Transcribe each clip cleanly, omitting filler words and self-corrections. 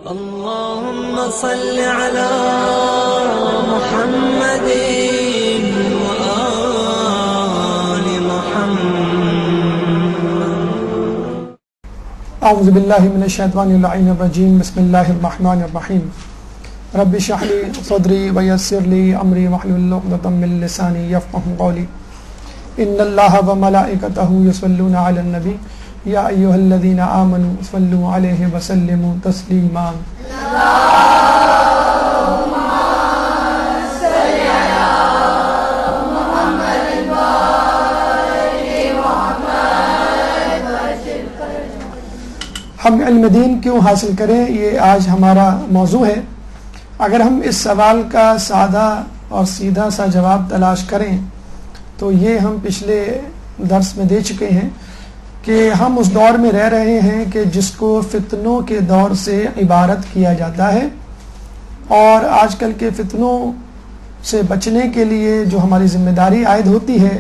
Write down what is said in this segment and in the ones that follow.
اللهم صل على محمد وآل محمد. اعوذ باللہ من الشیطان اللعین الرجیم. بسم اللہ الرحمن الرحیم. رب اشرح لی صدری ویسر لی امری واحلل عقدۃ من لسانی یفقهوا قولی. ان اللہ وملائکتہ یصلون علی النبی یا ایھا الذین آمنوا صلوا علیہ وسلموا تسلیما. اللهم صل على محمد وآل محمد. ہم علم دین کیوں حاصل کریں، یہ آج ہمارا موضوع ہے. اگر ہم اس سوال کا سادہ اور سیدھا سا جواب تلاش کریں تو یہ ہم پچھلے درس میں دے چکے ہیں کہ ہم اس دور میں رہ رہے ہیں کہ جس کو فتنوں کے دور سے عبارت کیا جاتا ہے، اور آج کل کے فتنوں سے بچنے کے لیے جو ہماری ذمہ داری عائد ہوتی ہے،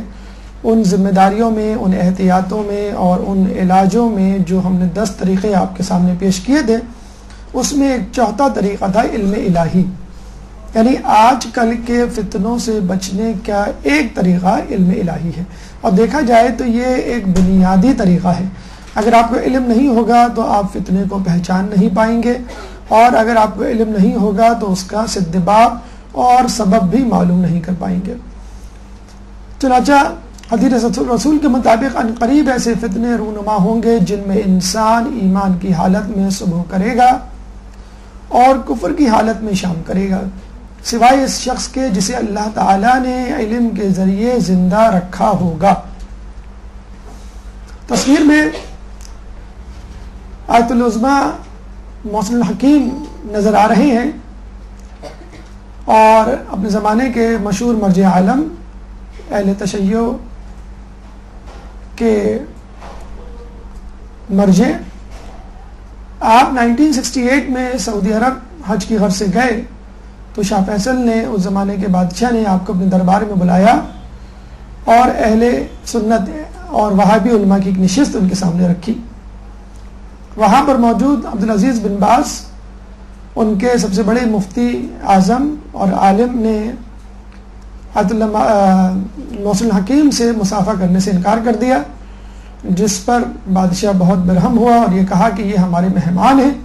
ان ذمہ داریوں میں، ان احتیاطوں میں اور ان علاجوں میں جو ہم نے 10 طریقے آپ کے سامنے پیش کیے تھے، اس میں ایک چوتھا طریقہ تھا علم الہی. یعنی آج کل کے فتنوں سے بچنے کا ایک طریقہ علم الہی ہے، اور دیکھا جائے تو یہ ایک بنیادی طریقہ ہے. اگر آپ کو علم نہیں ہوگا تو آپ فتنے کو پہچان نہیں پائیں گے، اور اگر آپ کو علم نہیں ہوگا تو اس کا سدباب اور سبب بھی معلوم نہیں کر پائیں گے. چنانچہ حدیث رسول کے مطابق ان قریب ایسے فتنے رونما ہوں گے جن میں انسان ایمان کی حالت میں صبح کرے گا اور کفر کی حالت میں شام کرے گا، سوائے اس شخص کے جسے اللہ تعالیٰ نے علم کے ذریعے زندہ رکھا ہوگا. تصویر میں آیت العظمیٰ محسن الحکیم نظر آ رہے ہیں، اور اپنے زمانے کے مشہور مرجع عالم اہل تشیع کے مرجع. آپ 1968 میں سعودی عرب حج کی غرض سے گئے تو شاہ فیصل نے، اس زمانے کے بادشاہ نے، آپ کو اپنے دربار میں بلایا اور اہل سنت اور وہابی علماء کی ایک نشست ان کے سامنے رکھی. وہاں پر موجود عبدالعزیز بن باز، ان کے سب سے بڑے مفتی اعظم اور عالم، نے آیت اللہ محسن الحکیم سے مصافحہ کرنے سے انکار کر دیا، جس پر بادشاہ بہت برہم ہوا اور یہ کہا کہ یہ ہمارے مہمان ہیں.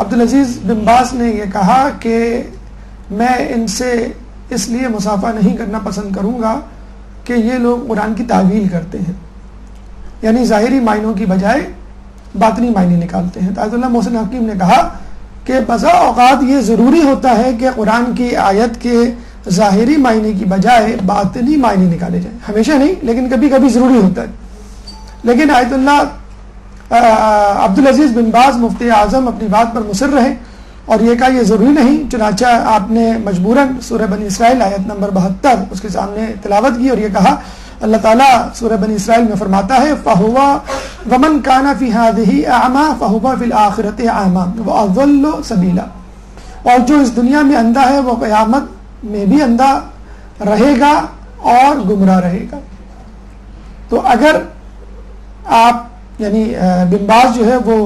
عبدالعزیز بن باز نے یہ کہا کہ میں ان سے اس لیے مصافحہ نہیں کرنا پسند کروں گا کہ یہ لوگ قرآن کی تعویل کرتے ہیں، یعنی ظاہری معنوں کی بجائے باطنی معنی نکالتے ہیں. آیت اللہ محسن حکیم نے کہا کہ بسا اوقات یہ ضروری ہوتا ہے کہ قرآن کی آیت کے ظاہری معنی کی بجائے باطنی معنی نکالے جائیں، ہمیشہ نہیں لیکن کبھی کبھی ضروری ہوتا ہے. لیکن آیت اللہ عبدالعزیز بن باز مفتی اعظم اپنی بات پر مصر رہے اور یہ کہا یہ ضروری نہیں. چنانچہ آپ نے مجبوراً سورہ بنی اسرائیل آیت نمبر 72 اس کے سامنے تلاوت کی، اور یہ کہا اللہ تعالیٰ سورہ بنی اسرائیل میں فرماتا ہے فَهُوَ وَمَنْ كَانَ فِي هَذِهِ أَعْمَى فَهُوَ فِي الْآخِرَةِ أَعْمَى وَأَضَلُّ سَبِيلًا. اور جو اس دنیا میں اندھا ہے وہ قیامت میں بھی اندھا رہے گا اور گمراہ رہے گا. تو اگر آپ یعنی بن باز جو ہے وہ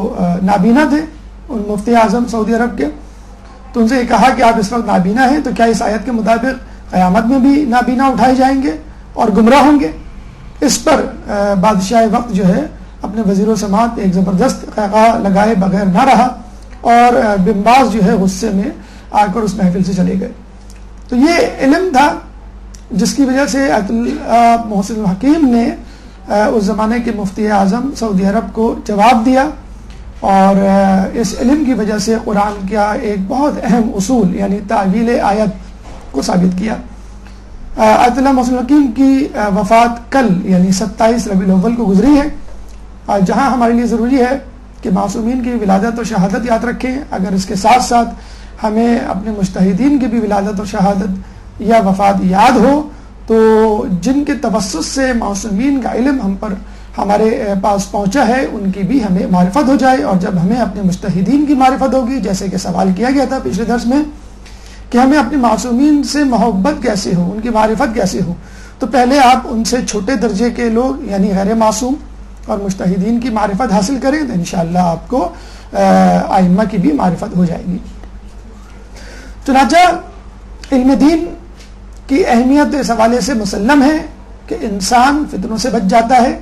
نابینا تھے، ان مفتی اعظم سعودی عرب کے، تو ان سے یہ کہا کہ آپ اس وقت نابینا ہیں تو کیا اس آیت کے مطابق قیامت میں بھی نابینا اٹھائے جائیں گے اور گمراہ ہوں گے؟ اس پر بادشاہ وقت جو ہے اپنے وزیر و سماعت ایک زبردست قہقہ لگائے بغیر نہ رہا، اور بن باز جو ہے غصے میں آ کر اس محفل سے چلے گئے. تو یہ علم تھا جس کی وجہ سے آیت اللہ محسن الحکیم نے اس زمانے کے مفتی اعظم سعودی عرب کو جواب دیا، اور اس علم کی وجہ سے قرآن کا ایک بہت اہم اصول یعنی تعویل آیت کو ثابت کیا. آیت اللہ محسن الحکیم کی وفات کل یعنی 27 ربیع الاول کو گزری ہے، جہاں ہمارے لیے ضروری ہے کہ معصومین کی ولادت اور شہادت یاد رکھیں. اگر اس کے ساتھ ساتھ ہمیں اپنے مجتہدین کی بھی ولادت اور شہادت یا وفات یاد ہو تو جن کے توسط سے معصومین کا علم ہمارے پاس پہنچا ہے ان کی بھی ہمیں معرفت ہو جائے. اور جب ہمیں اپنے مجتہدین کی معرفت ہوگی، جیسے کہ سوال کیا گیا تھا پچھلے درس میں کہ ہمیں اپنے معصومین سے محبت کیسے ہو، ان کی معرفت کیسے ہو، تو پہلے آپ ان سے چھوٹے درجے کے لوگ یعنی غیر معصوم اور مجتہدین کی معرفت حاصل کریں تو انشاءاللہ آپ کو آئمہ کی بھی معرفت ہو جائے گی. چنانچہ علم دین کی اہمیت اس حوالے سے مسلم ہے کہ انسان فتنوں سے بچ جاتا ہے،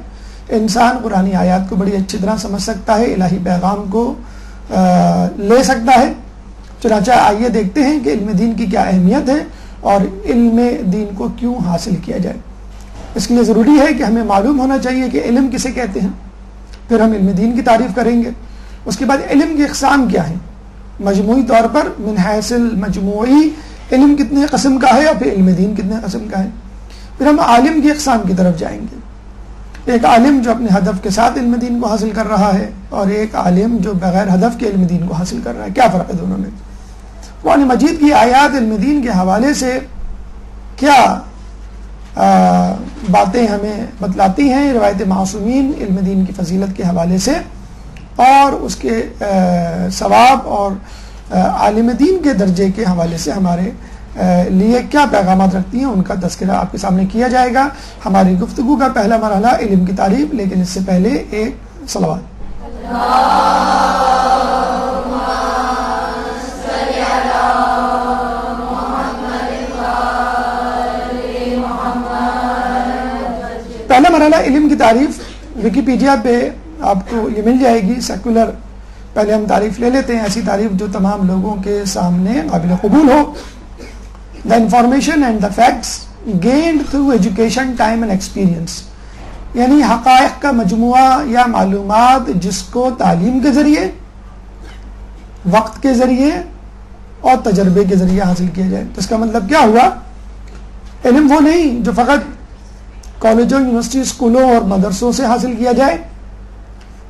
انسان قرآنی آیات کو بڑی اچھی طرح سمجھ سکتا ہے، الہی پیغام کو لے سکتا ہے. چنانچہ آئیے دیکھتے ہیں کہ علم دین کی کیا اہمیت ہے اور علم دین کو کیوں حاصل کیا جائے. اس کے لیے ضروری ہے کہ ہمیں معلوم ہونا چاہیے کہ علم کسے کہتے ہیں، پھر ہم علم دین کی تعریف کریں گے. اس کے بعد علم کی اقسام کیا ہیں، مجموعی طور پر من حیث المجموعی علم کتنے قسم کا ہے اور پھر علم دین کتنے قسم کا ہے. پھر ہم عالم کی اقسام کی طرف جائیں گے، ایک عالم جو اپنے ہدف کے ساتھ علم دین کو حاصل کر رہا ہے اور ایک عالم جو بغیر ہدف کے علم دین کو حاصل کر رہا ہے، کیا فرق ہے دونوں میں. قرآن مجید کی آیات علم دین کے حوالے سے کیا باتیں ہمیں بتلاتی ہیں، روایت معصومین علم دین کی فضیلت کے حوالے سے اور اس کے ثواب اور عالم دین کے درجے کے حوالے سے ہمارے لیے کیا پیغامات رکھتی ہیں، ان کا تذکرہ آپ کے سامنے کیا جائے گا. ہماری گفتگو کا پہلا مرحلہ علم کی تعریف، لیکن اس سے پہلے ایک صلوات. پہلا مرحلہ علم کی تعریف ویکیپیڈیا پہ آپ کو یہ مل جائے گی سیکولر. پہلے ہم تعریف لے لیتے ہیں، ایسی تعریف جو تمام لوگوں کے سامنے قابل قبول ہو. The information and the facts gained through education, time and experience، یعنی حقائق کا مجموعہ یا معلومات جس کو تعلیم کے ذریعے، وقت کے ذریعے اور تجربے کے ذریعے حاصل کیا جائے. تو اس کا مطلب کیا ہوا، علم وہ نہیں جو فقط کالجوں، یونیورسٹی، اسکولوں اور مدرسوں سے حاصل کیا جائے.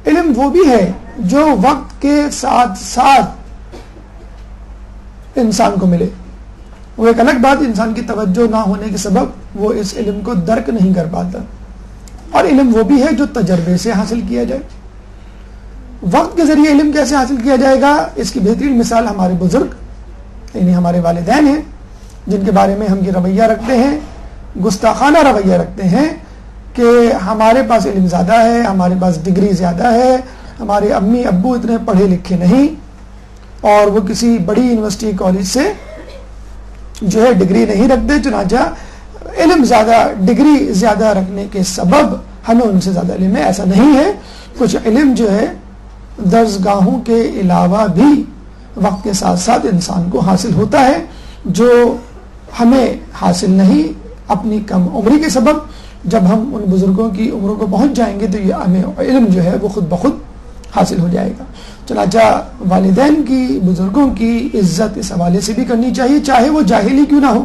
علم وہ بھی ہے جو وقت کے ساتھ ساتھ انسان کو ملے. وہ ایک الگ بات، انسان کی توجہ نہ ہونے کے سبب وہ اس علم کو درک نہیں کر پاتا. اور علم وہ بھی ہے جو تجربے سے حاصل کیا جائے. وقت کے ذریعے علم کیسے حاصل کیا جائے گا، اس کی بہترین مثال ہمارے بزرگ یعنی ہمارے والدین ہیں، جن کے بارے میں ہم یہ رویہ رکھتے ہیں، گستاخانہ رویہ رکھتے ہیں کہ ہمارے پاس علم زیادہ ہے، ہمارے پاس ڈگری زیادہ ہے، ہمارے امی ابو اتنے پڑھے لکھے نہیں اور وہ کسی بڑی یونیورسٹی کالج سے جو ہے ڈگری نہیں رکھتے. چنانچہ علم زیادہ، ڈگری زیادہ رکھنے کے سبب ہمیں ان سے زیادہ علم ہے، ایسا نہیں ہے. کچھ علم جو ہے درسگاہوں کے علاوہ بھی وقت کے ساتھ ساتھ انسان کو حاصل ہوتا ہے، جو ہمیں حاصل نہیں اپنی کم عمری کے سبب. جب ہم ان بزرگوں کی عمروں کو پہنچ جائیں گے تو یہ ہمیں علم جو ہے وہ خود بخود حاصل ہو جائے گا. چنانچہ والدین کی، بزرگوں کی عزت اس حوالے سے بھی کرنی چاہیے، چاہے وہ جاہل ہی کیوں نہ ہو،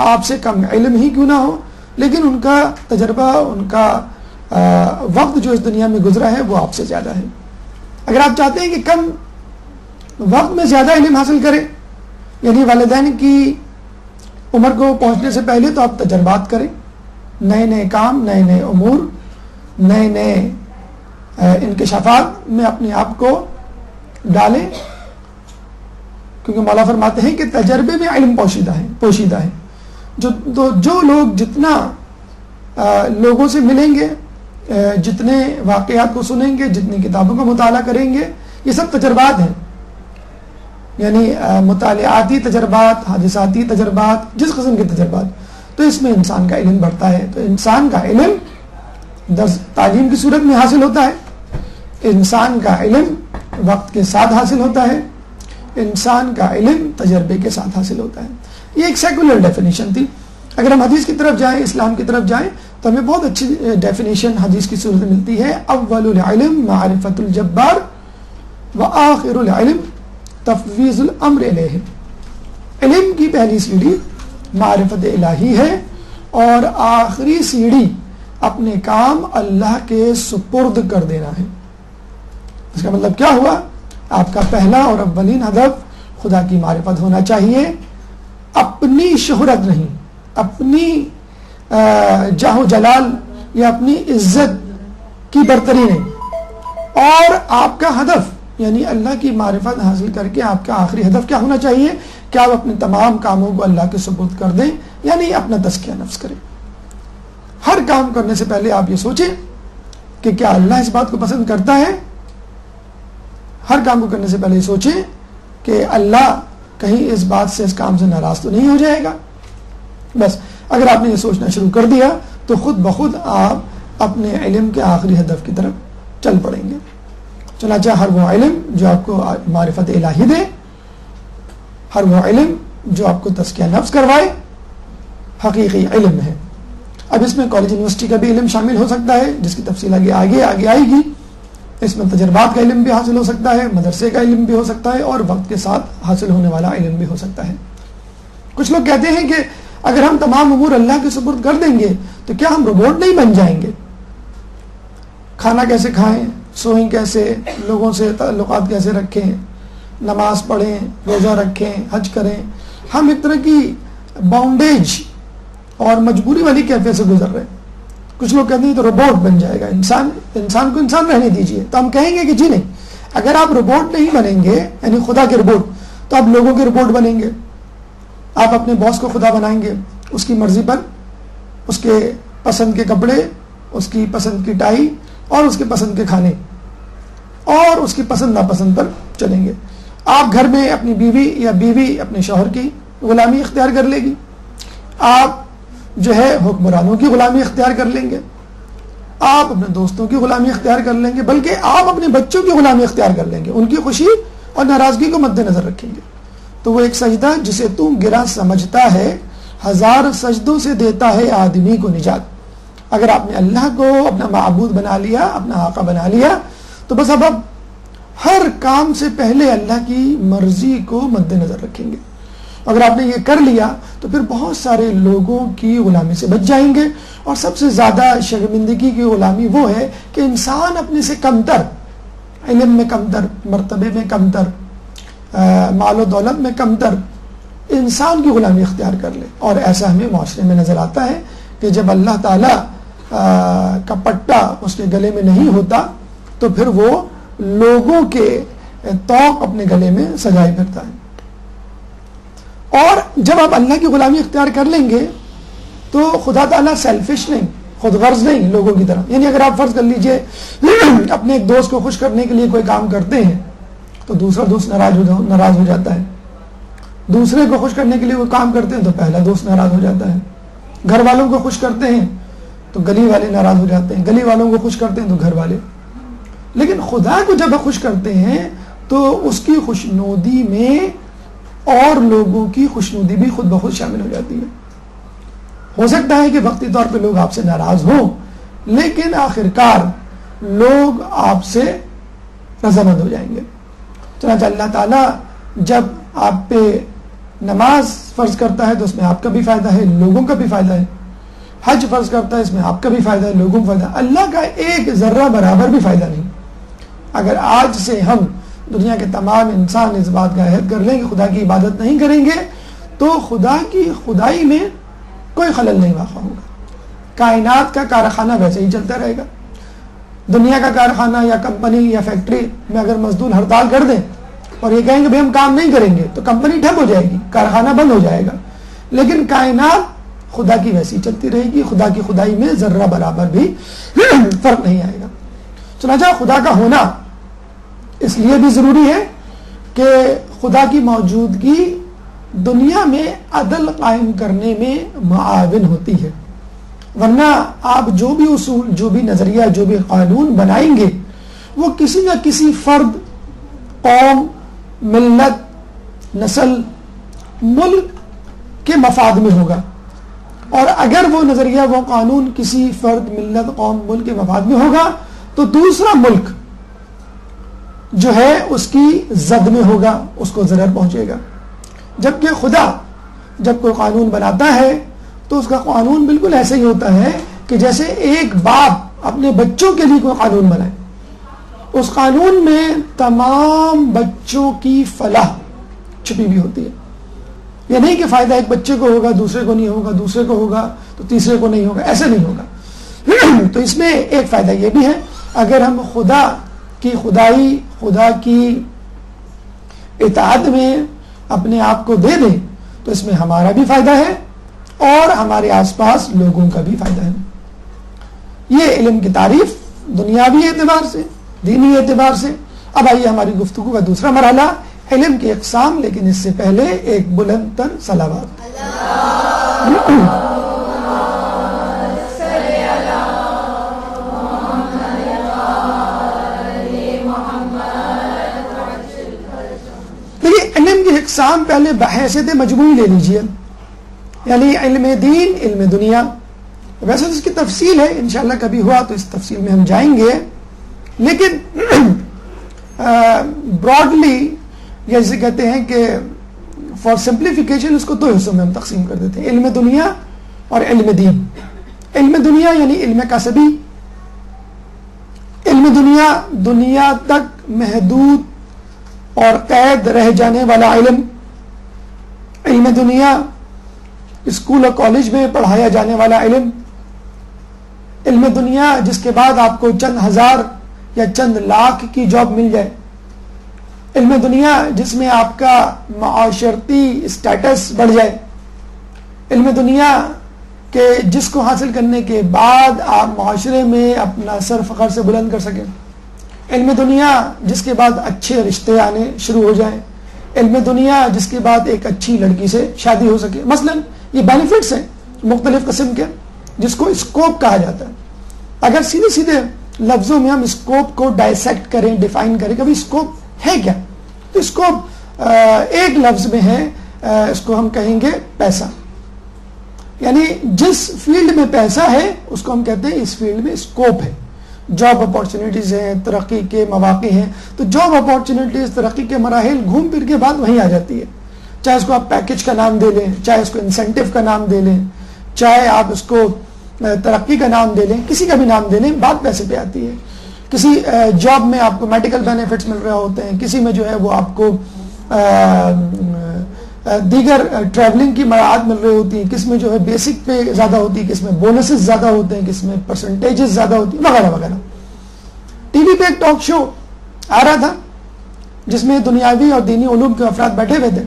آپ سے کم علم ہی کیوں نہ ہو، لیکن ان کا تجربہ، ان کا وقت جو اس دنیا میں گزرا ہے وہ آپ سے زیادہ ہے. اگر آپ چاہتے ہیں کہ کم وقت میں زیادہ علم حاصل کریں، یعنی والدین کی عمر کو پہنچنے سے پہلے تو آپ تجربات کریں، نئے نئے کام، نئے نئے امور، نئے نئے انکشافات میں اپنے آپ کو ڈالیں، کیونکہ مولا فرماتے ہیں کہ تجربے میں علم پوشیدہ ہے. جو لوگ جتنا لوگوں سے ملیں گے، جتنے واقعات کو سنیں گے، جتنی کتابوں کا مطالعہ کریں گے، یہ سب تجربات ہیں، یعنی مطالعاتی تجربات، حادثاتی تجربات، جس قسم کے تجربات. تو اس میں انسان کا علم بڑھتا ہے. تو انسان کا علم تعلیم کی صورت میں حاصل ہوتا ہے، انسان کا علم وقت کے ساتھ حاصل ہوتا ہے، انسان کا علم تجربے کے ساتھ حاصل ہوتا ہے. یہ ایک سیکولر ڈیفینیشن تھی. اگر ہم حدیث کی طرف جائیں، اسلام کی طرف جائیں، تو ہمیں بہت اچھی ڈیفینیشن حدیث کی صورت میں ملتی ہے. اول العلم معرفت الجبار وآخر العلم تفویض الامر الیہ. علم کی پہلی سیڑھی معرفت الہی ہے اور آخری سیڑھی اپنے کام اللہ کے سپرد کر دینا ہے. اس کا مطلب کیا ہوا، آپ کا پہلا اور اولین ہدف خدا کی معرفت ہونا چاہیے، اپنی شہرت نہیں، اپنی جاہ و جلال یا اپنی عزت کی برتری نہیں. اور آپ کا ہدف یعنی اللہ کی معرفت حاصل کر کے آپ کا آخری ہدف کیا ہونا چاہیے کہ آپ اپنے تمام کاموں کو اللہ کے سپرد کر دیں، یعنی اپنا تزکیہ نفس کریں. ہر کام کرنے سے پہلے آپ یہ سوچیں کہ کیا اللہ اس بات کو پسند کرتا ہے. ہر کام کو کرنے سے پہلے سوچیں کہ اللہ کہیں اس بات سے، اس کام سے ناراض تو نہیں ہو جائے گا. بس اگر آپ نے یہ سوچنا شروع کر دیا تو خود بخود آپ اپنے علم کے آخری ہدف کی طرف چل پڑیں گے. چنانچہ ہر وہ علم جو آپ کو معرفت الہی دے، ہر وہ علم جو آپ کو تزکیہ نفس کروائے، حقیقی علم ہے. اب اس میں کالج یونیورسٹی کا بھی علم شامل ہو سکتا ہے، جس کی تفصیل آگے آئے گی. اس میں تجربات کا علم بھی حاصل ہو سکتا ہے، مدرسے کا علم بھی ہو سکتا ہے، اور وقت کے ساتھ حاصل ہونے والا علم بھی ہو سکتا ہے. کچھ لوگ کہتے ہیں کہ اگر ہم تمام امور اللہ کے سپرد کر دیں گے تو کیا ہم روبوٹ نہیں بن جائیں گے؟ کھانا کیسے کھائیں، سوئیں کیسے، لوگوں سے تعلقات کیسے رکھیں، نماز پڑھیں، روزہ رکھیں، حج کریں. ہم ایک طرح کی باؤنڈیج اور مجبوری والی کیفیت سے گزر رہے ہیں. کچھ لوگ کہتے ہیں تو روبوٹ بن جائے گا، انسان کو انسان رہنے دیجئے. تو ہم کہیں گے کہ جی نہیں، اگر آپ روبوٹ نہیں بنیں گے، یعنی خدا کے روبوٹ، تو آپ لوگوں کے روبوٹ بنیں گے. آپ اپنے باس کو خدا بنائیں گے، اس کی مرضی پر، اس کے پسند کے کپڑے، اس کی پسند کی ٹائی اور اس کے پسند کے کھانے اور اس کی پسند ناپسند پر چلیں گے. آپ گھر میں اپنی بیوی یا بیوی اپنے شوہر کی غلامی اختیار کر لے گی. آپ جو ہے حکمرانوں کی غلامی اختیار کر لیں گے. آپ اپنے دوستوں کی غلامی اختیار کر لیں گے، بلکہ آپ اپنے بچوں کی غلامی اختیار کر لیں گے. ان کی خوشی اور ناراضگی کو مد نظر رکھیں گے. تو وہ ایک سجدہ جسے تو گرا سمجھتا ہے، 1000 سجدوں سے دیتا ہے آدمی کو نجات. اگر آپ نے اللہ کو اپنا معبود بنا لیا، اپنا آقا بنا لیا، تو بس اب ہر کام سے پہلے اللہ کی مرضی کو مد نظر رکھیں گے. اگر آپ نے یہ کر لیا تو پھر بہت سارے لوگوں کی غلامی سے بچ جائیں گے. اور سب سے زیادہ شرمندگی کی غلامی وہ ہے کہ انسان اپنے سے کمتر، علم میں کمتر، مرتبے میں کمتر، مال و دولت میں کمتر انسان کی غلامی اختیار کر لے. اور ایسا ہمیں معاشرے میں نظر آتا ہے کہ جب اللہ تعالیٰ کا پٹا اس کے گلے میں نہیں ہوتا تو پھر وہ لوگوں کے توق اپنے گلے میں سجائے پھرتا ہے. اور جب آپ اللہ کی غلامی اختیار کر لیں گے تو خدا تعالیٰ سیلفش نہیں، خود غرض نہیں لوگوں کی طرح. یعنی اگر آپ فرض کر لیجئے اپنے ایک دوست کو خوش کرنے کے لیے کوئی کام کرتے ہیں تو دوسرا دوست ناراض ہو جاتا ہے. دوسرے کو خوش کرنے کے لیے وہ کام کرتے ہیں تو پہلا دوست ناراض ہو جاتا ہے. گھر والوں کو خوش کرتے ہیں تو گلی والے ناراض ہو جاتے ہیں، گلی والوں کو خوش کرتے ہیں تو گھر والے. لیکن خدا کو جب خوش کرتے ہیں تو اس کی خوشنودی میں اور لوگوں کی خوشنودی بھی خود بخود شامل ہو جاتی ہے. ہو سکتا ہے کہ وقتی طور پہ لوگ آپ سے ناراض ہوں، لیکن آخرکار لوگ آپ سے رضامند ہو جائیں گے. چنانچہ اللہ تعالیٰ جب آپ پہ نماز فرض کرتا ہے تو اس میں آپ کا بھی فائدہ ہے، لوگوں کا بھی فائدہ ہے. حج فرض کرتا ہے، اس میں آپ کا بھی فائدہ ہے، لوگوں کا فائدہ ہے. اللہ کا ایک ذرہ برابر بھی فائدہ نہیں. اگر آج سے ہم دنیا کے تمام انسان اس بات کا عہد کر لیں کہ خدا کی عبادت نہیں کریں گے تو خدا کی خدائی میں کوئی خلل نہیں واقع ہوگا. کائنات کا کارخانہ ویسے ہی چلتا رہے گا. دنیا کا کارخانہ یا کمپنی یا فیکٹری میں اگر مزدور ہڑتال کر دیں اور یہ کہیں کہ بھئی ہم کام نہیں کریں گے تو کمپنی ٹھپ ہو جائے گی، کارخانہ بند ہو جائے گا. لیکن کائنات خدا کی ویسی چلتی رہے گی. خدا کی خدائی میں ذرہ برابر بھی فرق نہیں آئے گا. چنانچہ خدا کا ہونا اس لیے بھی ضروری ہے کہ خدا کی موجودگی دنیا میں عدل قائم کرنے میں معاون ہوتی ہے. ورنہ آپ جو بھی اصول، جو بھی نظریہ، جو بھی قانون بنائیں گے وہ کسی نہ کسی فرد، قوم، ملت، نسل، ملک کے مفاد میں ہوگا. اور اگر وہ نظریہ، وہ قانون کسی فرد، ملت، قوم، ملک کے مفاد میں ہوگا تو دوسرا ملک جو ہے اس کی زد میں ہوگا، اس کو ضرر پہنچے گا. جبکہ خدا جب کوئی قانون بناتا ہے تو اس کا قانون بالکل ایسے ہی ہوتا ہے کہ جیسے ایک باپ اپنے بچوں کے لیے کوئی قانون بنائے. اس قانون میں تمام بچوں کی فلاح چھپی بھی ہوتی ہے. یہ نہیں کہ فائدہ ایک بچے کو ہوگا دوسرے کو نہیں ہوگا، دوسرے کو ہوگا تو تیسرے کو نہیں ہوگا، ایسے نہیں ہوگا. تو اس میں ایک فائدہ یہ بھی ہے، اگر ہم خدا کی خدائی، خدا کی اطاعت میں اپنے آپ کو دے دیں تو اس میں ہمارا بھی فائدہ ہے اور ہمارے آس پاس لوگوں کا بھی فائدہ ہے. یہ علم کی تعریف دنیاوی اعتبار سے، دینی اعتبار سے اب آئیے ہماری گفتگو کا دوسرا مرحلہ، علم کی اقسام، لیکن اس سے پہلے ایک بلند تر صلوات۔ دیکھیے علم کی اقسام پہلے بحیثیت مجموعی لے لیجئے، یعنی علم دین، علم دنیا۔ ویسے تو اس کی تفصیل ہے، انشاءاللہ کبھی ہوا تو اس تفصیل میں ہم جائیں گے، لیکن براڈلی جیسے کہتے ہیں کہ فار سمپلیفیکیشن اس کو دو حصوں میں ہم تقسیم کر دیتے ہیں، علم دنیا اور علم دین۔ علم دنیا یعنی علم کسبی، علم دنیا دنیا تک محدود اور قید رہ جانے والا علم، علم دنیا اسکول اور کالج میں پڑھایا جانے والا علم، علم دنیا جس کے بعد آپ کو چند ہزار یا چند لاکھ کی جاب مل جائے، علم دنیا جس میں آپ کا معاشرتی اسٹیٹس بڑھ جائے، علم دنیا کہ جس کو حاصل کرنے کے بعد آپ معاشرے میں اپنا سر فخر سے بلند کر سکیں، علم دنیا جس کے بعد اچھے رشتے آنے شروع ہو جائیں، علم دنیا جس کے بعد ایک اچھی لڑکی سے شادی ہو سکے۔ مثلا یہ بینیفٹس ہیں مختلف قسم کے جس کو اسکوپ کہا جاتا ہے۔ اگر سیدھے سیدھے لفظوں میں ہم اسکوپ کو ڈائسیکٹ کریں، ڈیفائن کریں کہ اسکوپ ہے کیا، تو اسکوپ ایک لفظ میں ہے، اس کو ہم کہیں گے پیسہ، یعنی جس فیلڈ میں پیسہ ہے اس کو ہم کہتے ہیں اس فیلڈ میں اسکوپ ہے۔ جاب اپارچونیٹیز ہیں، ترقی کے مواقع ہیں، تو جاب اپارچونیٹیز، ترقی کے مراحل گھوم پھر کے بعد وہیں آ جاتی ہے، چاہے اس کو آپ پیکج کا نام دے لیں، چاہے اس کو انسینٹیو کا نام دے لیں، چاہے آپ اس کو ترقی کا نام دے لیں، کسی کا بھی نام دے لیں، بات پیسے پہ آتی ہے۔ کسی جاب میں آپ کو میڈیکل بینیفٹس مل رہے ہوتے ہیں، کسی میں جو ہے وہ آپ کو دیگر ٹریولنگ کی مراحت مل رہی ہوتی ہیں، کس میں جو ہے بیسک پہ زیادہ ہوتی ہے، کس میں بونسز زیادہ ہوتے ہیں، کس میں پرسنٹیجز زیادہ ہوتی ہیں، وغیرہ وغیرہ۔ ٹی وی پہ ایک ٹاک شو آ رہا تھا جس میں دنیاوی اور دینی علوم کے افراد بیٹھے ہوئے تھے۔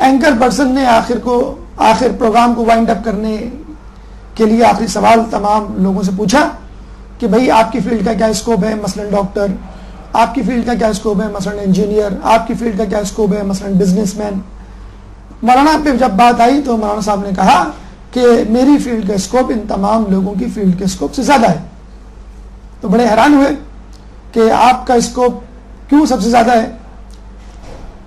اینکر پرسن نے آخر پروگرام کو وائنڈ اپ کرنے کے لیے آخری سوال تمام لوگوں سے پوچھا کہ بھئی آپ کی فیلڈ کا کیا اسکوپ ہے، مثلا ڈاکٹر، آپ کی فیلڈ کا کیا اسکوپ ہے، مثلا انجینئر، آپ کی فیلڈ کا کیا اسکوپ ہے، مثلا بزنس مین۔ مولانا پہ جب بات آئی تو مولانا صاحب نے کہا کہ میری فیلڈ کا اسکوپ ان تمام لوگوں کی فیلڈ کے اسکوپ سے زیادہ ہے۔ تو بڑے حیران ہوئے کہ آپ کا اسکوپ کیوں سب سے زیادہ ہے؟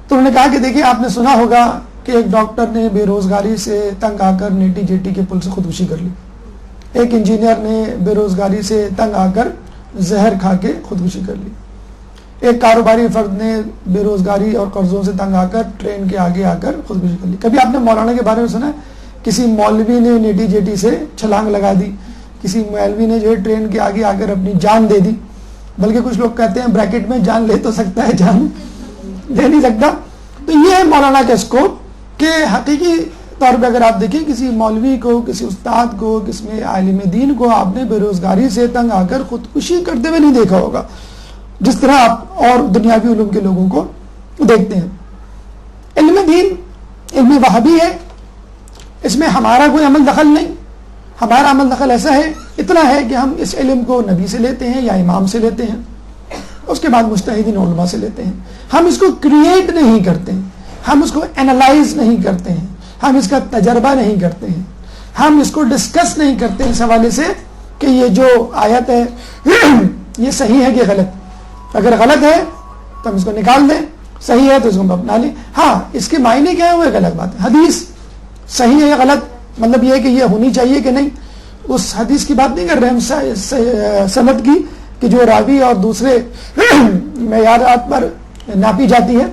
تو انہوں نے کہا کہ دیکھیں آپ نے سنا ہوگا کہ ایک ڈاکٹر نے بے روزگاری سے تنگ آ کر نیٹی جیٹی کے پل سے خودکشی کر لی، ایک انجینئر نے بے روزگاری سے تنگ آ کر زہر کھا کے خودکشی کر لی، ایک کاروباری فرد نے بے روزگاری اور قرضوں سے تنگ آ کر ٹرین کے آگے آ کر خودکشی کر لی۔ کبھی آپ نے مولانا کے بارے میں سنا ہے کسی مولوی نے نیٹی جیٹی سے چھلانگ لگا دی، کسی مولوی نے جو ہے ٹرین کے آگے آ کر اپنی جان دے دی؟ بلکہ کچھ لوگ کہتے ہیں بریکٹ میں جان لے تو سکتا ہے، جان دے نہیں سکتا۔ تو یہ ہے مولانا کا اسکوپ کہ حقیقی طور پہ اگر آپ دیکھیں کسی مولوی کو، کسی استاد کو، کسی عالم دین کو آپ نے بے روزگاری سے تنگ آ کر خودکشی کرتے ہوئے نہیں دیکھا ہوگا، جس طرح آپ اور دنیاوی علوم کے لوگوں کو دیکھتے ہیں۔ علم دین علم وہابی ہے، اس میں ہمارا کوئی عمل دخل نہیں۔ ہمارا عمل دخل ایسا ہے، اتنا ہے کہ ہم اس علم کو نبی سے لیتے ہیں یا امام سے لیتے ہیں، اس کے بعد مجتہدین علماء سے لیتے ہیں۔ ہم اس کو کریٹ نہیں کرتے ہیں، ہم اس کو اینالائز نہیں کرتے ہیں، ہم اس کا تجربہ نہیں کرتے ہیں، ہم اس کو ڈسکس نہیں کرتے اس حوالے سے کہ یہ جو آیت ہے یہ صحیح ہے کہ غلط۔ اگر غلط ہے تو ہم اس کو نکال دیں، صحیح ہے تو اس کو ہم اپنا لیں۔ ہاں اس کے معنی کیا ہے وہ ایک الگ بات ہے۔ حدیث صحیح ہے یا غلط، مطلب یہ ہے کہ یہ ہونی چاہیے کہ نہیں، اس حدیث کی بات نہیں کر رہے ہم سند کی کہ جو راوی اور دوسرے معیارات پر ناپی جاتی ہے۔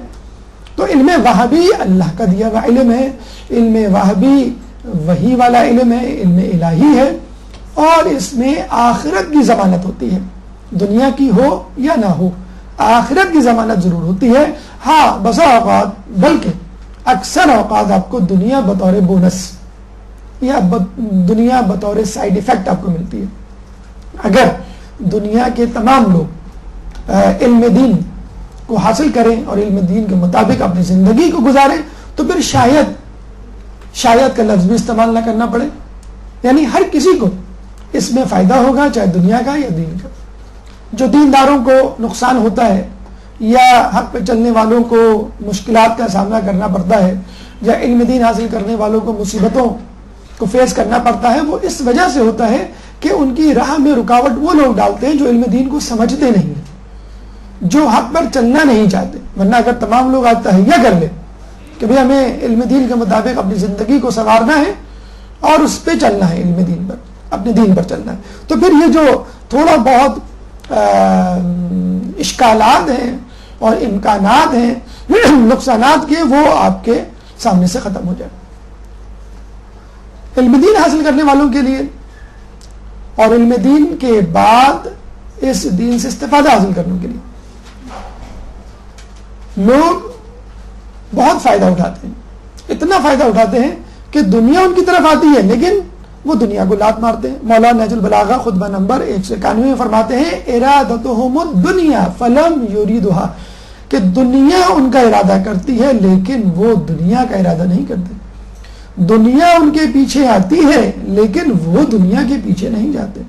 تو علم وہابی اللہ کا دیا ہوا علم ہے، علم وہابی وحی والا علم ہے، علم الہی ہے، اور اس میں آخرت کی ضمانت ہوتی ہے، دنیا کی ہو یا نہ ہو، آخرت کی ضمانت ضرور ہوتی ہے۔ ہاں بسا اوقات بلکہ اکثر اوقات آپ کو دنیا بطور بونس یا دنیا بطور سائیڈ ایفیکٹ آپ کو ملتی ہے۔ اگر دنیا کے تمام لوگ علم دین کو حاصل کریں اور علم دین کے مطابق اپنی زندگی کو گزاریں تو پھر شاید کا لفظ بھی استعمال نہ کرنا پڑے، یعنی ہر کسی کو اس میں فائدہ ہوگا، چاہے دنیا کا یا دین کا۔ جو دینداروں کو نقصان ہوتا ہے یا حق پہ چلنے والوں کو مشکلات کا سامنا کرنا پڑتا ہے یا علم دین حاصل کرنے والوں کو مصیبتوں کو فیس کرنا پڑتا ہے، وہ اس وجہ سے ہوتا ہے کہ ان کی راہ میں رکاوٹ وہ لوگ ڈالتے ہیں جو علم دین کو سمجھتے نہیں ہیں، جو حق پر چلنا نہیں چاہتے. ورنہ اگر تمام لوگ آج تہیہ کر لیں کہ بھئی ہمیں علم دین کے مطابق اپنی زندگی کو سنوارنا ہے اور اس پہ چلنا ہے، علم دین پر، اپنے دین پر چلنا ہے، تو پھر یہ جو تھوڑا بہت اشکالات ہیں اور امکانات ہیں نقصانات کے، وہ آپ کے سامنے سے ختم ہو جائے. علم دین حاصل کرنے والوں کے لیے اور علم دین کے بعد اس دین سے استفادہ حاصل کرنے کے لیے لوگ بہت فائدہ اٹھاتے ہیں. اتنا فائدہ اٹھاتے ہیں کہ دنیا ان کی طرف آتی ہے لیکن وہ دنیا کو لات مارتے ہیں. مولانا نہج البلاغہ خطبہ نمبر 191 میں فرماتے ہیں ارادتہم الدنیا فلم یریدھا، کہ دنیا ان کا ارادہ کرتی ہے لیکن وہ دنیا کا ارادہ نہیں کرتے. دنیا ان کے پیچھے آتی ہے لیکن وہ دنیا کے پیچھے نہیں جاتے.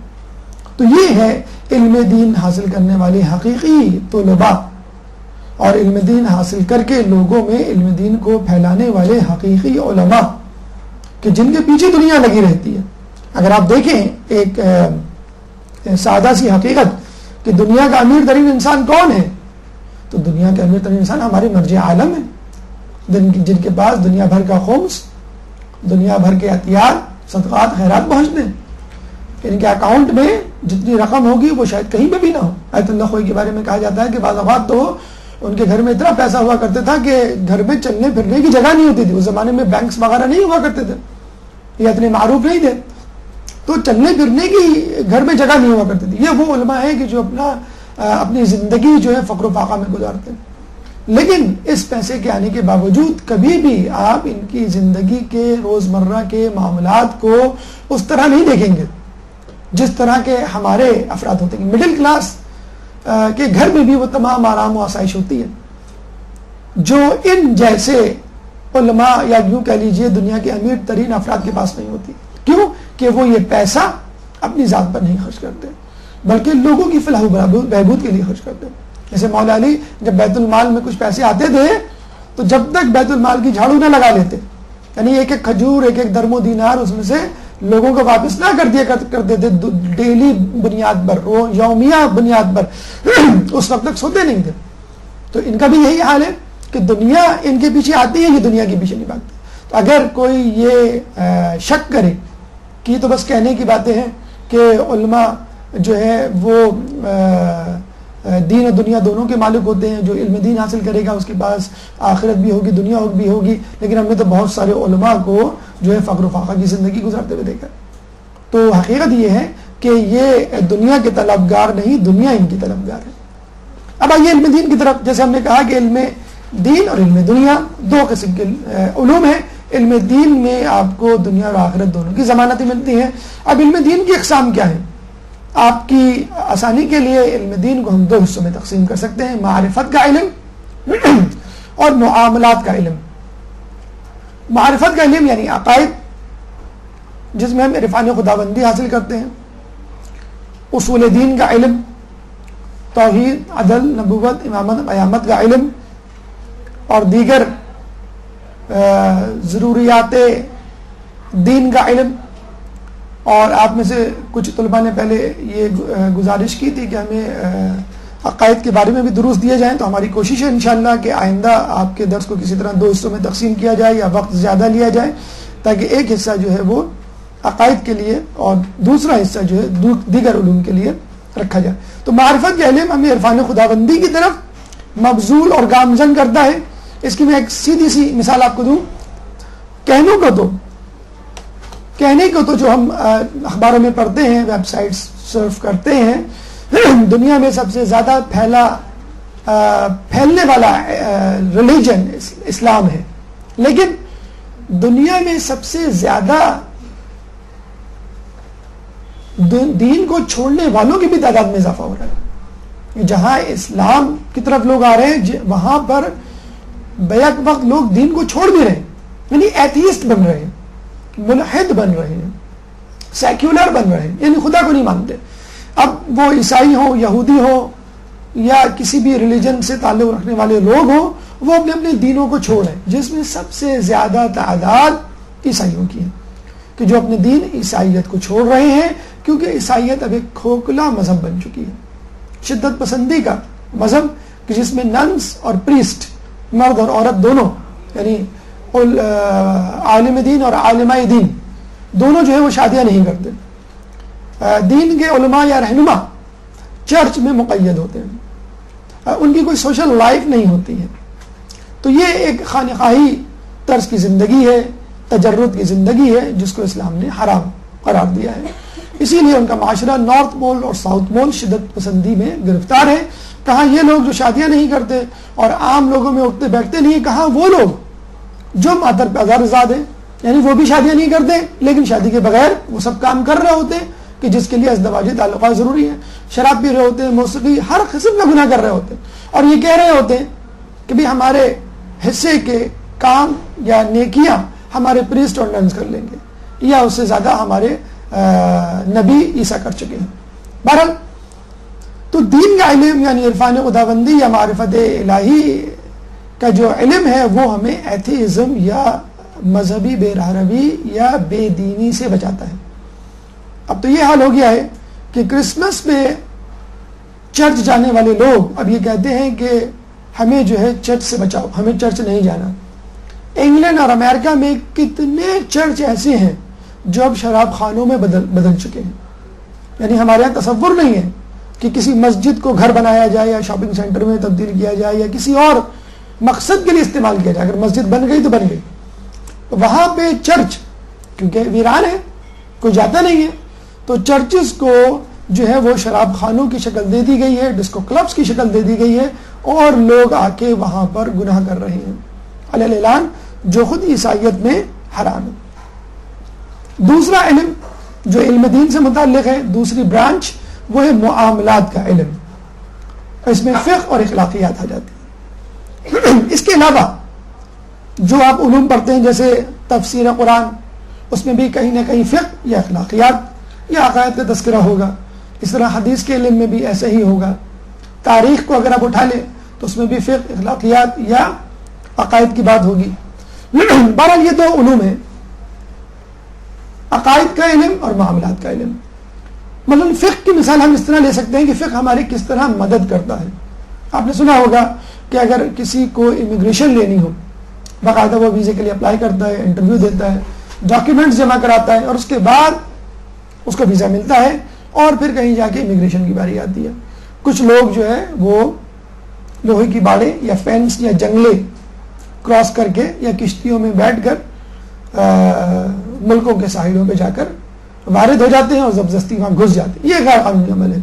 تو یہ ہے علم دین حاصل کرنے والے حقیقی طلباء اور علم دین حاصل کر کے لوگوں میں علم دین کو پھیلانے والے حقیقی علماء کہ جن کے پیچھے دنیا لگی رہتی ہے. اگر آپ دیکھیں ایک سادہ سی حقیقت کہ دنیا کا امیر ترین انسان کون ہے، تو دنیا کے امیر ترین انسان ہمارے مرجع عالم ہیں، جن کے پاس دنیا بھر کا خمس، دنیا بھر کے عطیات، صدقات، خیرات پہنچتے ہیں. ان کے اکاؤنٹ میں جتنی رقم ہوگی وہ شاید کہیں پہ بھی نہ ہو. آیت اللہ خوئی کے بارے میں کہا جاتا ہے کہ بعض اوقات تو ان کے گھر میں اتنا پیسہ ہوا کرتا تھا کہ گھر میں چلنے پھرنے کی جگہ نہیں ہوتی تھی. اس زمانے میں بینکس وغیرہ نہیں ہوا کرتے تھے یا اتنے معروف نہیں تھے، تو چلنے پھرنے کی گھر میں جگہ نہیں ہوا کرتی تھی. یہ وہ علماء ہیں کہ جو اپنی زندگی جو ہے فقر و فاقہ میں گزارتے ہیں، لیکن اس پیسے کے آنے کے باوجود کبھی بھی آپ ان کی زندگی کے روزمرہ کے معاملات کو اس طرح نہیں دیکھیں گے جس طرح کے ہمارے افراد ہوتے ہیں. مڈل کلاس کے گھر میں بھی وہ تمام آرام و آسائش ہوتی ہے جو ان جیسے علماء یا یوں کہہ لیجئے دنیا کے امیر ترین افراد کے پاس نہیں ہوتی. کیوں کہ وہ یہ پیسہ اپنی ذات پر نہیں خرچ کرتے بلکہ لوگوں کی فلاح و بہبود کے لیے خرچ کرتے ہیں. جیسے مولا علی جب بیت المال میں کچھ پیسے آتے تھے تو جب تک بیت المال کی جھاڑو نہ لگا لیتے، یعنی ایک ایک کھجور، ایک ایک درم و دینار اس میں سے لوگوں کو واپس نہ کر دیا کرتے تھے ڈیلی بنیاد پر، یومیہ بنیاد پر، اس وقت تک سوتے نہیں تھے. تو ان کا بھی یہی حال ہے کہ دنیا ان کے پیچھے آتی ہے، یہ دنیا کے پیچھے نہیں بھاگتے. تو اگر کوئی یہ شک کرے کہ یہ تو بس کہنے کی باتیں ہیں کہ علماء جو ہے وہ دین اور دنیا دونوں کے مالک ہوتے ہیں، جو علم دین حاصل کرے گا اس کے پاس آخرت بھی ہوگی، دنیا بھی ہوگی، لیکن ہم نے تو بہت سارے علماء کو جو ہے فقر و فاقہ کی زندگی گزارتے ہوئے دیکھا. تو حقیقت یہ ہے کہ یہ دنیا کے طلبگار نہیں، دنیا ان کی طلبگار ہے. اب آئیے علم دین کی طرف. جیسے ہم نے کہا کہ علم دین اور علم دنیا دو قسم کے علوم ہیں. علم دین میں آپ کو دنیا اور آخرت دونوں کی ضمانتیں ملتی ہیں. اب علم دین کی اقسام کیا ہیں؟ آپ کی آسانی کے لیے علم دین کو ہم دو حصوں میں تقسیم کر سکتے ہیں: معرفت کا علم اور معاملات کا علم. معرفت کا علم یعنی عقائد، جس میں ہم عرفان خداوندی حاصل کرتے ہیں. اصول دین کا علم، توحید، عدل، نبوت، امامت، قیامت کا علم اور دیگر ضروریات دین کا علم. اور آپ میں سے کچھ طلباء نے پہلے یہ گزارش کی تھی کہ ہمیں عقائد کے بارے میں بھی دروس دیے جائیں، تو ہماری کوشش ہے انشاءاللہ کہ آئندہ آپ کے درس کو کسی طرح دو حصوں میں تقسیم کیا جائے یا وقت زیادہ لیا جائے تاکہ ایک حصہ جو ہے وہ عقائد کے لیے اور دوسرا حصہ جو ہے دیگر علوم کے لیے رکھا جائے. تو معرفت کا علم ہمیں عرفان خداوندی کی طرف مبذول اور گامزن کرتا ہے. اس کی میں ایک سیدھی سی مثال آپ کو دوں. کہنے کو تو جو ہم اخباروں میں پڑھتے ہیں، ویب سائٹس سرف کرتے ہیں، دنیا میں سب سے زیادہ پھیلنے والا ریلیجن اسلام ہے، لیکن دنیا میں سب سے زیادہ دین کو چھوڑنے والوں کی بھی تعداد میں اضافہ ہو رہا ہے. جہاں اسلام کی طرف لوگ آ رہے ہیں وہاں پر بیک وقت لوگ دین کو چھوڑ بھی رہے ہیں، یعنی ایتھیسٹ بن رہے ہیں، ملحد بن رہے ہیں، سیکولر بن رہے ہیں، یعنی خدا کو نہیں مانتے. اب وہ عیسائی ہو، یہودی ہو یا کسی بھی ریلیجن سے تعلق رکھنے والے لوگ ہوں، وہ اپنے اپنے دینوں کو چھوڑیں، جس میں سب سے زیادہ تعداد عیسائیوں کی ہے، کہ جو اپنے دین عیسائیت کو چھوڑ رہے ہیں، کیونکہ عیسائیت اب ایک کھوکھلا مذہب بن چکی ہے، شدت پسندی کا مذہب، کہ جس میں ننس اور پریسٹ، مرد اور عورت دونوں، یعنی عالم دین اور عالمہ دین دونوں جو ہے وہ شادیاں نہیں کرتے. دین کے علماء یا رہنما چرچ میں مقید ہوتے ہیں، ان کی کوئی سوشل لائف نہیں ہوتی ہے. تو یہ ایک خانقاہی طرز کی زندگی ہے، تجرد کی زندگی ہے، جس کو اسلام نے حرام قرار دیا ہے. اسی لیے ان کا معاشرہ نارتھ پول اور ساؤتھ پول شدت پسندی میں گرفتار ہے. کہاں یہ لوگ جو شادیاں نہیں کرتے اور عام لوگوں میں اٹھتے بیٹھتے نہیں، کہاں وہ لوگ جو مادر پیدار زاد ہیں، یعنی وہ بھی شادیاں نہیں کرتے لیکن شادی کے بغیر وہ سب کام کر رہے ہوتے ہیں کہ جس کے لیے ازدواجی تعلقات ضروری ہیں. شراب پی رہے ہوتے ہیں، موسیقی، ہر قسم کا گناہ کر رہے ہوتے ہیں، اور یہ کہہ رہے ہوتے ہیں کہ بھی ہمارے حصے کے کام یا نیکیاں ہمارے پریسٹ اور ننس کر لیں گے، یا اس سے زیادہ ہمارے نبی عیسیٰ کر چکے ہیں. بہرحال تو دین کا علم یعنی عرفان خداوندی یا معرفت الہی کا جو علم ہے وہ ہمیں ایتھیزم یا مذہبی بے راہروی یا بے دینی سے بچاتا ہے. اب تو یہ حال ہو گیا ہے کہ کرسمس میں چرچ جانے والے لوگ اب یہ کہتے ہیں کہ ہمیں جو ہے چرچ سے بچاؤ، ہمیں چرچ نہیں جانا. انگلینڈ اور امریکہ میں کتنے چرچ ایسے ہیں جو اب شراب خانوں میں بدل چکے ہیں. یعنی ہمارے یہاں تصور نہیں ہے کہ کسی مسجد کو گھر بنایا جائے یا شاپنگ سینٹر میں تبدیل کیا جائے یا کسی اور مقصد کے لیے استعمال کیا جائے. اگر مسجد بن گئی تو بن گئی، وہاں پہ چرچ کیونکہ ویران ہے، کوئی جاتا نہیں ہے، تو چرچز کو جو ہے وہ شراب خانوں کی شکل دے دی گئی ہے، ڈسکو کلبز کی شکل دے دی گئی ہے، اور لوگ آ کے وہاں پر گناہ کر رہے ہیں علی الاعلان، جو خود عیسائیت میں حرام ہے. دوسرا علم جو علم دین سے متعلق ہے، دوسری برانچ، وہ ہے معاملات کا علم. اس میں فقہ اور اخلاقیات آ جاتی ہیں. اس کے علاوہ جو آپ علوم پڑھتے ہیں جیسے تفسیر قرآن، اس میں بھی کہیں نہ کہیں فقہ یا اخلاقیات یا عقائد کا تذکرہ ہوگا. اس طرح حدیث کے علم میں بھی ایسے ہی ہوگا. تاریخ کو اگر آپ اٹھا لیں تو اس میں بھی فقہ، اخلاقیات یا عقائد کی بات ہوگی. بہرحال یہ دو علوم ہیں، عقائد کا علم اور معاملات کا علم. مثلا فقہ کی مثال ہم اس طرح لے سکتے ہیں کہ فقہ ہماری کس طرح مدد کرتا ہے. آپ نے سنا ہوگا کہ اگر کسی کو امیگریشن لینی ہو، باقاعدہ وہ ویزے کے لیے اپلائی کرتا ہے، انٹرویو دیتا ہے، ڈاکیومنٹس جمع کراتا ہے، اور اس کے بعد اس کو ویزا ملتا ہے، اور پھر کہیں جا کے امیگریشن کی باری آتی ہے. کچھ لوگ جو ہے وہ لوہے کی باڑیں یا فینس یا جنگلے کراس کر کے یا کشتیوں میں بیٹھ کر ملکوں کے ساحلوں پہ جا کر وارد ہو جاتے ہیں اور زبردستی وہاں گھس جاتے ہیں. یہ غیر قانونی عمل ہے.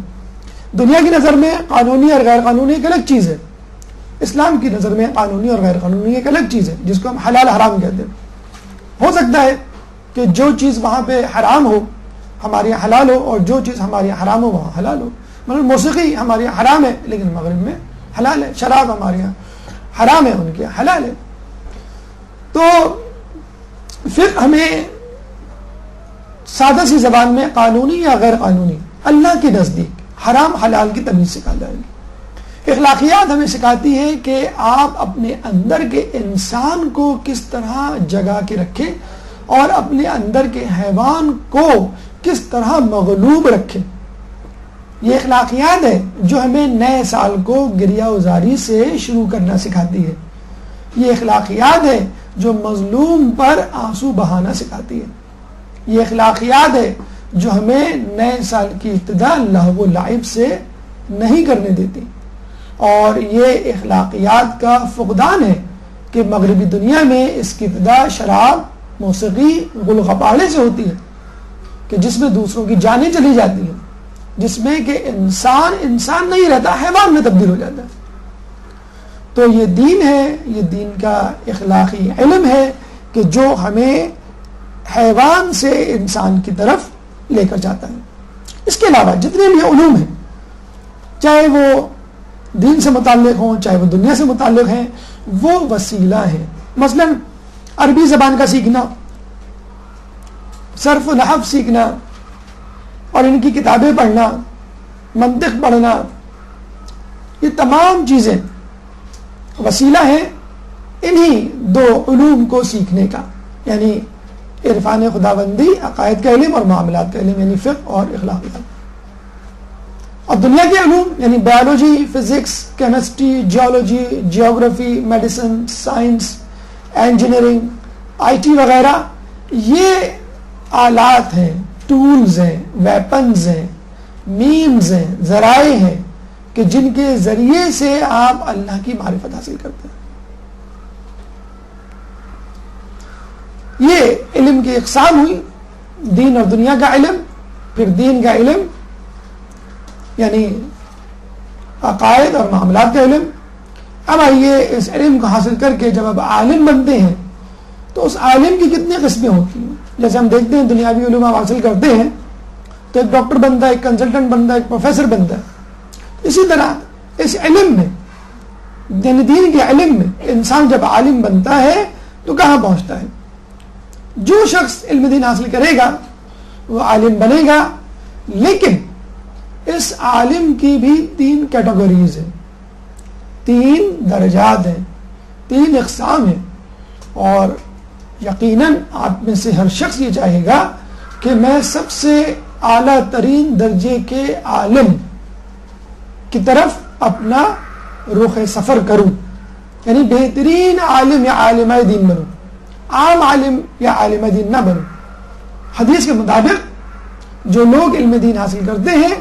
دنیا کی نظر میں قانونی اور غیر قانونی ایک الگ چیز ہے. اسلام کی نظر میں قانونی اور غیر قانونی ایک الگ چیز ہے، جس کو ہم حلال حرام کہتے ہیں. ہو سکتا ہے کہ جو چیز وہاں پہ حرام ہو ہمارے یہاں حلال ہو، اور جو چیز ہمارے یہاں حرام ہو وہاں حلال ہو. مطلب موسیقی ہمارے یہاں حرام ہے لیکن مغرب میں حلال ہے. شراب ہمارے یہاں حرام ہے، ان کے یہاں حلال ہے. تو پھر ہمیں سادہ سی زبان میں قانونی یا غیر قانونی اللہ کے نزدیک حرام حلال کی تمیز سکھا جائے گی. اخلاقیات ہمیں سکھاتی ہے کہ آپ اپنے اندر کے انسان کو کس طرح جگا کے رکھیں اور اپنے اندر کے حیوان کو کس طرح مغلوب رکھیں. یہ اخلاقیات ہے جو ہمیں نئے سال کو گریہ وزاری سے شروع کرنا سکھاتی ہے. یہ اخلاقیات ہے جو مظلوم پر آنسو بہانا سکھاتی ہے. یہ اخلاقیات ہے جو ہمیں نئے سال کی ابتدا لہو و لعب سے نہیں کرنے دیتی. اور یہ اخلاقیات کا فقدان ہے کہ مغربی دنیا میں اس کی ابتدا شراب، موسیقی، غل غپاڑے سے ہوتی ہے، کہ جس میں دوسروں کی جانیں چلی جاتی ہیں، جس میں کہ انسان نہیں رہتا، حیوان میں تبدیل ہو جاتا ہے. تو یہ دین ہے، یہ دین کا اخلاقی علم ہے کہ جو ہمیں حیوان سے انسان کی طرف لے کر جاتا ہے. اس کے علاوہ جتنے بھی علوم ہیں، چاہے وہ دین سے متعلق ہوں چاہے وہ دنیا سے متعلق ہیں، وہ وسیلہ ہیں. مثلا عربی زبان کا سیکھنا، صرف و نحو سیکھنا اور ان کی کتابیں پڑھنا، منطق پڑھنا، یہ تمام چیزیں وسیلہ ہیں انہی دو علوم کو سیکھنے کا، یعنی عرفان خداوندی، عقائد کا علم اور معاملات کا علم، یعنی فقہ اور اخلاقیات. اور دنیا کے علوم یعنی biology, physics, chemistry, geology, geography, medicine, science, engineering, I T وغیرہ، یہ آلات ہیں، ٹولز ہیں، ویپنز ہیں، میمز ہیں، ذرائع ہیں کہ جن کے ذریعے سے آپ اللہ کی معرفت حاصل کرتے ہیں. یہ علم کی اقسام ہوئی، دین اور دنیا کا علم، پھر دین کا علم یعنی عقائد اور معاملات کا علم. اب آئیے اس علم کو حاصل کر کے جب آپ عالم بنتے ہیں تو اس عالم کی کتنی قسمیں ہوتی ہیں. جیسے ہم دیکھتے ہیں دنیاوی علوم آپ حاصل کرتے ہیں تو ایک ڈاکٹر بنتا ہے، ایک کنسلٹنٹ بنتا ہے، ایک پروفیسر بنتا ہے. اسی طرح اس علم میں یعنی دین کے علم میں انسان جب عالم بنتا ہے تو کہاں پہنچتا ہے؟ جو شخص علم دین حاصل کرے گا وہ عالم بنے گا، لیکن اس عالم کی بھی 3 کیٹیگریز ہیں، 3 درجات ہیں، 3 اقسام ہیں. اور یقیناً آپ میں سے ہر شخص یہ چاہے گا کہ میں سب سے اعلیٰ ترین درجے کے عالم کی طرف اپنا رخ سفر کروں، یعنی بہترین عالم یا عالمہ دین بنوں، عام عالم یا عالمہ دین نہ بنوں. حدیث کے مطابق جو لوگ علم دین حاصل کرتے ہیں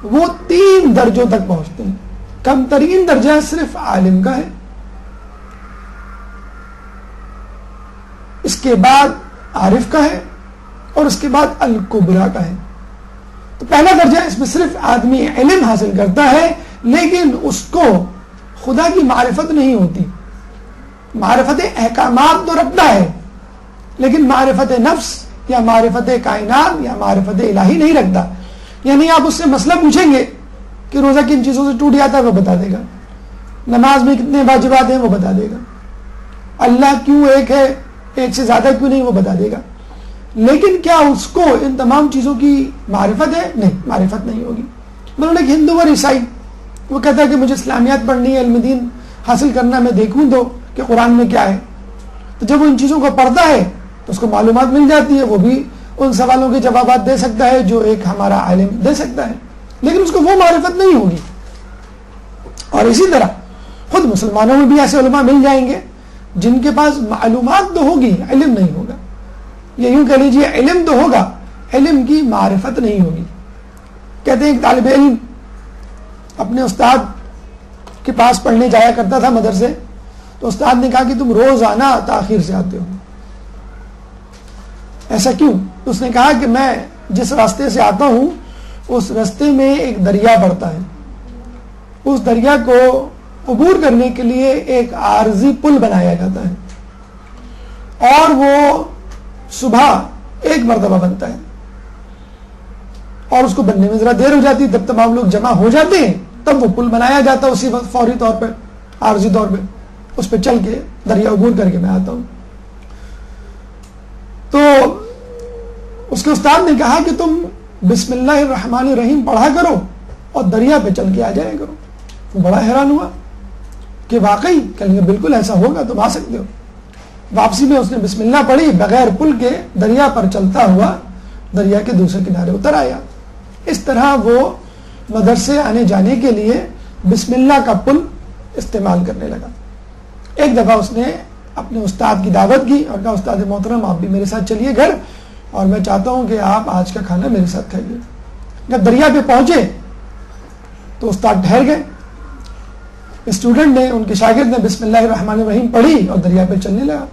وہ 3 درجوں تک پہنچتے ہیں. کم ترین درجہ صرف عالم کا ہے، اس کے بعد عارف کا ہے، اور اس کے بعد الکبریٰ کا ہے. تو پہلا درجہ اس میں صرف آدمی علم حاصل کرتا ہے لیکن اس کو خدا کی معرفت نہیں ہوتی. معرفت احکامات تو رکھتا ہے لیکن معرفت نفس یا معرفت کائنات یا معرفت الہی نہیں رکھتا. یعنی آپ اس سے مسئلہ پوچھیں گے کہ روزہ کن چیزوں سے ٹوٹ جاتا ہے وہ بتا دے گا، نماز میں کتنے واجبات ہیں وہ بتا دے گا، اللہ کیوں ایک ہے، ایک سے زیادہ کیوں نہیں وہ بتا دے گا. لیکن کیا اس کو ان تمام چیزوں کی معرفت ہے؟ نہیں، معرفت نہیں ہوگی. مطلب ایک ہندو اور عیسائی وہ کہتا ہے کہ مجھے اسلامیات پڑھنی ہے، علم دین حاصل کرنا، میں دیکھوں تو کہ قرآن میں کیا ہے. تو جب وہ ان چیزوں کو پڑھتا ہے تو اس کو معلومات مل جاتی ہے، وہ بھی ان سوالوں کے جوابات دے سکتا ہے جو ایک ہمارا عالم دے سکتا ہے، لیکن اس کو وہ معرفت نہیں ہوگی. اور اسی طرح خود مسلمانوں میں بھی ایسے علماء مل جائیں گے جن کے پاس معلومات تو ہوگی، علم نہیں ہوگا. یہ یوں کہہ لیجیے علم تو ہوگا، علم کی معرفت نہیں ہوگی. کہتے ہیں ایک طالب علم اپنے استاد کے پاس پڑھنے جایا کرتا تھا مدرسے، تو استاد نے کہا کہ تم روزانہ تاخیر سے آتے ہو، ایسا کیوں؟ اس نے کہا کہ میں جس راستے سے آتا ہوں اس راستے میں ایک دریا پڑتا ہے، اس دریا کو عبور کرنے کے لیے ایک عارضی پل بنایا جاتا ہے اور وہ صبح ایک مرتبہ بنتا ہے اور اس کو بننے میں ذرا دیر ہو جاتی ہے. جب تمام لوگ جمع ہو جاتے ہیں تب وہ پل بنایا جاتا ہے اسی وقت، فوری طور پہ، عارضی طور پہ اس پہ چل کے دریا عبور کر کے میں آتا ہوں. تو اس کے استاد نے کہا کہ تم بسم اللہ الرحمن الرحیم پڑھا کرو اور دریا پہ چل کے آ جایا کرو. وہ بڑا حیران ہوا کہ واقعی کہیں گے بالکل ایسا ہوگا، تم آ سکتے ہو. واپسی میں اس نے بسم اللہ پڑھی، بغیر پل کے دریا پر چلتا ہوا دریا کے دوسرے کنارے اتر آیا. اس طرح وہ مدرسے آنے جانے کے لیے بسم اللہ کا پل استعمال کرنے لگا. ایک دفعہ اس نے اپنے استاد کی دعوت کی اور کہا استاد محترم آپ بھی میرے ساتھ چلیے گھر، اور میں چاہتا ہوں کہ آپ آج کا کھانا میرے ساتھ کھائیے. جب دریا پہ پہنچے تو استاد ٹھہر گئے. اسٹوڈنٹ نے، ان کے شاگرد نے بسم اللہ الرحمن الرحیم پڑھی اور دریا پہ چلنے لگا.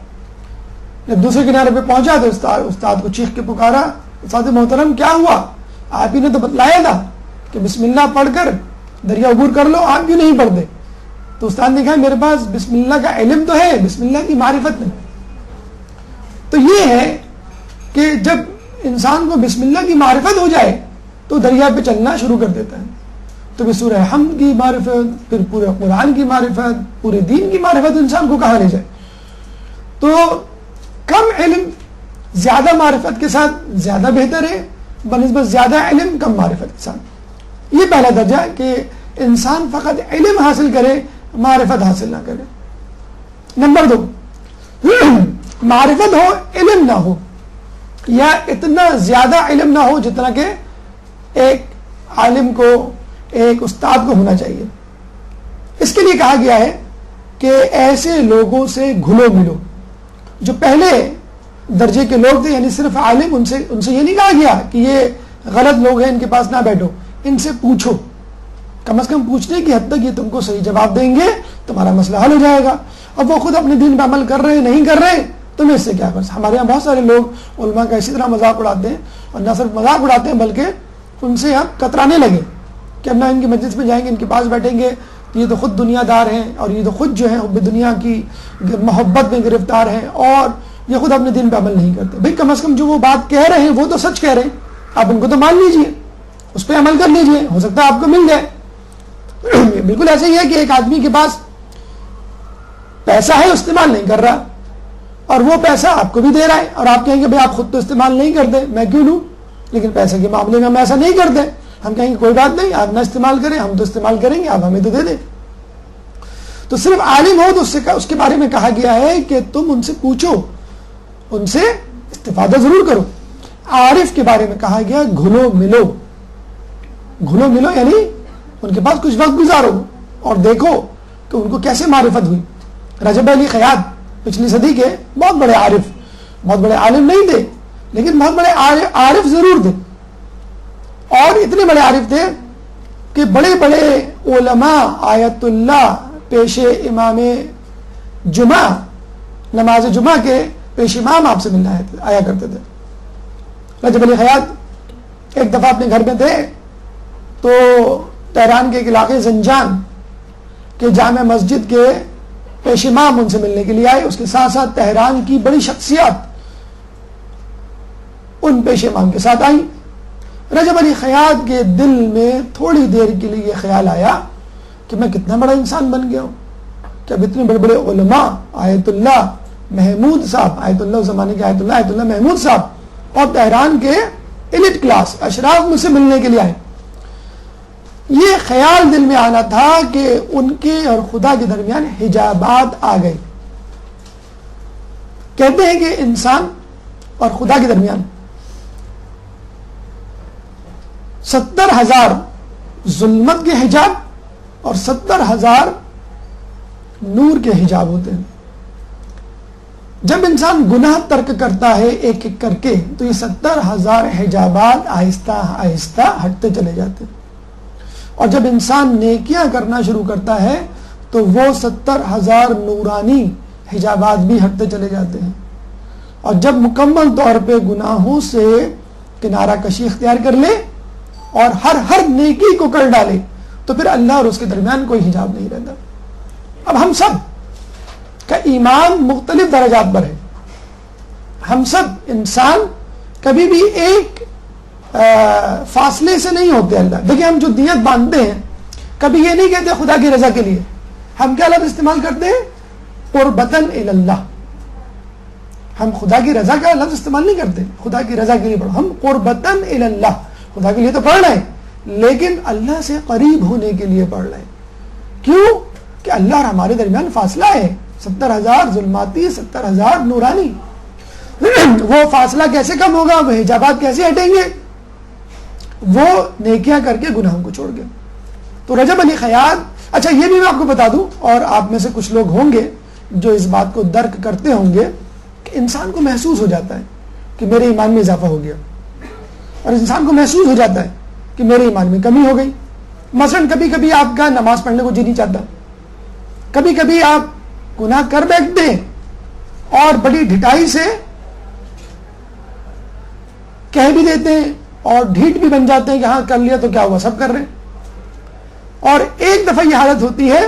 جب دوسرے کنارے پہ پہنچا تو استاد کو چیخ کے پکارا، استاد محترم کیا ہوا؟ آپ ہی نے تو بتلایا تھا کہ بسم اللہ پڑھ کر دریا عبور کر لو، آپ کیوں نہیں پڑھتے؟ تو استاد نے کہا میرے پاس بسم اللہ کا علم تو ہے، بسم اللہ کی معرفت نہیں. تو یہ ہے کہ جب انسان کو بسم اللہ کی معرفت ہو جائے تو دریا پہ چلنا شروع کر دیتا ہے. تو پھر سورہ حمد کی معرفت، پھر پورے قرآن کی معرفت، پورے دین کی معرفت انسان کو کہاں لے جائے. تو کم علم زیادہ معرفت کے ساتھ زیادہ بہتر ہے بنسبت زیادہ علم کم معرفت کے ساتھ. یہ پہلا درجہ کہ انسان فقط علم حاصل کرے، معرفت حاصل نہ کرے. نمبر 2، معرفت ہو علم نہ ہو، یا اتنا زیادہ علم نہ ہو جتنا کہ ایک عالم کو، ایک استاد کو ہونا چاہیے. اس کے لیے کہا گیا ہے کہ ایسے لوگوں سے گھلو ملو جو پہلے درجے کے لوگ تھے، یعنی صرف عالم. ان سے یہ نہیں کہا گیا کہ یہ غلط لوگ ہیں ان کے پاس نہ بیٹھو، ان سے پوچھو. کم از کم پوچھنے کی حد تک یہ تم کو صحیح جواب دیں گے، تمہارا مسئلہ حل ہو جائے گا. اب وہ خود اپنے دین پہ عمل کر رہے ہیں نہیں کر رہے، تمہیں اس سے کیا فرض. ہمارے یہاں بہت سارے لوگ علماء کا اسی طرح مذاق اڑاتے ہیں، اور نہ صرف مذاق اڑاتے ہیں بلکہ ان سے ہم کترانے لگے کہ اب نہ ان کی مجلس میں جائیں گے، ان کے پاس بیٹھیں گے، یہ تو خود دنیا دار ہیں، اور یہ تو خود جو ہے حب دنیا کی محبت میں گرفتار ہیں، اور یہ خود اپنے دین پہ عمل نہیں کرتے. بھئی کم از کم جو وہ بات کہہ رہے ہیں وہ تو سچ کہہ رہے ہیں، آپ ان کو تو مان لیجئے، اس پہ عمل کر لیجئے، ہو سکتا ہے آپ کو مل جائے. بالکل ایسے ہی ہے کہ ایک آدمی کے پاس پیسہ ہے، استعمال نہیں کر رہا، اور وہ پیسہ آپ کو بھی دے رہا ہے، اور آپ کہیں گے بھئی آپ خود تو استعمال نہیں کرتے، میں کیوں لوں. لیکن پیسے کے معاملے میں ہم ایسا نہیں کرتے، ہم کہیں گے کوئی بات نہیں، آپ نہ استعمال کریں، ہم تو استعمال کریں گے، آپ ہمیں تو دے دیں. تو صرف عالم ہو تو اس کے بارے میں کہا گیا ہے کہ تم ان سے پوچھو، ان سے استفادہ ضرور کرو. عارف کے بارے میں کہا گیا گھلو ملو. گھلو ملو یعنی ان کے پاس کچھ وقت گزارو اور دیکھو کہ ان کو کیسے معرفت ہوئی. رجب علی خیاط پچھلی صدی کے بہت بڑے عارف، بہت بڑے عالم نہیں تھے لیکن بہت بڑے عارف ضرور تھے. اور اتنے بڑے عارف تھے کہ بڑے بڑے علماء آیت اللہ پیش امام جمعہ، نماز جمعہ کے پیش امام آپ سے ملنا آیا کرتے تھے. رجب علی خیاط ایک دفعہ اپنے گھر میں تھے تو تہران کے ایک علاقے زنجان کے جامع مسجد کے پیش امام ان سے ملنے کے لیے آئے. اس کے ساتھ ساتھ تہران کی بڑی شخصیات ان پیش امام کے ساتھ آئیں. رجب علی خیاط کے دل میں تھوڑی دیر کے لیے یہ خیال آیا کہ میں کتنا بڑا انسان بن گیا ہوں کہ اب اتنے بڑے بڑے علماء، آیت اللہ محمود صاحب، آیت اللہ زمانے کے آیت اللہ محمود صاحب، اور تہران کے ایلیٹ کلاس اشراف مجھ سے ملنے کے لیے آئے. یہ خیال دل میں آنا تھا کہ ان کے اور خدا کے درمیان حجابات آ گئے. کہتے ہیں کہ انسان اور خدا کے درمیان 70,000 ظلمت کے حجاب اور 70,000 نور کے حجاب ہوتے ہیں. جب انسان گناہ ترک کرتا ہے ایک ایک کر کے تو یہ 70,000 حجابات آہستہ آہستہ ہٹتے چلے جاتے ہیں. اور جب انسان نیکیاں کرنا شروع کرتا ہے تو وہ 70,000 نورانی حجابات بھی ہٹتے چلے جاتے ہیں. اور جب مکمل طور پہ گناہوں سے کنارہ کشی اختیار کر لے اور ہر نیکی کو کر ڈالے تو پھر اللہ اور اس کے درمیان کوئی حجاب نہیں رہتا. اب ہم سب کا ایمان مختلف درجات پر ہے. ہم سب انسان کبھی بھی ایک فاصلے سے نہیں ہوتے. اللہ دیکھیں، ہم جو نیت باندھتے ہیں کبھی یہ نہیں کہتے خدا کی رضا کے لیے. ہم کیا لفظ استعمال کرتے ہیں؟ قربتاً الی اللہ. ہم خدا کی رضا کا لفظ استعمال نہیں کرتے خدا کی رضا کے لیے پڑھو. ہم قربتاً الی اللہ، خدا کے لیے تو پڑھ رہے ہیں لیکن اللہ سے قریب ہونے کے لیے پڑھ رہے ہیں. کیوں؟ کہ اللہ اور ہمارے درمیان فاصلہ ہے. 70,000 ظلماتی، 70,000 نورانی. وہ فاصلہ کیسے کم ہوگا؟ وہ حجابات کیسے ہٹیں گے؟ وہ نیکیاں کر کے گناہوں کو چھوڑ گئے. تو رجب علی خیاط، اچھا یہ بھی میں آپ کو بتا دوں، اور آپ میں سے کچھ لوگ ہوں گے جو اس بات کو درک کرتے ہوں گے کہ انسان کو محسوس ہو جاتا ہے کہ میرے ایمان میں اضافہ ہو گیا، اور انسان کو محسوس ہو جاتا ہے کہ میرے ایمان میں کمی ہو گئی. مثلا کبھی کبھی آپ کا نماز پڑھنے کو جی نہیں چاہتا، کبھی کبھی آپ گناہ کر بیٹھتے ہیں اور بڑی ڈھٹائی سے کہہ بھی دیتے ہیں اور ڈھیٹ بھی بن جاتے ہیں کہ ہاں کر لیا تو کیا ہوا، سب کر رہے ہیں. اور ایک دفعہ یہ حالت ہوتی ہے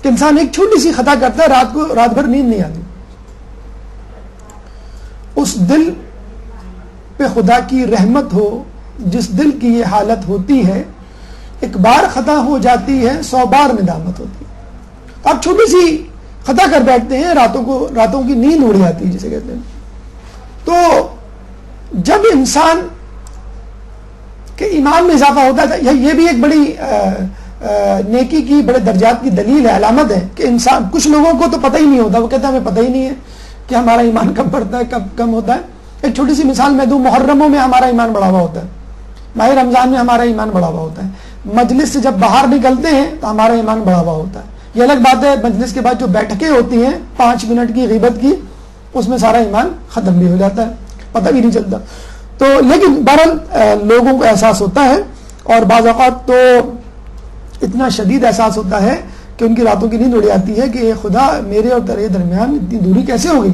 کہ انسان ایک چھوٹی سی خطا کرتا ہے، رات بھر نیند نہیں آتی. اس دل پہ خدا کی رحمت ہو جس دل کی یہ حالت ہوتی ہے، ایک بار خطا ہو جاتی ہے 100 بار ندامت ہوتی ہے. تو آپ چھوٹی سی خطا کر بیٹھتے ہیں، راتوں کی نیند اڑ جاتی ہے جسے کہتے ہیں. تو جب انسان کہ ایمان میں اضافہ ہوتا ہے. یہ بھی ایک بڑی نیکی کی بڑے درجات کی دلیل ہے, علامت ہے کہ انسان, کچھ لوگوں کو تو پتہ ہی نہیں ہوتا, وہ کہتے ہیں ہمیں پتہ ہی نہیں ہے کہ ہمارا ایمان کب بڑھتا ہے کب کم ہوتا ہے. ایک چھوٹی سی مثال میں دوں, محرموں میں ہمارا ایمان بڑھا ہوا ہوتا ہے, ماہ رمضان میں ہمارا ایمان بڑھا ہوا ہوتا ہے, مجلس سے جب باہر نکلتے ہیں تو ہمارا ایمان بڑھا ہوا ہوتا ہے. یہ الگ بات ہے مجلس کے بعد جو بیٹھکیں ہوتی ہیں 5 منٹ کی غیبت کی, اس میں سارا ایمان ختم بھی ہو جاتا ہے, پتہ بھی نہیں چلتا. تو لیکن بہرحال لوگوں کو احساس ہوتا ہے, اور بعض اوقات تو اتنا شدید احساس ہوتا ہے کہ ان کی راتوں کی نیند اڑ جاتی ہے کہ خدا میرے اور تیرے درمیان اتنی دوری کیسے ہو گئی.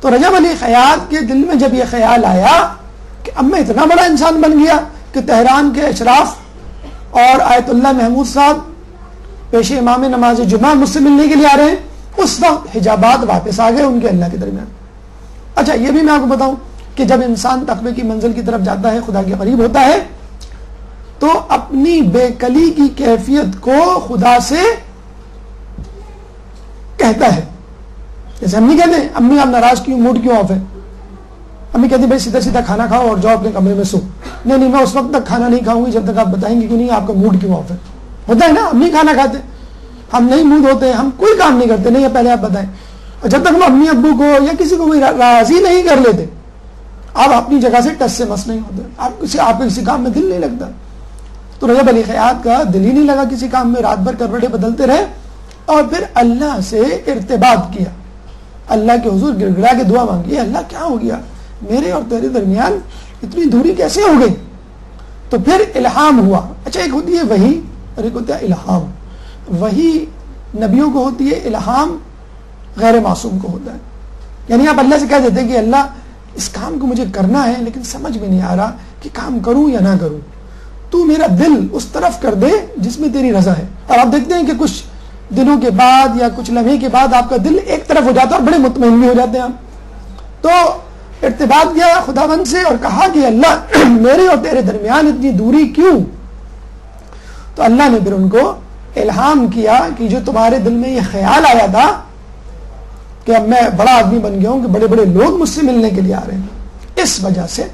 تو رجب علی خیاط کے دل میں جب یہ خیال آیا کہ اب میں اتنا بڑا انسان بن گیا کہ تہران کے اشراف اور آیت اللہ محمود صاحب پیش امام نماز جمعہ مجھ سے ملنے کے لیے آ رہے ہیں, اس وقت حجابات واپس آ گئے ان کے اللہ کے درمیان. اچھا یہ بھی میں آپ کو بتاؤں کہ جب انسان تقوی کی منزل کی طرف جاتا ہے, خدا کے قریب ہوتا ہے, تو اپنی بے کلی کی کیفیت کو خدا سے کہتا ہے. جیسے ہم نہیں کہتے امی آپ ناراض کیوں, موڈ کیوں آف ہے, امی کہتی بھائی سیدھا سیدھا کھانا کھاؤ اور جاؤ اپنے کمرے میں سو. نہیں میں اس وقت تک کھانا نہیں کھاؤں گی جب تک آپ بتائیں گے کیوں نہیں آپ کا موڈ کیوں آف ہے. ہوتا ہے نا, امی کھانا کھاتے, ہم نہیں موڈ ہوتے, ہم کوئی کام نہیں کرتے, نہیں پہلے آپ بتائیں. اور جب تک ہم امی ابو کو یا کسی کو راضی نہیں کر لیتے, آپ اپنی جگہ سے ٹس سے مس نہیں ہوتے, آپ کو کسی کام میں دل نہیں لگتا. تو رجب علی خیاط کا دل ہی نہیں لگا کسی کام میں, رات بھر کروٹیں بدلتے رہے اور پھر اللہ سے ارتباط کیا, اللہ کے حضور گڑ گڑا کے دعا مانگی, اللہ کیا ہو گیا, میرے اور تیرے درمیان اتنی دوری کیسے ہو گئی. تو پھر الہام ہوا. اچھا ایک ہوتی ہے وحی اور ایک ہوتا ہے الہام. وحی نبیوں کو ہوتی ہے, الہام غیر معصوم کو ہوتا ہے. یعنی آپ اللہ سے کہہ دیتے ہیں کہ اللہ اس کام کو مجھے کرنا ہے لیکن سمجھ میں نہیں آ رہا کہ کام کروں یا نہ کروں, تو میرا دل اس طرف کر دے جس میں تیری رضا ہے. اور آپ دیکھتے ہیں کہ کچھ دنوں کے بعد یا کچھ لمحے کے بعد آپ کا دل ایک طرف ہو جاتا ہے اور بڑے مطمئن بھی ہو جاتے ہیں آپ. تو ارتباط کیا خداوند سے اور کہا کہ اللہ میرے اور تیرے درمیان اتنی دوری کیوں. تو اللہ نے پھر ان کو الہام کیا کہ جو تمہارے دل میں یہ خیال آیا تھا کہ اب میں بڑا آدمی بن گیا ہوں کہ بڑے بڑے لوگ مجھ سے ملنے کے لیے آ رہے ہیں, اس وجہ سے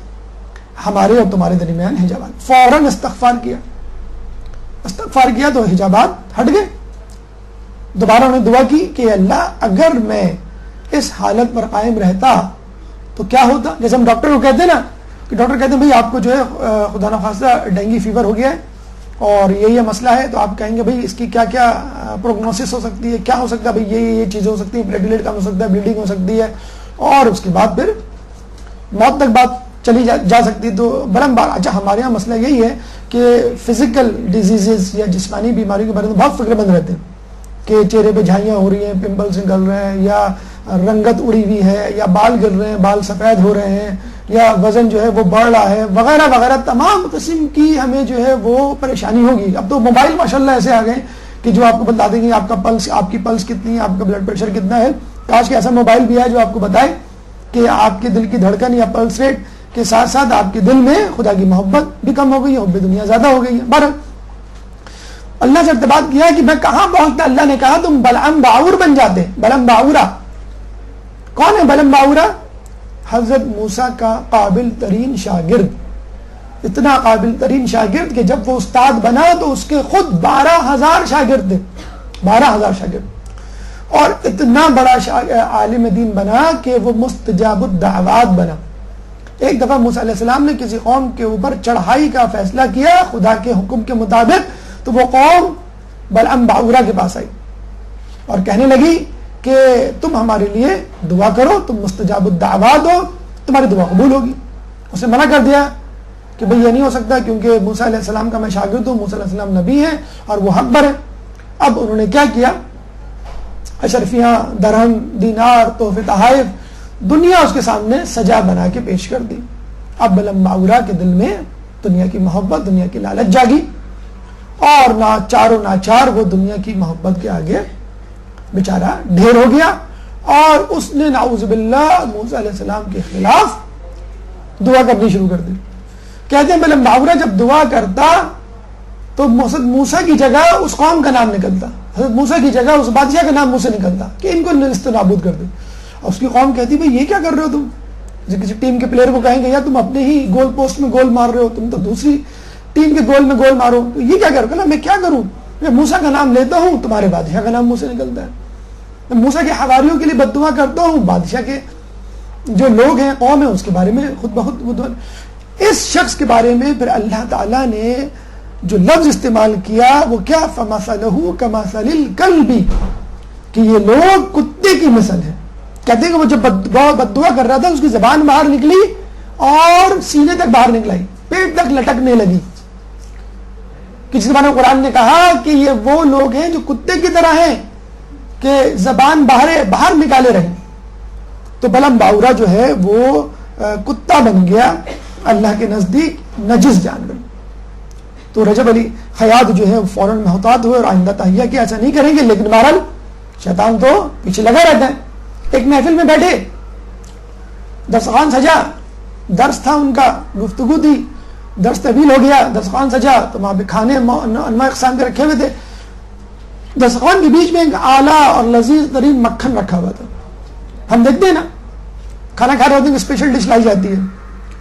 ہمارے اور تمہارے درمیان حجابات. فوراً استغفار کیا تو حجابات ہٹ گئے. دوبارہ انہوں نے دعا کی کہ اللہ اگر میں اس حالت پر قائم رہتا تو کیا ہوتا. جیسے ہم ڈاکٹر کو کہتے ہیں نا کہ ڈاکٹر کہتے ہیں بھائی آپ کو جو ہے خدا نخواستہ ڈینگی فیور ہو گیا ہے اور یہ مسئلہ ہے, تو آپ کہیں گے بھائی اس کی کیا کیا پروگنوسس ہو سکتی ہے, کیا ہو سکتا ہے, بھائی یہ چیزیں ہو سکتی ہیں, پلیٹلیٹ کم ہو سکتا ہے, بلیڈنگ ہو سکتی ہے, اور اس کے بعد پھر موت تک بات چلی جا سکتی ہے. تو برم بار اچھا ہمارے یہاں مسئلہ یہی ہے کہ فزیکل ڈیزیزز یا جسمانی بیماریوں کے بارے میں بہت فکر مند رہتے ہیں کہ چہرے پہ جھائیاں ہو رہی ہیں, پمپلس نکل رہے ہیں, یا رنگت اڑی ہوئی ہے, یا بال گر رہے ہیں, بال سفید ہو رہے ہیں, یا وزن جو ہے وہ بڑھ رہا ہے, وغیرہ وغیرہ تمام قسم کی ہمیں جو ہے وہ پریشانی ہوگی. اب تو موبائل ماشاءاللہ ایسے آ گئے کہ جو آپ کو بتا دیں گے آپ کا پلس, آپ کی پلس کتنی ہے, آپ کا بلڈ پریشر کتنا ہے. کاش کہ ایسا موبائل بھی ہے جو آپ کو بتائے کہ آپ کے دل کی دھڑکن یا پلس ریٹ کے ساتھ ساتھ آپ کے دل میں خدا کی محبت بھی کم ہو گئی ہے, حب دنیا زیادہ ہو گئی ہے. بہرحال اللہ سے ارتباط کیا کہ میں کہاں پہنچتا. اللہ نے کہا تم بلعم باعور بن جاتے. بلعم باعورہ کون ہے؟ بلعم باعورہ حضرت موسیٰ کا قابل ترین شاگرد, اتنا قابل ترین شاگرد کہ جب وہ استاد بنا تو اس کے خود 12,000 شاگرد تھے, 12,000 شاگرد, اور اتنا بڑا عالم دین بنا کہ وہ مستجاب الدعوات بنا. ایک دفعہ موسیٰ علیہ السلام نے کسی قوم کے اوپر چڑھائی کا فیصلہ کیا خدا کے حکم کے مطابق, تو وہ قوم بلعم باعورہ کے پاس آئی اور کہنے لگی کہ تم ہمارے لیے دعا کرو, تم مستجاب الدعوات ہو, تمہاری دعا قبول ہوگی. اسے منع کر دیا کہ بھئی یہ نہیں ہو سکتا کیونکہ موسیٰ علیہ السلام کا میں شاگرد ہوں, موسیٰ علیہ السلام نبی ہیں اور وہ حق پر ہے. اب انہوں نے کیا کیا, اشرفیاں, درہم, دینار, تحفے, تحائف, دنیا اس کے سامنے سجا بنا کے پیش کر دی. اب بلعم باعورہ کے دل میں دنیا کی محبت, دنیا کی لالچ جاگی, اور ناچاروں ناچار وہ دنیا کی محبت کے آگے بیچارہ ڈھیر ہو گیا, اور اس نے نعوذ باللہ موسیٰ علیہ السلام کے خلاف دعا کرنی شروع کر دی. کہتے ہیں بلعم باعورہ جب دعا کرتا تو موسیٰ کی جگہ اس قوم کا نام نکلتا, حضرت موسیٰ کی جگہ اس بادشاہ کا نام منہ سے نکلتا کہ ان کو نیست و نابود کر دے. اور اس کی قوم کہتی بھئی یہ کیا کر رہے ہو تم, کسی ٹیم کے پلیئر کو کہیں گے یا تم اپنے ہی گول پوسٹ میں گول مار رہے ہو, تم تو دوسری ٹیم کے گول میں گول مارو. یہ کیا کرو؟ میں کیا کروں؟ میں موسیٰ کا نام لیتا ہوں, تمہارے بادشاہ کا نام منہ سے نکلتا ہے. میں موسیٰ کے حواریوں کے لیے بد دعا کرتا ہوں, بادشاہ کے جو لوگ ہیں, قوم ہے, اس کے بارے میں خود بخود. اس شخص کے بارے میں پھر اللہ تعالیٰ نے جو لفظ استعمال کیا وہ کیا؟ فَمَثَلُهُ كَمَثَلِ الْكَلْبِ, کہ یہ لوگ کتے کی مثل ہے. کہتے ہیں کہ وہ جب بد دعا کر رہا تھا اس کی زبان باہر نکلی اور سینے تک باہر نکلائی, پیٹ تک لٹکنے لگی. کہ جس زبان قرآن نے کہا کہ یہ وہ لوگ ہیں جو کتے کی طرح ہیں کہ زبان باہر نکالے رہے. تو بلم باورا جو ہے وہ کتا بن گیا اللہ کے نزدیک نجس جانور. تو رجب علی خیاط جو ہے فوراً محتاط ہوئے اور آئندہ تہیہ کہ ایسا نہیں کریں گے. لیکن بہرحال شیطان تو پیچھے لگا رہتا ہے. ایک محفل میں بیٹھے, دسترخوان سجا, درس تھا ان کا, گفتگو تھی, درس طویل ہو گیا, دسترخوان سجا تو وہاں پہ کھانے انواع اقسام کے رکھے ہوئے تھے. دسترخوان کے بیچ میں ایک اعلیٰ اور لذیذ ترین مکھن رکھا ہوا تھا. ہم دیکھتے ہیں نا کھانا کھا رہے ہوتے ہیں کہ اسپیشل ڈش لائی جاتی ہے.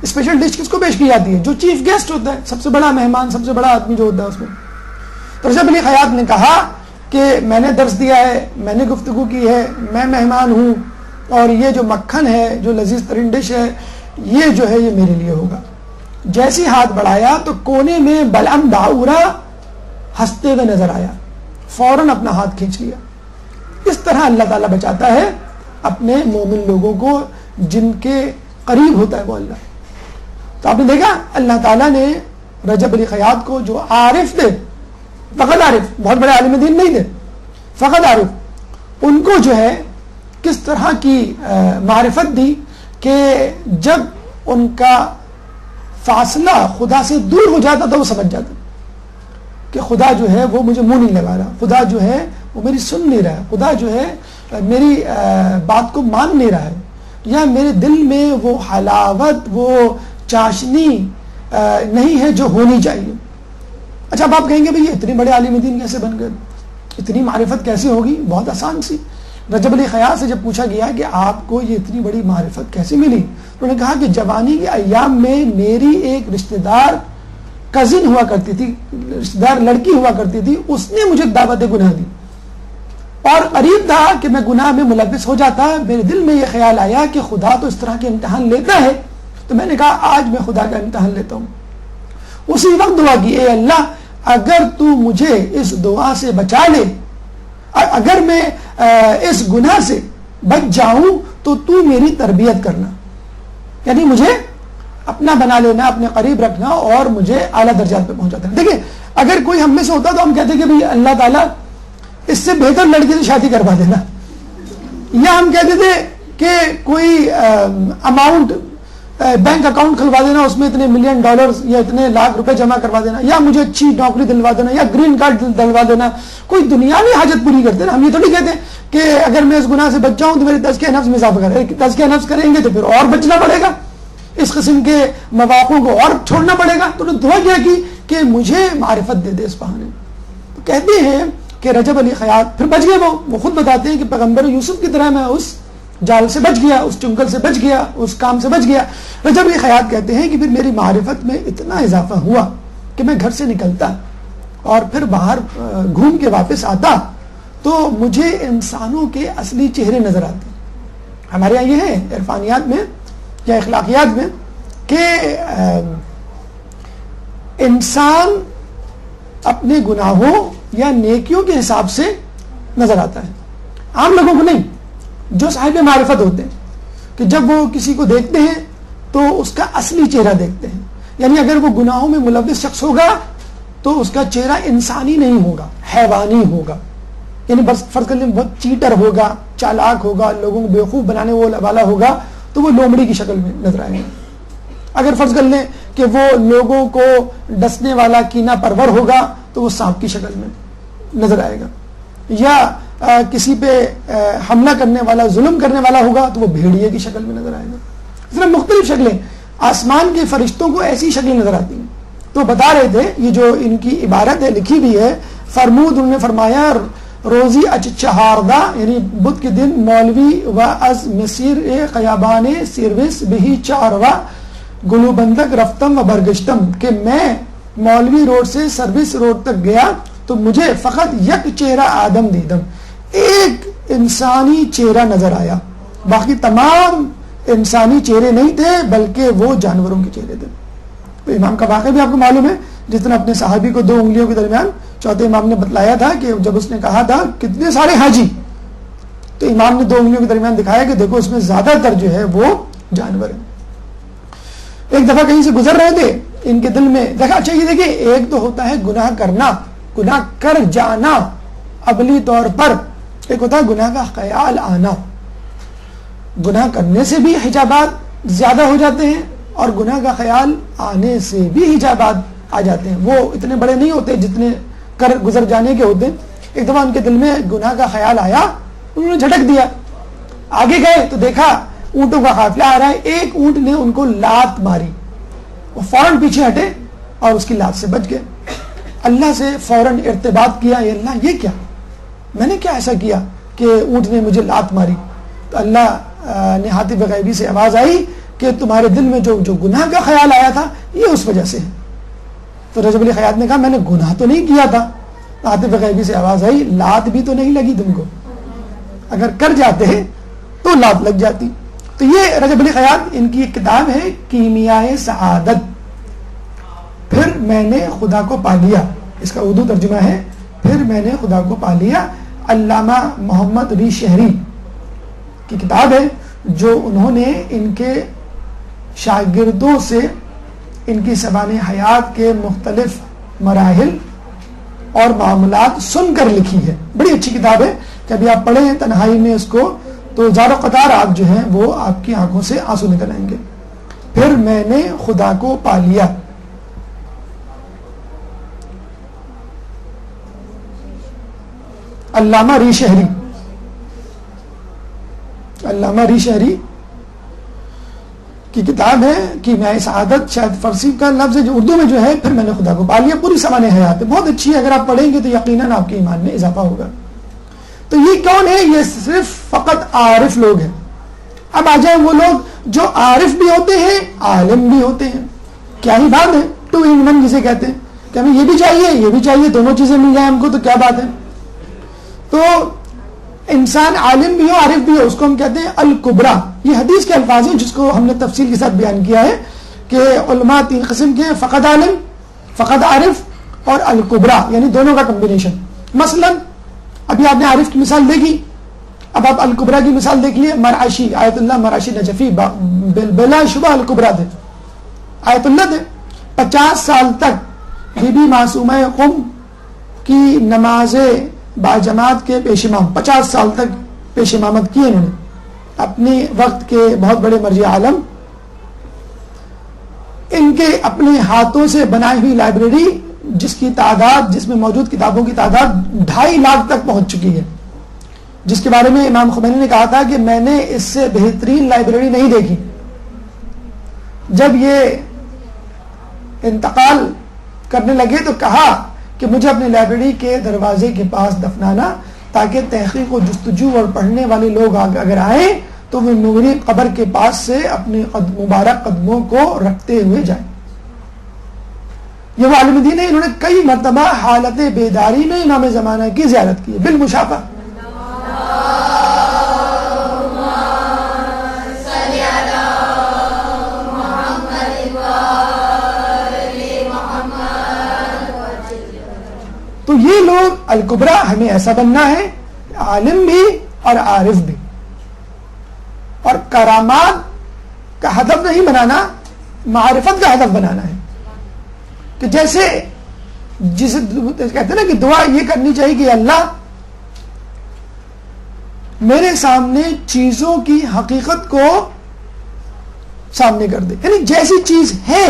اسپیشل ڈش کس کو پیش کی جاتی ہے؟ جو چیف گیسٹ ہوتا ہے, سب سے بڑا مہمان, سب سے بڑا آدمی جو ہوتا ہے اس میں. تو رجب علی خیاط نے کہا کہ میں نے درس دیا ہے, میں نے گفتگو کی ہے, میں مہمان ہوں, اور یہ جو مکھن ہے, جو لذیذ ترین ڈش ہے, یہ جو ہے یہ میرے لیے ہوگا. جیسی ہاتھ بڑھایا تو کونے میں بلعم باورا ہنستے ہوئے نظر آیا, فوراً اپنا ہاتھ کھینچ لیا. اس طرح اللہ تعالیٰ بچاتا ہے اپنے مومن لوگوں کو جن کے قریب ہوتا ہے وہ اللہ. تو آپ نے دیکھا اللہ تعالیٰ نے رجب علی خیاط کو جو عارف تھے, فقط عارف, بہت بڑے عالم دین نہیں تھے, فقط عارف, ان کو جو ہے کس طرح کی معرفت دی کہ جب ان کا فاصلہ خدا سے دور ہو جاتا تو وہ سمجھ جاتا کہ خدا جو ہے وہ مجھے منہ نہیں لگا رہا, خدا جو ہے وہ میری سن نہیں رہا, خدا جو ہے میری بات کو مان نہیں رہا ہے, یا میرے دل میں وہ حلاوت, وہ چاشنی نہیں ہے جو ہونی چاہیے. اچھا اب آپ کہیں گے بھئی یہ اتنے بڑے عالم دین کیسے بن گئے, اتنی معرفت کیسے ہوگی؟ بہت آسان سی. رجب علی خیاط سے جب پوچھا گیا کہ آپ کو یہ اتنی بڑی معرفت کیسے ملی, انہوں نے کہا کہ جوانی کے ایام میں میری ایک رشتہ دار کزن ہوا کرتی تھی, رشتہ دار لڑکی ہوا کرتی تھی, اس نے مجھے دعوت گناہ دی اور قریب تھا کہ میں گناہ میں ملوث ہو جاتا. میرے دل میں یہ خیال آیا کہ خدا تو اس طرح کے امتحان لیتا ہے, تو میں نے کہا آج میں خدا کا امتحان لیتا ہوں. اسی وقت دعا کی, اے اللہ اگر تو مجھے اس دعا سے بچا لے, اگر میں اس گناہ سے بچ جاؤں تو تو میری تربیت کرنا, یعنی مجھے اپنا بنا لینا, اپنے قریب رکھنا اور مجھے اعلیٰ درجات پہ پہنچا دینا. دیکھیں اگر کوئی ہم میں سے ہوتا تو ہم کہتے کہ بھئی اللہ تعالیٰ اس سے بہتر لڑکی سے شادی کروا دینا, یا ہم کہتے تھے کہ کوئی اماؤنٹ بینک اکاؤنٹ کھلوا دینا, اس میں اتنے $1 ملین یا اتنے لاکھ روپے جمع کروا دینا, یا مجھے اچھی نوکری دلوا دینا, یا گرین کارڈ دلوا دینا, کوئی دنیاوی حاجت پوری کر دینا. ہم یہ تھوڑی کہتے ہیں کہ اگر میں اس گناہ سے بچ جاؤں تو میرے تزکیہ نفس میں اضافہ کرے, تزکیہ نفس کریں گے تو پھر اور بچنا پڑے گا, اس قسم کے مواقعوں کو اور چھوڑنا پڑے گا. تو دعا کیا کی کہ مجھے معرفت دے دے اس بہانے. تو کہتے ہیں کہ رجب علی خیاط پھر بچ گئے. وہ خود بتاتے ہیں کہ پیغمبر یوسف کی طرح میں اس جال سے بچ گیا, اس چنگل سے بچ گیا, اس کام سے بچ گیا. رجب علی خیاط کہتے ہیں کہ پھر میری معرفت میں اتنا اضافہ ہوا کہ میں گھر سے نکلتا اور پھر باہر گھوم کے واپس آتا تو مجھے انسانوں کے اصلی چہرے نظر آتے. ہمارے یہاں یہ ہے عرفانیات میں یا اخلاقیات میں کہ انسان اپنے گناہوں یا نیکیوں کے حساب سے نظر آتا ہے, عام لوگوں کو نہیں. جو صاحب معرفت ہوتے ہیں کہ جب وہ کسی کو دیکھتے ہیں تو اس کا اصلی چہرہ دیکھتے ہیں, یعنی اگر وہ گناہوں میں ملوث شخص ہوگا تو اس کا چہرہ انسانی نہیں ہوگا, حیوانی ہوگا. یعنی بس فرض کر لیں بہت چیٹر ہوگا, چالاک ہوگا, لوگوں کو بیوقوف بنانے والا ہوگا تو وہ لومڑی کی شکل میں نظر آئے گا. اگر فرض کر لیں کہ وہ لوگوں کو ڈسنے والا کینہ پرور ہوگا تو وہ سانپ کی شکل میں نظر آئے گا. یا کسی پہ حملہ کرنے والا, ظلم کرنے والا ہوگا تو وہ بھیڑیے کی شکل میں نظر آئے گا. اس طرح مختلف شکلیں, آسمان کے فرشتوں کو ایسی شکلیں نظر آتی ہیں. تو بتا رہے تھے یہ جو ان کی عبارت ہے لکھی بھی ہے, فرمود انہوں نے فرمایا روزی اچ چہاردہ یعنی بدھ کے دن مولوی و از مسیر خیابان سیروس بہی چاروا گلو بندک رفتم و برگشتم, کہ میں مولوی روڈ سے سروس روڈ تک گیا تو مجھے فقط یک چہرہ آدم دیدم، ایک انسانی چہرہ نظر آیا، باقی تمام انسانی چہرے نہیں تھے بلکہ وہ جانوروں کے چہرے تھے۔ تو امام کا واقعہ بھی آپ کو معلوم ہے، جس طرح اپنے صحابی کو 2 انگلیوں کے درمیان چوتھے امام نے بتلایا تھا کہ جب اس نے کہا تھا کتنے سارے حاجی، تو امام نے 2 انگلیوں کے درمیان دکھایا کہ دیکھو اس میں زیادہ تر جو ہے وہ جانور ہیں۔ ایک دفعہ کہیں سے گزر رہے تھے، ان کے دل میں دیکھا، اچھا یہ دیکھیں، ایک تو ہوتا ہے گناہ کرنا، گناہ کر جانا عملی طور پر، ایک ہوتا ہے گناہ کا خیال آنا۔ گناہ کرنے سے بھی حجابات زیادہ ہو جاتے ہیں اور گناہ کا خیال آنے سے بھی حجابات آ جاتے ہیں، وہ اتنے بڑے نہیں ہوتے جتنے کر گزر جانے کے ہوتے ہیں۔ ایک دفعہ ان کے دل میں گناہ کا خیال آیا، انہوں نے جھٹک دیا، آگے گئے تو دیکھا اونٹوں کا قافلہ آ رہا ہے، ایک اونٹ نے ان کو لات ماری، وہ فوراً پیچھے ہٹے اور اس کی لات سے بچ گئے۔ اللہ سے فوراً ارتباط کیا، اے اللہ یہ کیا، میں نے کیا ایسا کیا کہ اونٹ نے مجھے لات ماری؟ تو اللہ نے ہاتف غیبی سے آواز آئی کہ تمہارے دل میں جو گناہ کا خیال آیا تھا یہ اس وجہ سے ہے۔ تو رجب علی خیاط نے کہا میں نے گناہ تو نہیں کیا تھا۔ ہاتف غیبی سے آواز آئی لات بھی تو نہیں لگی تم کو، اگر کر جاتے ہیں تو لات لگ جاتی۔ تو یہ رجب علی خیاط، ان کی ایک کتاب ہے کیمیائے سعادت، پھر میں نے خدا کو پا لیا، اس کا اردو ترجمہ ہے پھر میں نے خدا کو پا لیا۔ علامہ محمد علی شہری کی کتاب ہے، جو انہوں نے ان کے شاگردوں سے ان کی سوانح حیات کے مختلف مراحل اور معاملات سن کر لکھی ہے۔ بڑی اچھی کتاب ہے، کہ ابھی آپ پڑھیں تنہائی میں اس کو تو زار و قطار آپ جو ہیں وہ آپ کی آنکھوں سے آنسو نکل آئیں گے۔ پھر میں نے خدا کو پا لیا۔ علامہ ری شہری، علامہ ری شہری کی کتاب ہے کیمیائے سعادت، شاید فارسی کا لفظ ہے، جو اردو میں جو ہے پھر میں نے خدا کو پا لیا، پوری سوانح حیات ہے، بہت اچھی ہے، اگر آپ پڑھیں گے تو یقیناً آپ کے ایمان میں اضافہ ہوگا۔ تو یہ کون ہے؟ یہ صرف فقط عارف لوگ ہیں۔ اب آ جائیں وہ لوگ جو عارف بھی ہوتے ہیں عالم بھی ہوتے ہیں، کیا ہی بات ہے، 2 in 1 جسے کہتے ہیں کہ ہمیں یہ بھی چاہیے یہ بھی چاہیے، دونوں چیزیں مل جائیں ہم کو تو کیا بات ہے۔ تو انسان عالم بھی ہو عارف بھی ہو، اس کو ہم کہتے ہیں الکبرا۔ یہ حدیث کے الفاظ ہیں جس کو ہم نے تفصیل کے ساتھ بیان کیا ہے کہ علماء 3 قسم کے ہیں، فقط عالم، فقط عارف اور الکبرا، یعنی دونوں کا کمبینیشن۔ مثلا ابھی آپ نے عارف کی مثال دیکھی، اب آپ الکبرا کی مثال دیکھ لیے، مرعشی، آیت اللہ مرعشی نجفی بلا شبہ الکبرا تھے، آیت اللہ تھے۔ 50 سال تک بی بی معصومہ قم کی نماز باجماعت کے پیش امام، 50 سال تک پیش امامت کی انہوں نے، اپنے وقت کے بہت بڑے مرجع عالم۔ ان کے اپنے ہاتھوں سے بنائی ہوئی لائبریری جس کی تعداد، جس میں موجود کتابوں کی تعداد 2.5 لاکھ تک پہنچ چکی ہے، جس کے بارے میں امام خمینی نے کہا تھا کہ میں نے اس سے بہترین لائبریری نہیں دیکھی۔ جب یہ انتقال کرنے لگے تو کہا کہ مجھے اپنی لائبریری کے دروازے کے پاس دفنانا، تاکہ تحقیق و جستجو اور پڑھنے والے لوگ اگر آئیں تو وہ میری قبر کے پاس سے اپنے مبارک قدموں کو رکھتے ہوئے جائیں۔ یہ وہ عالم دین ہے، انہوں نے کئی مرتبہ حالت بیداری میں امام زمانہ کی زیارت کی ہے، بالمشافہ۔ تو یہ لوگ الکبرا، ہمیں ایسا بننا ہے، عالم بھی اور عارف بھی، اور کرامات کا ہدف نہیں بنانا، معرفت کا ہدف بنانا ہے۔ کہ جیسے جسے کہتے ہیں نا کہ دعا یہ کرنی چاہیے کہ اللہ میرے سامنے چیزوں کی حقیقت کو سامنے کر دے، یعنی جیسی چیز ہے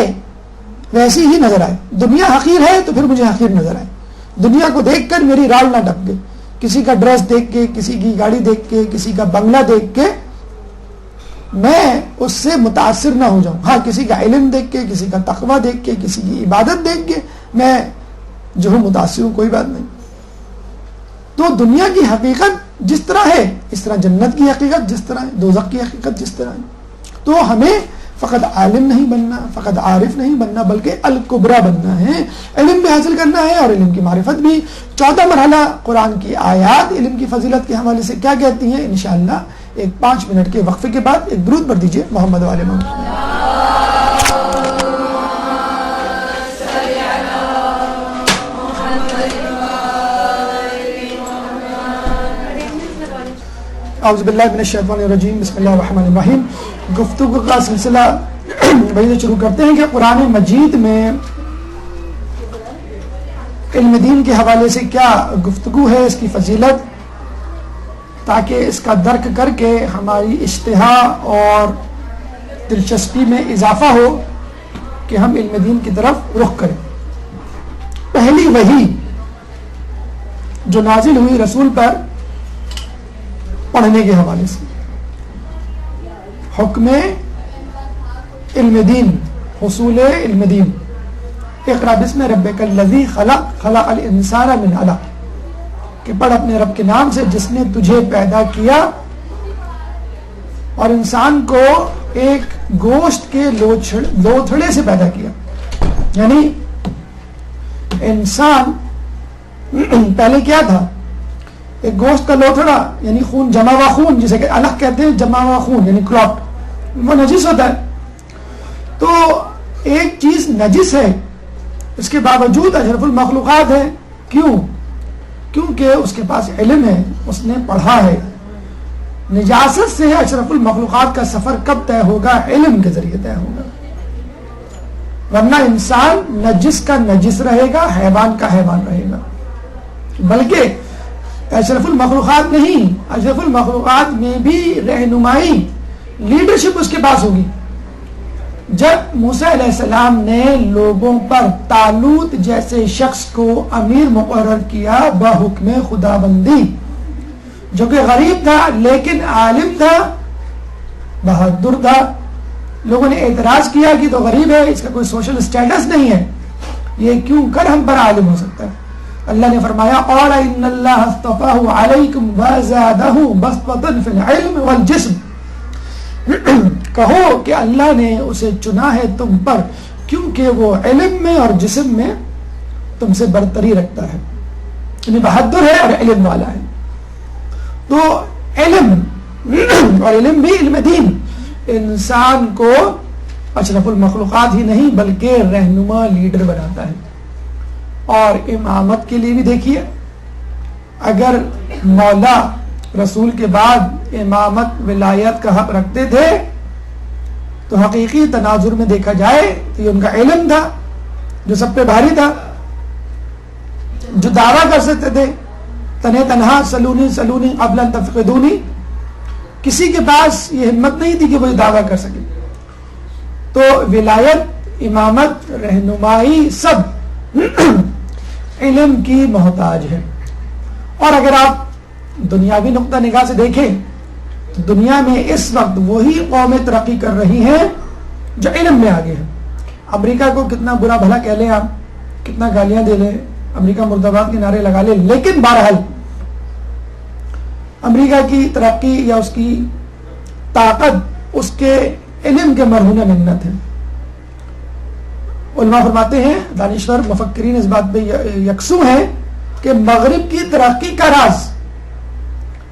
ویسی ہی نظر آئے۔ دنیا حقیر ہے تو پھر مجھے حقیر نظر آئے، دنیا کو دیکھ کر میری رال نہ ڈب گئے، کسی کا ڈریس دیکھ کے، کسی کی گاڑی دیکھ کے، کسی کا بنگلہ دیکھ کے میں اس سے متاثر نہ ہو جاؤں۔ ہاں کسی کا علم دیکھ کے، کسی کا تقویٰ دیکھ کے، کسی کی عبادت دیکھ کے میں جو ہوں متاثر ہوں، کوئی بات نہیں۔ تو دنیا کی حقیقت جس طرح ہے اس طرح جنت کی حقیقت جس طرح ہے، دوزخ کی حقیقت جس طرح ہے۔ تو ہمیں فقط عالم نہیں بننا، فقط عارف نہیں بننا، بلکہ الکبریٰ بننا ہے، علم بھی حاصل کرنا ہے اور علم کی معرفت بھی۔ 14 مرحلہ قرآن کی آیات علم کی فضیلت کے حوالے سے کیا کہتی ہیں، انشاءاللہ ایک 5 منٹ کے وقفے کے بعد ایک درود پڑھ دیجئے محمد و آل محمد۔ اعوذ باللہ من الشیطان الرجیم، بسم اللہ الرحمن الرحیم۔ گفتگو کا سلسلہ وہی سے شروع کرتے ہیں کہ قرآن مجید میں علم دین کے حوالے سے کیا گفتگو ہے، اس کی فضیلت، تاکہ اس کا درک کر کے ہماری اشتہا اور دلچسپی میں اضافہ ہو کہ ہم علم دین کی طرف رخ کریں۔ پہلی وحی جو نازل ہوئی رسول پر پڑھنے کے حوالے سے، حکم علم دین، حصول علم دین، اقرأ بسم ربک الذی خلق خلق الانسان من علق، کہ پڑھ اپنے رب کے نام سے جس نے تجھے پیدا کیا اور انسان کو ایک گوشت کے لوتھڑے سے پیدا کیا۔ یعنی انسان پہلے کیا تھا، ایک گوشت کا لوتھڑا، یعنی خون، جمع ہوا خون، جسے کہ الگ کہتے ہیں، جمع ہوا خون یعنی کراپ، وہ نجس ہوتا ہے۔ تو ایک چیز نجس ہے، اس کے باوجود اشرف المخلوقات ہے، کیوں؟ کیونکہ اس کے پاس علم ہے، اس نے پڑھا ہے۔ نجاست سے اشرف المخلوقات کا سفر کب طے ہوگا؟ علم کے ذریعے طے ہوگا، ورنہ انسان نجس کا نجس رہے گا، حیوان کا حیوان رہے گا۔ بلکہ اشرف المخلوقات نہیں، اشرف المخلوقات میں بھی رہنمائی، لیڈرشپ اس کے پاس ہوگی۔ جب موسیٰ علیہ السلام نے لوگوں پر طالوت جیسے شخص کو امیر مقرر کیا بحکم خداوندی، جو کہ غریب تھا لیکن عالم تھا، بہادر تھا، لوگوں نے اعتراض کیا کہ تو غریب ہے، اس کا کوئی سوشل اسٹیٹس نہیں ہے، یہ کیوں کر ہم پر عالم ہو سکتا ہے؟ اللہ نے فرمایا قال ان اللہ اصطفاہ علیکم وزادہ بسطۃ فی العلم والجسم، کہو کہ اللہ نے اسے چنا ہے تم پر کیونکہ وہ علم میں اور جسم میں تم سے برتری رکھتا ہے، یعنی بہادر ہے اور علم والا ہے۔ تو علم اور علم بھی علم دین انسان کو اشرف المخلوقات ہی نہیں بلکہ رہنما، لیڈر بناتا ہے۔ اور امامت کے لیے بھی دیکھیے، اگر مولا رسول کے بعد امامت ولایت کا حق رکھتے تھے تو حقیقی تناظر میں دیکھا جائے تو یہ ان کا علم تھا جو سب پہ بھاری تھا، جو دعویٰ کر سکتے تھے تنہ تنہا سلونی سلونی قبل ان تفقدونی، کسی کے پاس یہ ہمت نہیں تھی کہ وہ دعویٰ کر سکے۔ تو ولایت، امامت، رہنمائی سب علم کی محتاج ہے۔ اور اگر آپ دنیاوی نقطہ نگاہ سے دیکھیں تو دنیا میں اس وقت وہی قومیں ترقی کر رہی ہیں جو علم میں آگے ہیں۔ امریکہ کو کتنا برا بھلا کہہ لیں آپ، کتنا گالیاں دے لیں، امریکہ مرد آباد کے نعرے لگا لیں، لیکن بہرحال امریکہ کی ترقی یا اس کی طاقت اس کے علم کے مرہون منت ہے۔ علماء فرماتے ہیں، دانشور مفکرین اس بات پہ یکسو ہیں کہ مغرب کی ترقی کا راز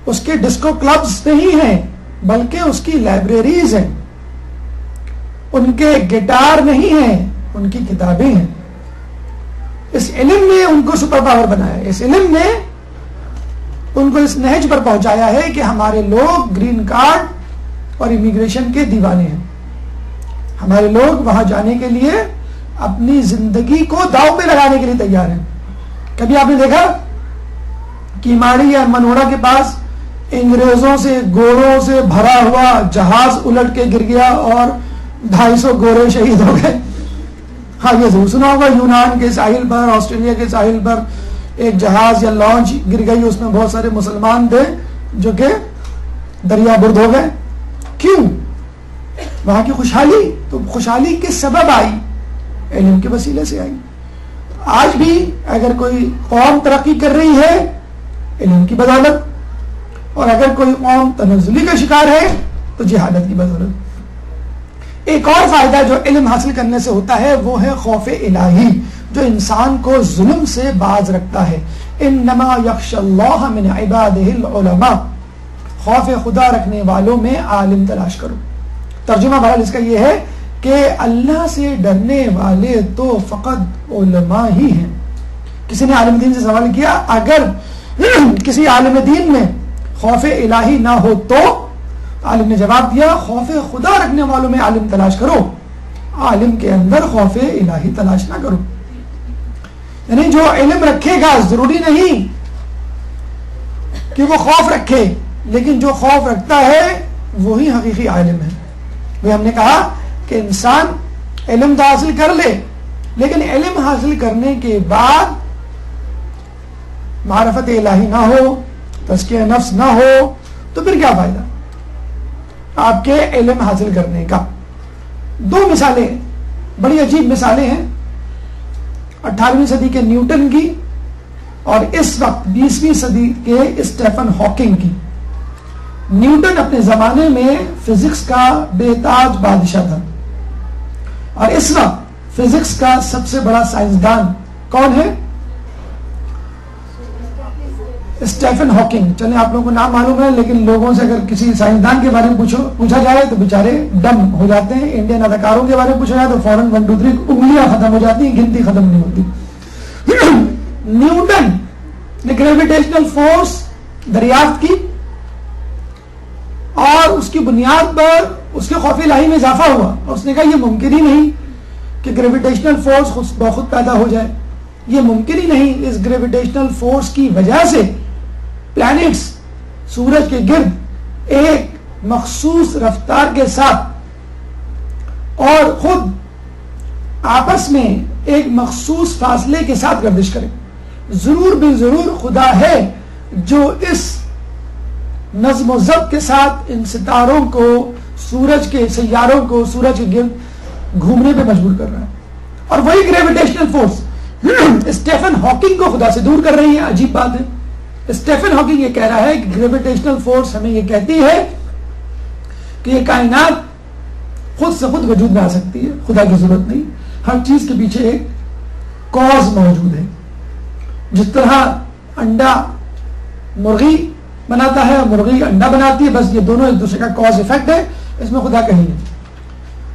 اس کے ڈسکو کلبز نہیں ہیں بلکہ اس کی لائبریریز ہیں، ان کے گٹار نہیں ہیں، ان کی کتابیں ہیں۔ اس علم نے ان کو سپر پاور بنایا، اس علم نے ان کو اس نہج پر پہنچایا ہے کہ ہمارے لوگ گرین کارڈ اور امیگریشن کے دیوانے ہیں، ہمارے لوگ وہاں جانے کے لیے اپنی زندگی کو داؤ پہ لگانے کے لیے تیار ہیں۔ کبھی آپ نے دیکھا کیماڑی یا منوڑا کے پاس انگریزوں سے گوروں سے بھرا ہوا جہاز الٹ کے گر گیا اور 250 گورے شہید ہو گئے؟ ہاں یہ ضرور سنا ہوگا، یونان کے ساحل پر، آسٹریلیا کے ساحل پر ایک جہاز یا لانچ گر گئی، اس میں بہت سارے مسلمان تھے جو کہ دریا برد ہو گئے۔ کیوں؟ وہاں کی خوشحالی، تو خوشحالی کس سبب آئی؟ علم کے وسیلے سے آئی۔ آج بھی اگر کوئی قوم ترقی کر رہی ہے علم کی بدولت، اور اگر کوئی قوم تنزلی کا شکار ہے تو جہالت کی بدولت۔ ایک اور فائدہ جو علم حاصل کرنے سے ہوتا ہے وہ ہے خوف الہی، جو انسان کو ظلم سے باز رکھتا ہے. انما یخشی اللہ من عبادہ العلماء، خوف خدا رکھنے والوں میں عالم تلاش کرو. ترجمہ بہرحال اس کا یہ ہے کہ اللہ سے ڈرنے والے تو فقط علماء ہی ہیں. کسی نے عالم دین سے سوال کیا اگر کسی عالم دین میں خوف الہی نہ ہو تو عالم نے جواب دیا خوف خدا رکھنے والوں میں عالم تلاش کرو، عالم کے اندر خوف الہی تلاش نہ کرو. یعنی جو علم رکھے گا ضروری نہیں کہ وہ خوف رکھے، لیکن جو خوف رکھتا ہے وہی حقیقی عالم ہے. وہ ہم نے کہا کہ انسان علم تو حاصل کر لے، لیکن علم حاصل کرنے کے بعد معرفت الہی نہ ہو، تزکیہ نفس نہ ہو، تو پھر کیا فائدہ آپ کے علم حاصل کرنے کا. دو مثالیں بڑی عجیب مثالیں ہیں 18ویں صدی کے نیوٹن کی اور اس وقت 20ویں صدی کے اسٹیفن ہاکنگ کی. نیوٹن اپنے زمانے میں فزکس کا بے تاج بادشاہ تھا، اور اس وقت فزکس کا سب سے بڑا سائنسدان کون ہے؟ Stephen Hawking. چلیں آپ لوگوں کو نام معلوم ہے، لیکن لوگوں سے اگر کسی سائنسدان کے بارے میں پوچھا جائے تو بیچارے ڈم ہو جاتے ہیں. انڈین اداکاروں کے بارے میں پوچھا جائے تو فوراً 1 2 3 انگلیاں ختم ہو جاتی ہیں، گنتی ختم نہیں ہوتی. نیوٹن نے گریویٹیشنل فورس دریافت کی اور اس کی بنیاد پر اس کے خوف الہی میں اضافہ ہوا. اس نے کہا یہ ممکن ہی نہیں کہ گریویٹیشنل فورس خود بخود پیدا ہو جائے، یہ ممکن ہی نہیں. اس گریویٹیشنل فورس کی وجہ سے پلانٹس سورج کے گرد ایک مخصوص رفتار کے ساتھ اور خود آپس میں ایک مخصوص فاصلے کے ساتھ گردش کریں. ضرور بھی ضرور خدا ہے جو اس نظم و ضبط کے ساتھ ان ستاروں کو، سورج کے سیاروں کو سورج کے گرد گھومنے پہ مجبور کر رہا ہے. اور وہی گریویٹیشنل فورس اسٹیفن ہاکنگ کو خدا سے دور کر رہی ہے. عجیب بات ہے. اسٹیفن ہاکنگ یہ کہہ رہا ہے کہ گریویٹیشنل فورس ہمیں یہ کہتی ہے کہ یہ کائنات خود سے خود وجود میں آ سکتی ہے، خدا کی ضرورت نہیں. ہر چیز کے پیچھے ایک کاز موجود ہے. جس طرح انڈا مرغی بناتا ہے اور مرغی انڈا بناتی ہے، بس یہ دونوں ایک دوسرے کا کاز ایفیکٹ ہے، اس میں خدا کہیں ہے.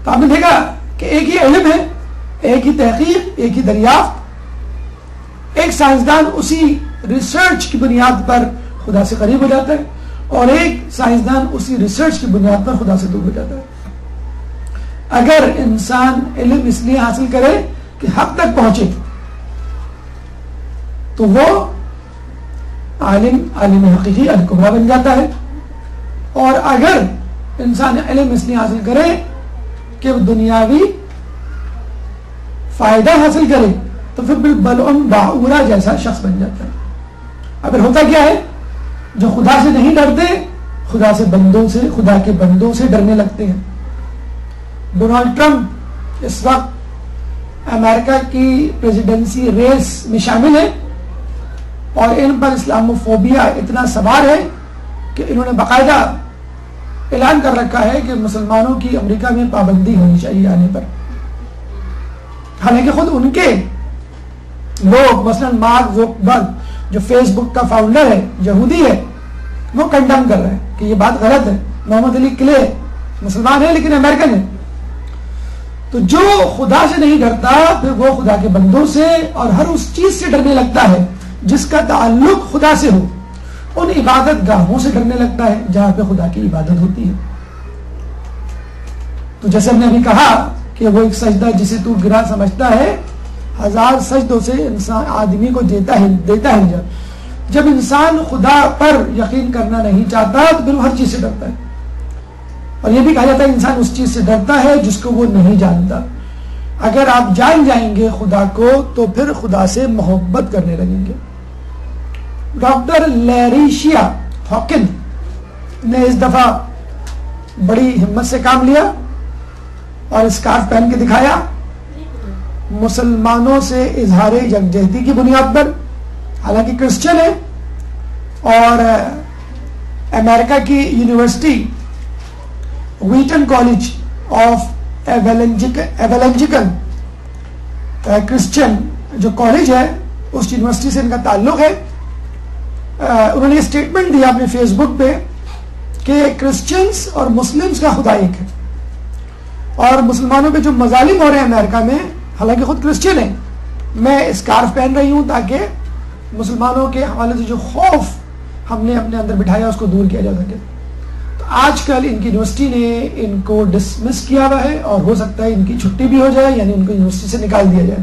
تو آپ نے دیکھا کہ ایک ہی علم ہے، ایک ہی تحقیق، ایک ہی دریافت. ایک سائنسدان اسی ریسرچ کی بنیاد پر خدا سے قریب ہو جاتا ہے اور ایک سائنسدان اسی ریسرچ کی بنیاد پر خدا سے دور ہو جاتا ہے. اگر انسان علم اس لیے حاصل کرے کہ حق تک پہنچے تو وہ عالم حقیقی الکبریٰ بن جاتا ہے، اور اگر انسان علم اس لیے حاصل کرے کہ دنیاوی فائدہ حاصل کرے تو پھر بالبلعم باعورا جیسا شخص بن جاتا ہے. اگر ہوتا کیا ہے، جو خدا سے نہیں ڈرتے خدا کے بندوں سے ڈرنے لگتے ہیں. ڈونلڈ ٹرمپ اس وقت امریکہ کی پریزیڈنسی ریس میں شامل ہے اور ان پر اسلاموفوبیا اتنا سوار ہے کہ انہوں نے باقاعدہ اعلان کر رکھا ہے کہ مسلمانوں کی امریکہ میں پابندی ہونی چاہیے آنے پر. حالانکہ خود ان کے لوگ مثلا مارک زکربرگ جو فیس بک کا فاؤنڈر ہے، یہودی ہے، وہ کنڈم کر رہے ہیں کہ یہ بات غلط ہے. محمد علی کلے مسلمان ہے لیکن امریکن ہے. تو جو خدا سے نہیں ڈرتا پھر وہ خدا کے بندوں سے اور ہر اس چیز سے ڈرنے لگتا ہے جس کا تعلق خدا سے ہو. ان عبادت گاہوں سے ڈرنے لگتا ہے جہاں پہ خدا کی عبادت ہوتی ہے. تو جیسے ہم نے ابھی کہا کہ وہ ایک سجدہ جسے تو گرا سمجھتا ہے 1000 سجدوں سے انسان آدمی کو دیتا ہے. جب انسان خدا پر یقین کرنا نہیں چاہتا تو پھر وہ ہر چیز سے ڈرتا ہے. اور یہ بھی کہا جاتا ہے انسان اس چیز سے ڈرتا ہے جس کو وہ نہیں جانتا. اگر آپ جان جائیں گے خدا کو تو پھر خدا سے محبت کرنے لگیں گے. ڈاکٹر لیریشیا ہاکن نے اس دفعہ بڑی ہمت سے کام لیا اور اسکارف پہن کے دکھایا. مسلمانوں سے اظہار یکجہتی کی بنیاد پر، حالانکہ کرسچن ہے اور امریکہ کی university Wheaton College of Evangelical Christian جو کالج ہے اس یونیورسٹی سے ان کا تعلق ہے. انہوں نے اسٹیٹمنٹ دیا اپنے فیس بک پہ کہ کرسچنس اور مسلمس کا خدا ایک ہے, اور مسلمانوں پہ جو مظالم ہو رہے ہیں امریکہ میں, حالانکہ خود کرسچن ہیں, میں اسکارف پہن رہی ہوں تاکہ مسلمانوں کے حوالے سے جو خوف ہم نے اپنے اندر بٹھایا اس کو دور کیا جا سکے. تو آج کل ان کی یونیورسٹی نے ان کو ڈسمس کیا ہوا ہے, اور ہو سکتا ہے ان کی چھٹی بھی ہو جائے, یعنی ان کو یونیورسٹی سے نکال دیا جائے.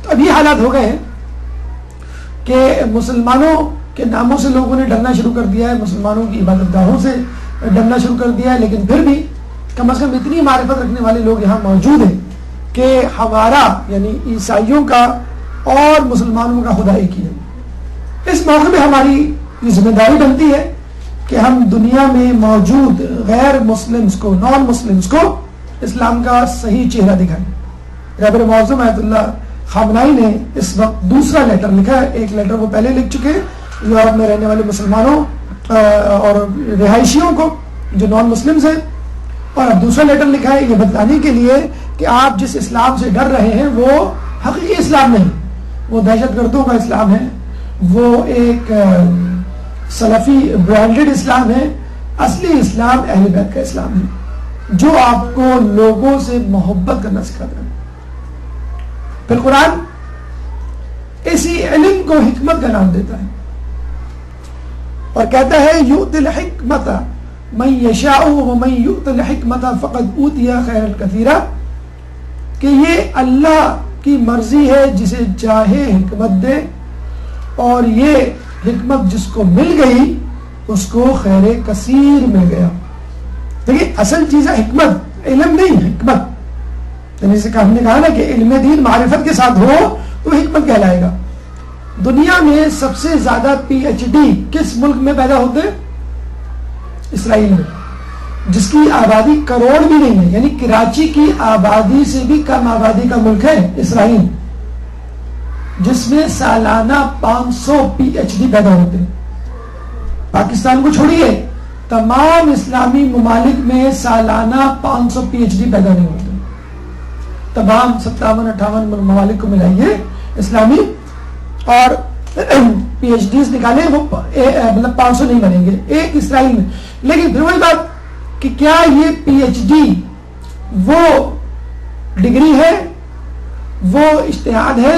تو اب یہ حالات ہو گئے ہیں کہ مسلمانوں کے ناموں سے لوگوں نے ڈرنا شروع کر دیا ہے, مسلمانوں کی عبادت گاہوں سے ڈرنا شروع کر دیا ہے. لیکن پھر بھی کم از کم اتنی معرفت رکھنے والے لوگ یہاں موجود ہیں کہ ہمارا یعنی عیسائیوں کا اور مسلمانوں کا خدا ایک ہی ہے. اس موقع پہ ہماری یہ ذمہ داری بنتی ہے کہ ہم دنیا میں موجود غیر مسلمز کو, نان مسلمز کو اسلام کا صحیح چہرہ دکھائیں. رہبر معظم آیت اللہ خامنائی نے اس وقت دوسرا لیٹر لکھا ہے. ایک لیٹر وہ پہلے لکھ چکے یورپ میں رہنے والے مسلمانوں اور رہائشیوں کو جو نان مسلمز ہیں, اور اب دوسرا لیٹر لکھا ہے یہ بتلانے کے لیے کہ آپ جس اسلام سے ڈر رہے ہیں وہ حقیقی اسلام نہیں, وہ دہشت گردوں کا اسلام ہے, وہ ایک سلفی برانڈڈ اسلام ہے. اصلی اسلام اہل بیت کا اسلام ہے جو آپ کو لوگوں سے محبت کرنا سکھاتا ہے. پھر قرآن اسی علم کو حکمت کا نام دیتا ہے اور کہتا ہے یؤتی الحکمت من یشاء ومن یؤت الحکمت فقد اوتی خیرا کثیرا, کہ یہ اللہ کی مرضی ہے جسے چاہے حکمت دے, اور یہ حکمت جس کو مل گئی اس کو خیر کثیر مل گیا. دیکھیے اصل چیز ہے حکمت, علم نہیں, حکمت. یعنی جیسے ہم نے کہا نا کہ علم دین معرفت کے ساتھ ہو تو حکمت کہلائے گا. دنیا میں سب سے زیادہ پی ایچ ڈی کس ملک میں پیدا ہوتے ہیں؟ اسرائیل میں, جس کی آبادی کروڑ بھی نہیں ہے, یعنی کراچی کی آبادی سے بھی کم آبادی کا ملک ہے اسرائیل, جس میں سالانہ 500 پی ایچ ڈی پیدا ہوتے ہیں. پاکستان کو چھوڑیے, تمام اسلامی ممالک میں سالانہ 500 پی ایچ ڈی پیدا نہیں ہوتے. تمام 57-58 ممالک کو ملائیے اسلامی, اور پی ایچ ڈیز نکالیں, وہ مطلب 500 نہیں بنیں گے ایک اسرائیل میں. لیکن پھر وہی بات کہ کیا یہ پی ایچ ڈی وہ ڈگری ہے, وہ اجتہاد ہے,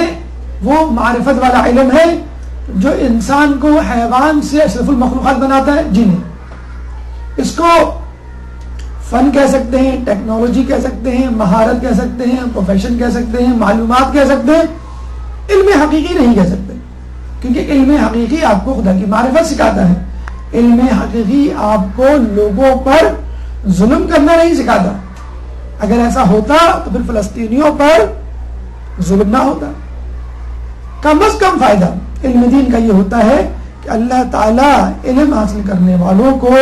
وہ معرفت والا علم ہے جو انسان کو حیوان سے اشرف المخلوقات بناتا ہے؟ جی نہیں. اس کو فن کہہ سکتے ہیں, ٹیکنالوجی کہہ سکتے ہیں, مہارت کہہ سکتے ہیں, پروفیشن کہہ سکتے ہیں, معلومات کہہ سکتے ہیں, علم حقیقی نہیں کہہ سکتے, کیونکہ علم حقیقی آپ کو خدا کی معرفت سکھاتا ہے. علم حقیقی آپ کو لوگوں پر ظلم کرنا نہیں سکھاتا. اگر ایسا ہوتا تو پھر فلسطینیوں پر ظلم نہ ہوتا. کم از کم فائدہ علم دین کا یہ ہوتا ہے کہ اللہ تعالیٰ علم حاصل کرنے والوں کو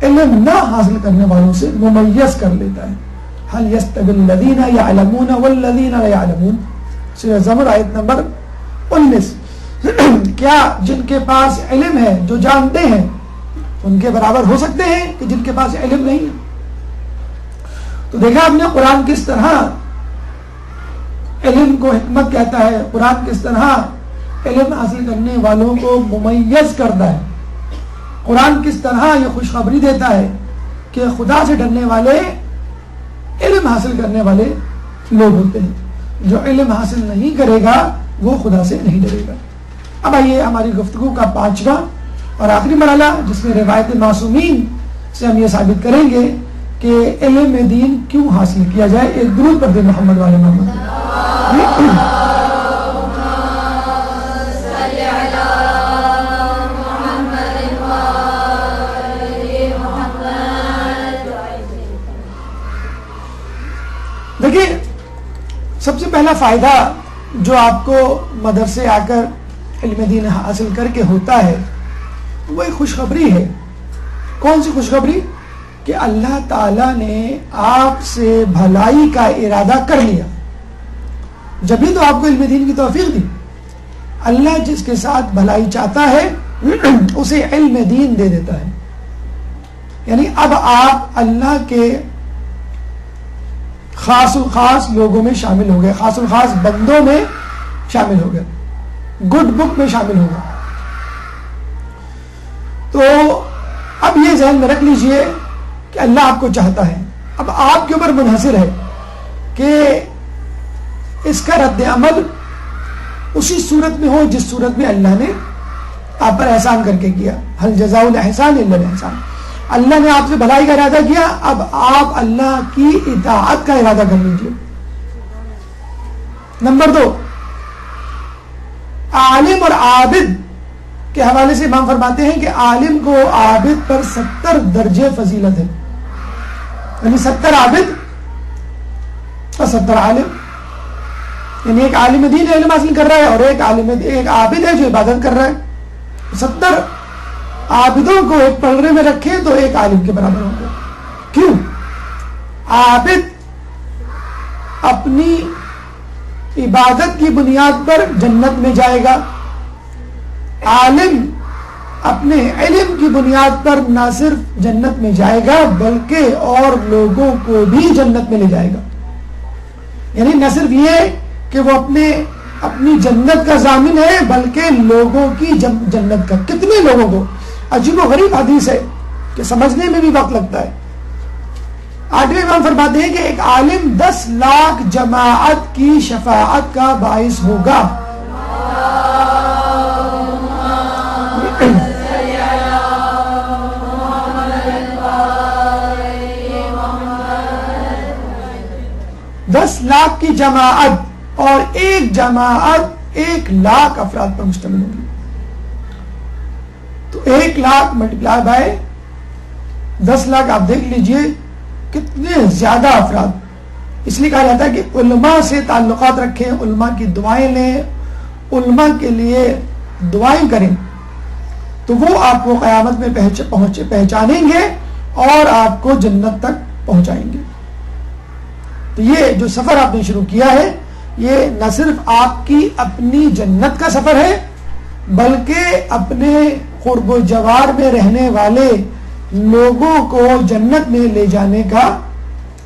علم نہ حاصل کرنے والوں سے ممیز کر لیتا ہے. هل يستوي الذين يعلمون والذين لا يعلمون, سورہ زمر آیت نمبر 19. کیا جن کے پاس علم ہے, جو جانتے ہیں, ان کے برابر ہو سکتے ہیں کہ جن کے پاس علم نہیں ہے؟ تو دیکھا آپ نے قرآن کس طرح علم کو حکمت کہتا ہے, قرآن کس طرح علم حاصل کرنے والوں کو ممیز کرتا ہے, قرآن کس طرح یہ خوشخبری دیتا ہے کہ خدا سے ڈرنے والے علم حاصل کرنے والے لوگ ہوتے ہیں. جو علم حاصل نہیں کرے گا وہ خدا سے نہیں ڈرے گا. اب آئیے ہماری گفتگو کا 5واں اور آخری مرحلہ, جس میں روایت معصومین سے ہم یہ ثابت کریں گے کہ علم دین کیوں حاصل کیا جائے. ایک درود پر دے محمد والے محمد. دیکھیے سب سے پہلا فائدہ جو آپ کو مدرسے آ کر علم دین حاصل کر کے ہوتا ہے وہ ایک خوشخبری ہے. کون سی خوشخبری؟ کہ اللہ تعالیٰ نے آپ سے بھلائی کا ارادہ کر لیا, جبھی تو آپ کو علم دین کی توفیق دی. اللہ جس کے ساتھ بھلائی چاہتا ہے اسے علم دین دے دیتا ہے. یعنی اب آپ اللہ کے خاص الخاص لوگوں میں شامل ہو گئے، خاص الخاص بندوں میں شامل ہو گئے، گڈ بک میں شامل ہو گئے. تو اب یہ ذہن میں رکھ لیجئے کہ اللہ آپ کو چاہتا ہے. اب آپ کے اوپر منحصر ہے کہ اس کا رد عمل اسی صورت میں ہو جس صورت میں اللہ نے آپ پر احسان کر کے کیا. حل جزاء الاحسان الا الاحسان. اللہ نے آپ سے بھلائی کا ارادہ کیا، اب آپ اللہ کی اطاعت کا ارادہ کر لیجیے. نمبر 2، عالم اور عابد کے حوالے سے امام فرماتے ہیں کہ عالم کو عابد پر 70 درجے فضیلت ہے، یعنی 70 عابد اور 70 عالم. یعنی ایک عالم دین علم حاصل کر رہا ہے اور ایک عابد ہے جو عبادت کر رہا ہے. 70 عابدوں کو ایک پلڑے میں رکھیں تو ایک عالم کے برابر ہوں گے. کیوں؟ عابد اپنی عبادت کی بنیاد پر جنت میں جائے گا، عالم اپنے علم کی بنیاد پر نہ صرف جنت میں جائے گا بلکہ اور لوگوں کو بھی جنت میں لے جائے گا. یعنی نہ صرف یہ کہ وہ اپنی جنت کا ضامن ہے بلکہ لوگوں کی جنت کا. کتنے لوگوں کو؟ عجیب و غریب حدیث ہے کہ سمجھنے میں بھی وقت لگتا ہے. 8ویں امام فرماتے ہیں کہ ایک عالم 10 لاکھ جماعت کی شفاعت کا باعث ہوگا. دس لاکھ کی جماعت اور ایک جماعت 1 لاکھ افراد پر مشتمل ہوگی. تو 1 لاکھ ملٹیپلائی بائی 10 لاکھ آپ دیکھ لیجئے کتنے زیادہ افراد. اس لیے کہا جاتا ہے کہ علماء سے تعلقات رکھیں، علماء کی دعائیں لیں، علماء کے لیے دعائیں کریں تو وہ آپ کو قیامت میں پہچانیں گے اور آپ کو جنت تک پہنچائیں گے. تو یہ جو سفر آپ نے شروع کیا ہے یہ نہ صرف آپ کی اپنی جنت کا سفر ہے بلکہ اپنے قرب و جوار میں رہنے والے لوگوں کو جنت میں لے جانے کا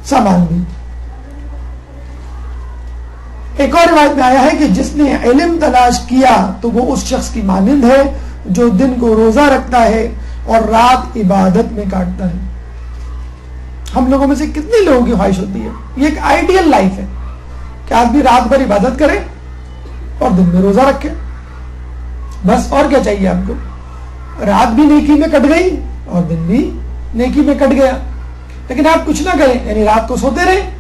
سامان بھی. ایک اور روایت میں آیا ہے کہ جس نے علم تلاش کیا تو وہ اس شخص کی مانند ہے جو دن کو روزہ رکھتا ہے اور رات عبادت میں کاٹتا ہے. ہم لوگوں میں سے کتنے لوگوں کی خواہش ہوتی ہے؟ یہ ایک آئیڈیل لائف ہے کہ آدمی رات بھر عبادت کرے اور دن میں روزہ رکھے. بس اور کیا چاہیے آپ کو؟ رات بھی نیکی میں کٹ گئی اور دن بھی نیکی میں کٹ گیا. لیکن آپ کچھ نہ کریں، یعنی رات کو سوتے رہیں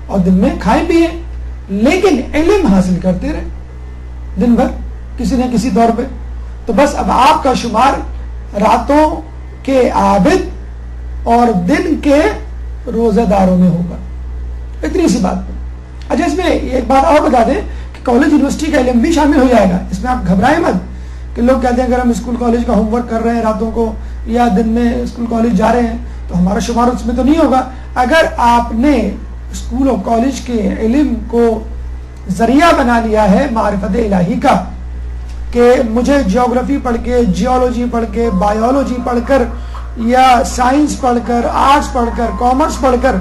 اور دن میں کھائیں پیئیں لیکن علم حاصل کرتے رہیں دن بھر کسی نہ کسی دور پہ. تو بس اب آپ کا شمار راتوں کے عابد اور دن کے روزہ داروں میں ہوگا. اتنی سی بات. اچھا اس میں ایک بات اور بتا دیں کہ کالج یونیورسٹی کا علم بھی شامل ہو جائے گا. اس میں آپ گھبرائیں مت کہ لوگ کہتے ہیں اگر ہم اسکول کالج کا ہوم ورک کر رہے ہیں راتوں کو یا دن میں اسکول کالج جا رہے ہیں تو ہمارا شمار اس میں تو نہیں ہوگا. اگر آپ نے اسکول اور کالج کے علم کو ذریعہ بنا لیا ہے معرفت الہی کا کہ مجھے جیوگرافی پڑھ کے، جیولوجی پڑھ کے، بایولوجی پڑھ کر یا سائنس پڑھ کر، آرٹس پڑھ کر، کامرس پڑھ کر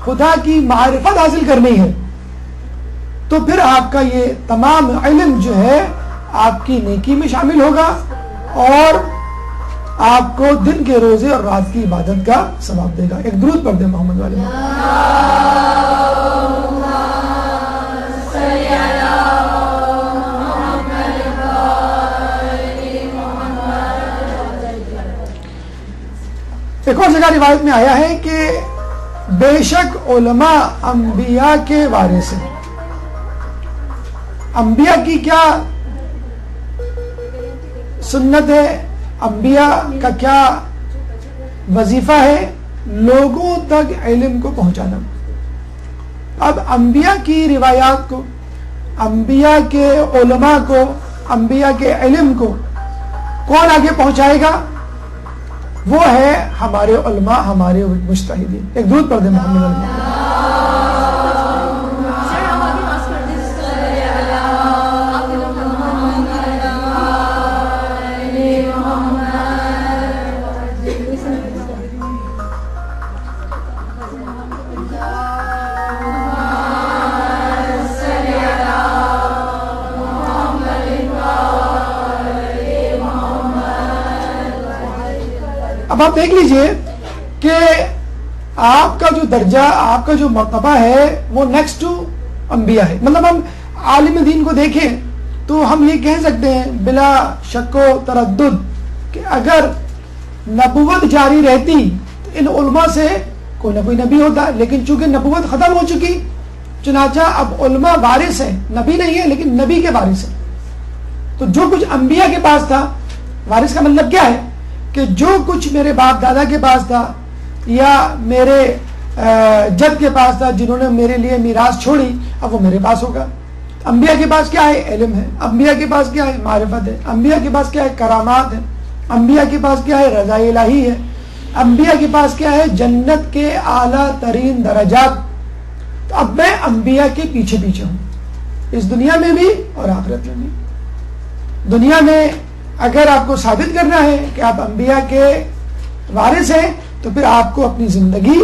خدا کی معرفت حاصل کرنی ہے تو پھر آپ کا یہ تمام علم جو ہے آپ کی نیکی میں شامل ہوگا اور آپ کو دن کے روزے اور رات کی عبادت کا ثواب دے گا. ایک درود پڑھ دیں محمد والے. ایک اور جگہ روایت میں آیا ہے کہ بے شک علماء انبیاء کے وارث ہیں. انبیاء کی کیا سنت ہے، انبیاء کا کیا وظیفہ ہے؟ لوگوں تک علم کو پہنچانا. اب انبیاء کی روایات کو، انبیاء کے علماء کو، انبیاء کے علم کو کون آگے پہنچائے گا؟ وہ ہے ہمارے علماء، ہمارے مجتہدین. ایک درود پڑھ دیں محمد علیہ. اب آپ دیکھ لیجئے کہ آپ کا جو درجہ، آپ کا جو مرتبہ ہے وہ نیکسٹ ٹو انبیاء ہے. مطلب ہم عالم دین کو دیکھیں تو ہم یہ کہہ سکتے ہیں بلا شک و تردد کہ اگر نبوت جاری رہتی تو ان علماء سے کوئی نہ کوئی نبی ہوتا، لیکن چونکہ نبوت ختم ہو چکی چنانچہ اب علماء وارث ہیں، نبی نہیں ہے لیکن نبی کے وارث ہیں. تو جو کچھ انبیاء کے پاس تھا، وارث کا مطلب کیا ہے کہ جو کچھ میرے باپ دادا کے پاس تھا یا میرے جد کے پاس تھا جنہوں نے میرے لیے میراث چھوڑی، اب وہ میرے پاس ہوگا. انبیاء کے پاس کیا ہے؟ علم ہے. انبیاء کے پاس کیا ہے؟ معرفت ہے. انبیاء کے پاس کیا ہے؟ کرامات ہے. انبیاء کے پاس کیا ہے؟ رضا الہی ہے. انبیاء کے پاس کیا ہے؟ جنت کے اعلیٰ ترین درجات. تو اب میں انبیاء کے پیچھے پیچھے ہوں، اس دنیا میں بھی اور آخرت میں بھی. دنیا میں اگر آپ کو ثابت کرنا ہے کہ آپ انبیاء کے وارث ہیں تو پھر آپ کو اپنی زندگی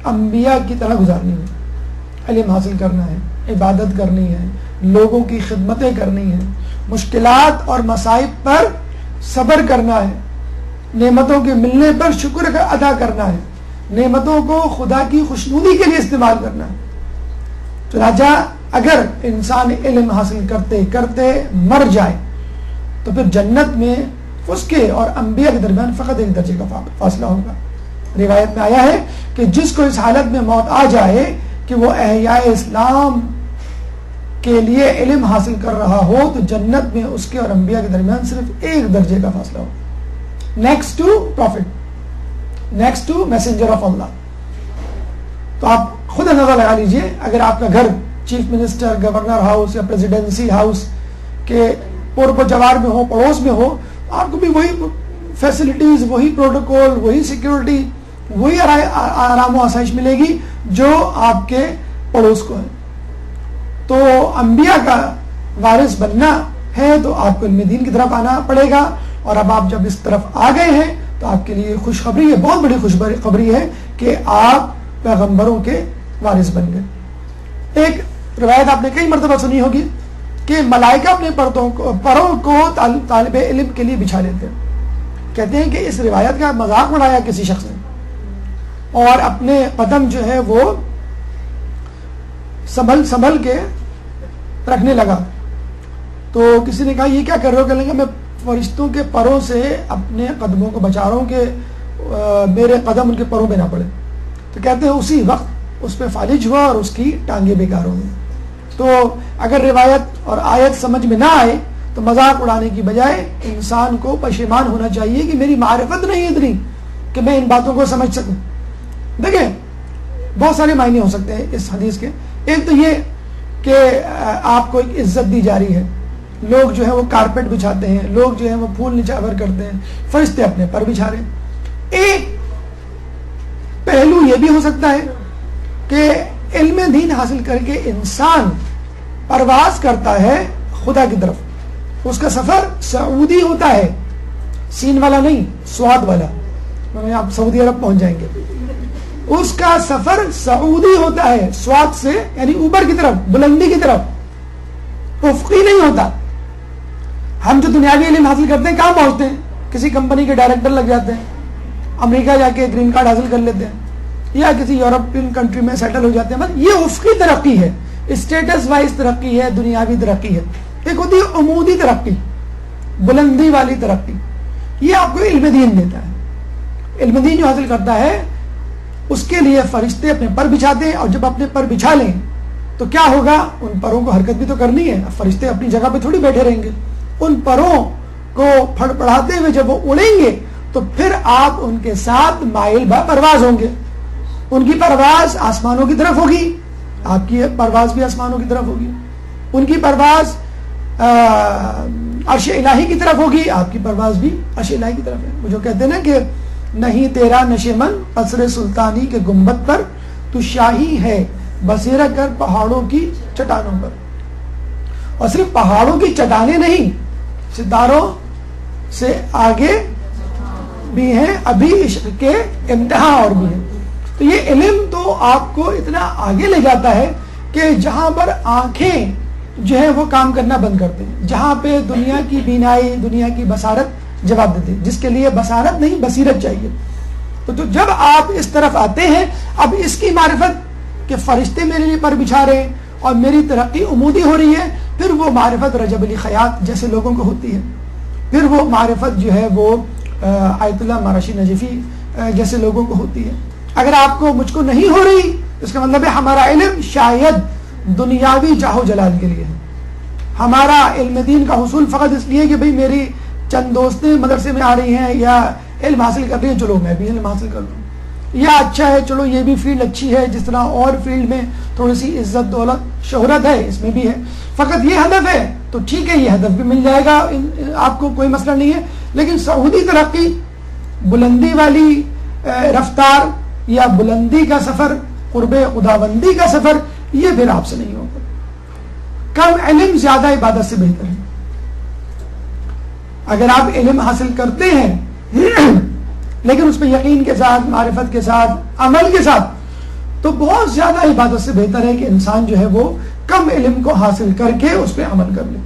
انبیاء کی طرح گزارنی ہے. علم حاصل کرنا ہے، عبادت کرنی ہے، لوگوں کی خدمتیں کرنی ہیں، مشکلات اور مصائب پر صبر کرنا ہے، نعمتوں کے ملنے پر شکر ادا کرنا ہے، نعمتوں کو خدا کی خوشنودی کے لیے استعمال کرنا ہے. چنانچہ اگر انسان علم حاصل کرتے کرتے مر جائے تو پھر جنت میں اس کے اور انبیاء کے درمیان فقط ایک درجے کا فاصلہ ہوگا. روایت میں آیا ہے کہ جس کو اس حالت میں موت آ جائے کہ وہ احیاء اسلام کے لیے علم حاصل کر رہا ہو تو جنت میں اس کے اور انبیاء کے درمیان صرف ایک درجے کا فاصلہ ہو، next to prophet, next to messenger of اللہ. تو آپ خود اندازہ لگا لیجئے اگر آپ کا گھر چیف منسٹر، گورنر ہاؤس یا پریزیڈنسی ہاؤس کے پور جوار میں ہو، پڑوس میں ہو، آپ کو بھی وہی فیسلٹیز، وہی پروٹوکول، وہی سیکیورٹی، وہی آرام و آسائش ملے گی جو آپ کے پڑوس کو ہے. تو انبیاء کا وارث بننا ہے تو آپ کو علم دین کی طرف آنا پڑے گا. اور اب آپ جب اس طرف آ گئے ہیں تو آپ کے لیے خوشخبری ہے، بہت بڑی خوشخبری ہے کہ آپ پیغمبروں کے وارث بن گئے. ایک روایت آپ نے کئی مرتبہ سنی ہوگی کہ ملائکہ اپنے پروں کو طالب علم کے لیے بچھا لیتے ہیں. کہتے ہیں کہ اس روایت کا مذاق اڑایا کسی شخص نے اور اپنے قدم جو ہے وہ سنبھل کے رکھنے لگا. تو کسی نے کہا یہ کیا کر رہے ہو؟ کہنے لگا میں فرشتوں کے پروں سے اپنے قدموں کو بچا رہا ہوں کہ میرے قدم ان کے پروں پہ نہ پڑے. تو کہتے ہیں اسی وقت اس پہ فالج ہوا اور اس کی ٹانگیں بیکار ہو گئی. تو اگر روایت اور آیت سمجھ میں نہ آئے تو مذاق اڑانے کی بجائے انسان کو پشیمان ہونا چاہیے کہ میری معرفت نہیں اتنی کہ میں ان باتوں کو سمجھ سکوں. دیکھیں بہت سارے معنی ہو سکتے ہیں اس حدیث کے. ایک تو یہ کہ آپ کو ایک عزت دی جا رہی ہے، لوگ جو ہے وہ کارپیٹ بچھاتے ہیں، لوگ جو ہے وہ پھول نچھاور کرتے ہیں، فرشتے اپنے پر بچھا رہے ہیں. ایک پہلو یہ بھی ہو سکتا ہے کہ علم دین حاصل کر کے انسان پرواز کرتا ہے خدا کی طرف. اس کا سفر سعودی ہوتا ہے، سین والا نہیں، سواد والا. آپ سعودی عرب پہنچ جائیں گے. اس کا سفر سعودی ہوتا ہے، سواد سے یعنی اوپر کی طرف، بلندی کی طرف، افقی نہیں ہوتا. ہم جو دنیاوی علم حاصل کرتے ہیں کہاں پہنچتے ہیں؟ کسی کمپنی کے ڈائریکٹر لگ جاتے ہیں، امریکہ جا کے گرین کارڈ حاصل کر لیتے ہیں، یا کسی یورپین کنٹری میں سیٹل ہو جاتے ہیں. مطلب یہ افقی ترقی ہے، اسٹیٹس وائز ترقی ہے، دنیاوی ترقی ہے. ایک ہوتی ہے عمودی ترقی، بلندی والی ترقی. یہ آپ کو علم دین دیتا ہے. علم دین جو حاصل کرتا ہے اس کے لیے فرشتے اپنے پر بچھاتے ہیں، اور جب اپنے پر بچھا لیں تو کیا ہوگا؟ ان پروں کو حرکت بھی تو کرنی ہے. فرشتے اپنی جگہ پہ تھوڑی بیٹھے رہیں گے. ان پروں کو پھڑ پڑھاتے ہوئے جب وہ اڑیں گے تو پھر آپ ان کے ساتھ مائل با پرواز ہوں گے. ان کی پرواز آسمانوں کی طرف ہوگی، آپ کی پرواز بھی آسمانوں کی طرف ہوگی. ان کی پرواز عرش الہی کی طرف ہوگی، آپ کی پرواز بھی عرش الہی کی طرف ہے. وہ جو کہتے ہیں نا کہ نہیں تیرا نشمن قصر سلطانی کے گنبد پر، تو شاہی ہے بسیرا کر پہاڑوں کی چٹانوں پر. اور صرف پہاڑوں کی چٹانیں نہیں، ستاروں سے آگے بھی ہیں، ابھی عشق کے امتحان اور بھی ہیں. تو یہ علم تو آپ کو اتنا آگے لے جاتا ہے کہ جہاں پر آنکھیں جو ہے وہ کام کرنا بند کرتے ہیں، جہاں پہ دنیا کی بینائی، دنیا کی بصارت جواب دیتے ہیں. جس کے لیے بصارت نہیں بصیرت چاہیے. تو جب آپ اس طرف آتے ہیں، اب اس کی معرفت کہ فرشتے میرے لیے پر بچھا رہے ہیں اور میری ترقی عمودی ہو رہی ہے، پھر وہ معرفت رجب علی خیاط جیسے لوگوں کو ہوتی ہے، پھر وہ معرفت جو ہے وہ آیت اللہ مراشی نجفی جیسے لوگوں کو ہوتی ہے. اگر آپ کو مجھ کو نہیں ہو رہی، اس کا مطلب ہے ہمارا علم شاید دنیاوی جاہو جلال کے لیے ہے. ہمارا علم دین کا حصول فقط اس لیے کہ بھئی میری چند دوستیں مدرسے میں آ رہی ہیں یا علم حاصل کر رہی ہیں، چلو میں بھی علم حاصل کر لوں، یا اچھا ہے چلو یہ بھی فیلڈ اچھی ہے، جس طرح اور فیلڈ میں تھوڑی سی عزت دولت شہرت ہے اس میں بھی ہے، فقط یہ ہدف ہے تو ٹھیک ہے، یہ ہدف بھی مل جائے گا، آپ کو کوئی مسئلہ نہیں ہے. لیکن سعودی ترقی، بلندی والی رفتار یا بلندی کا سفر، قرب خداوندی کا سفر، یہ پھر آپ سے نہیں ہوگا. کم علم زیادہ عبادت سے بہتر ہے. اگر آپ علم حاصل کرتے ہیں لیکن اس پہ یقین کے ساتھ، معرفت کے ساتھ، عمل کے ساتھ، تو بہت زیادہ عبادت سے بہتر ہے کہ انسان جو ہے وہ کم علم کو حاصل کر کے اس پہ عمل کر لے.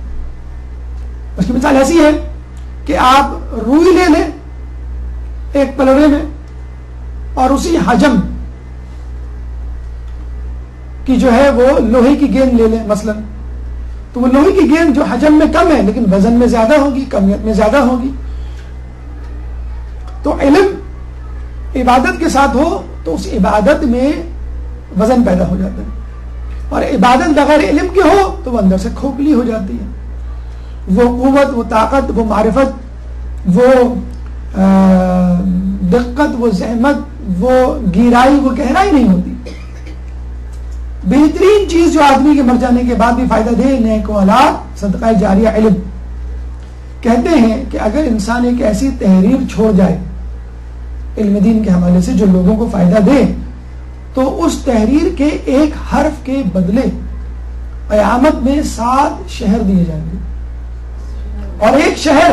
اس کی مثال ایسی ہے کہ آپ روئی لے لیں ایک پلڑے میں اور اسی حجم کی جو ہے وہ لوہے کی گیند لے لیں مثلا، تو وہ لوہے کی گیند جو حجم میں کم ہے لیکن وزن میں زیادہ ہوگی، کمیت میں زیادہ ہوگی. تو علم عبادت کے ساتھ ہو تو اس عبادت میں وزن پیدا ہو جاتا ہے، اور عبادت بغیر علم کے ہو تو وہ اندر سے کھوکھلی ہو جاتی ہے. وہ قوت، وہ طاقت، وہ معرفت، وہ دقت، وہ زحمت، وہ گہرائی، وہ گہرائی نہیں ہوتی. بہترین چیز جو آدمی کے مر جانے کے بعد بھی فائدہ دے، نیک اولاد، صدقہ جاریہ، علم. کہتے ہیں کہ اگر انسان ایک ایسی تحریر چھوڑ جائے علم دین کے حوالے سے جو لوگوں کو فائدہ دے، تو اس تحریر کے ایک حرف کے بدلے قیامت میں 7 شہر دیے جائیں گے، اور ایک شہر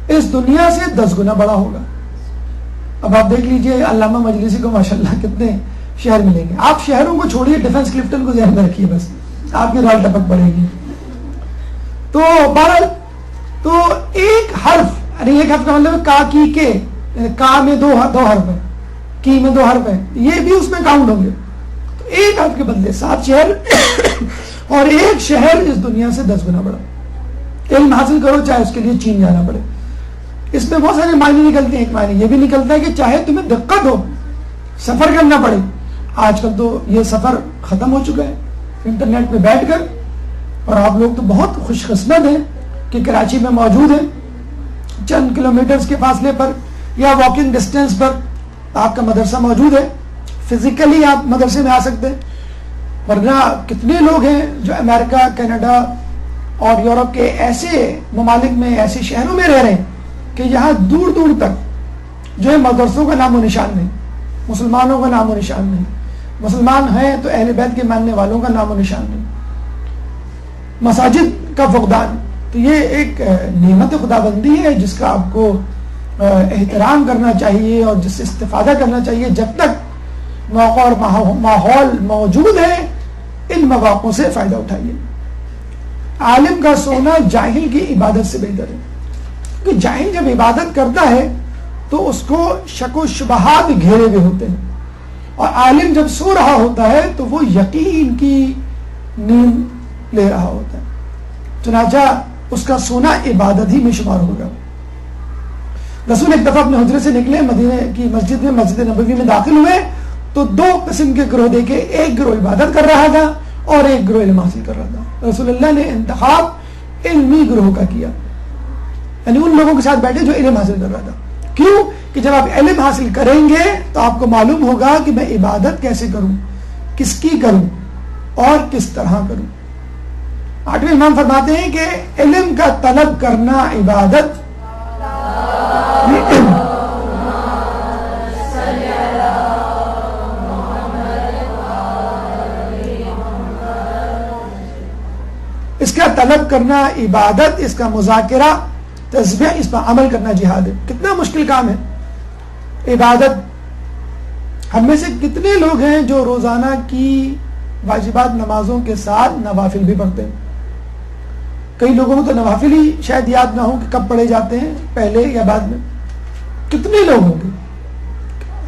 اس دنیا سے 10 گنا بڑا ہوگا. اب آپ دیکھ لیجئے علامہ مجلسی کو ماشاءاللہ کتنے شہر ملیں گے. آپ شہروں کو چھوڑیے، ڈیفنس کلفٹن کو ذہن میں رکھیے، بس آپ کی رال ٹپک پڑے گی. تو بہرحال تو ایک حرف، یعنی ایک حرف کا مطلب کا کی کے، کا میں 2 حرف ہیں، کی میں 2 حرف ہیں، یہ بھی اس میں کاؤنٹ ہوں گے. تو ایک حرف کے بدلے 7 شہر اور ایک شہر اس دنیا سے 10 گنا بڑا. علم حاصل کرو چاہے اس کے لیے چین جانا پڑے. اس میں بہت سارے معنی نکلتے ہیں. ایک معنی یہ بھی نکلتا ہے کہ چاہے تمہیں دقت ہو، سفر کرنا پڑے. آج کل تو یہ سفر ختم ہو چکا ہے انٹرنیٹ پہ بیٹھ کر، اور آپ لوگ تو بہت خوش قسمت ہیں کہ کراچی میں موجود ہیں، چند کلومیٹرز کے فاصلے پر یا واکنگ ڈسٹینس پر آپ کا مدرسہ موجود ہے. فزیکلی آپ مدرسے میں آ سکتے ہیں، ورنہ کتنے لوگ ہیں جو امریکہ، کینیڈا اور یورپ کے ایسے ممالک میں، ایسے شہروں میں رہ رہے ہیں کہ یہاں دور دور تک جو ہے مدرسوں کا نام و نشان نہیں، مسلمانوں کا نام و نشان نہیں، مسلمان ہیں تو اہل بیت کے ماننے والوں کا نام و نشان نہیں، مساجد کا فقدان. تو یہ ایک نعمت خداوندی ہے جس کا آپ کو احترام کرنا چاہیے اور جس سے استفادہ کرنا چاہیے. جب تک موقع اور ماحول موجود ہے ان مواقعوں سے فائدہ اٹھائیے. عالم کا سونا جاہل کی عبادت سے بہتر ہے، کیونکہ جاہل جب عبادت کرتا ہے تو اس کو شک و شبہات گھیرے ہوئے ہوتے ہیں، اور عالم جب سو رہا ہوتا ہے تو وہ یقین کی نیند لے رہا ہوتا ہے. چنانچہ اس کا سونا عبادت ہی میں شمار ہوگا. رسول ایک دفعہ اپنے حجرے سے نکلے، مدینے کی مسجد میں، مسجد نبوی میں داخل ہوئے تو 2 قسم کے گروہ دیکھے. ایک گروہ عبادت کر رہا تھا اور ایک گروہ علم حاصل کر رہا تھا. رسول اللہ نے انتخاب علمی گروہ کا کیا، یعنی ان لوگوں کے ساتھ بیٹھے جو علم حاصل کر رہا تھا. کیوں کہ جب آپ علم حاصل کریں گے تو آپ کو معلوم ہوگا کہ میں عبادت کیسے کروں، کس کی کروں اور کس طرح کروں. 8ویں امام فرماتے ہیں کہ علم کا طلب کرنا عبادت اس کا طلب کرنا عبادت، اس کا مذاکرہ تسبیح، اس پر عمل کرنا جہاد ہے. کتنا مشکل کام ہے عبادت. ہم میں سے کتنے لوگ ہیں جو روزانہ کی واجبات نمازوں کے ساتھ نوافل بھی پڑھتے ہیں. کئی لوگوں کو تو نوافل ہی شاید یاد نہ ہو کہ کب پڑھے جاتے ہیں، پہلے یا بعد میں. کتنے لوگ ہوں گے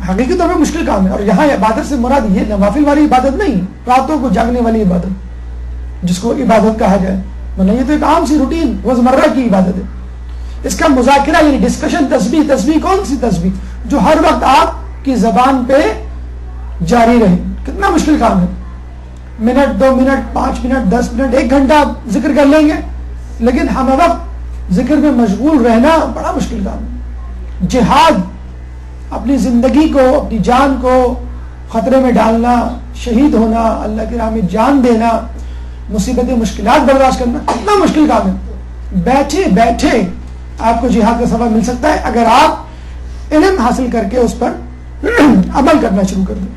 حقیقی طور پہ مشکل کام ہے. اور یہاں عبادت سے مراد یہ نوافل والی عبادت نہیں, راتوں کو جاگنے والی عبادت جس کو عبادت کہا جائے, ورنہ یہ تو ایک عام سی روٹین روزمرہ کی عبادت ہے. اس کا مذاکرہ یعنی ڈسکشن, تسبیح کون سی تسبیح جو ہر وقت آپ کی زبان پہ جاری رہے, کتنا مشکل کام ہے. منٹ 2 منٹ 5 منٹ 10 منٹ 1 گھنٹہ آپ ذکر کر لیں گے, لیکن ہم وقت ذکر میں مشغول رہنا بڑا مشکل کام ہے. جہاد, اپنی زندگی کو اپنی جان کو خطرے میں ڈالنا, شہید ہونا, اللہ کی راہ میں جان دینا, مصیبتیں مشکلات برداشت کرنا کتنا مشکل کام ہے. بیٹھے بیٹھے آپ کو جہاد کا ثواب مل سکتا ہے اگر آپ علم حاصل کر کے اس پر عمل کرنا شروع کر دیں.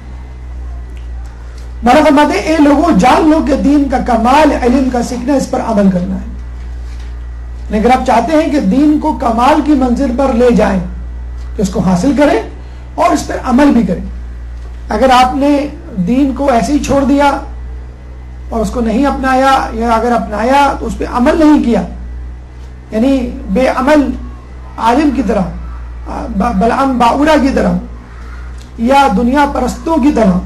مولانا فرماتے ہیں اے لوگوں جان لو کہ دین کا کمال علم کا سیکھنا, اس پر عمل کرنا ہے. اگر آپ چاہتے ہیں کہ دین کو کمال کی منزل پر لے جائیں تو اس کو حاصل کریں اور اس پر عمل بھی کریں. اگر آپ نے دین کو ایسے ہی چھوڑ دیا اور اس کو نہیں اپنایا, یا اگر اپنایا تو اس پہ عمل نہیں کیا, یعنی بے عمل عالم کی طرح, بلعم باورا کی طرح یا دنیا پرستوں کی طرح,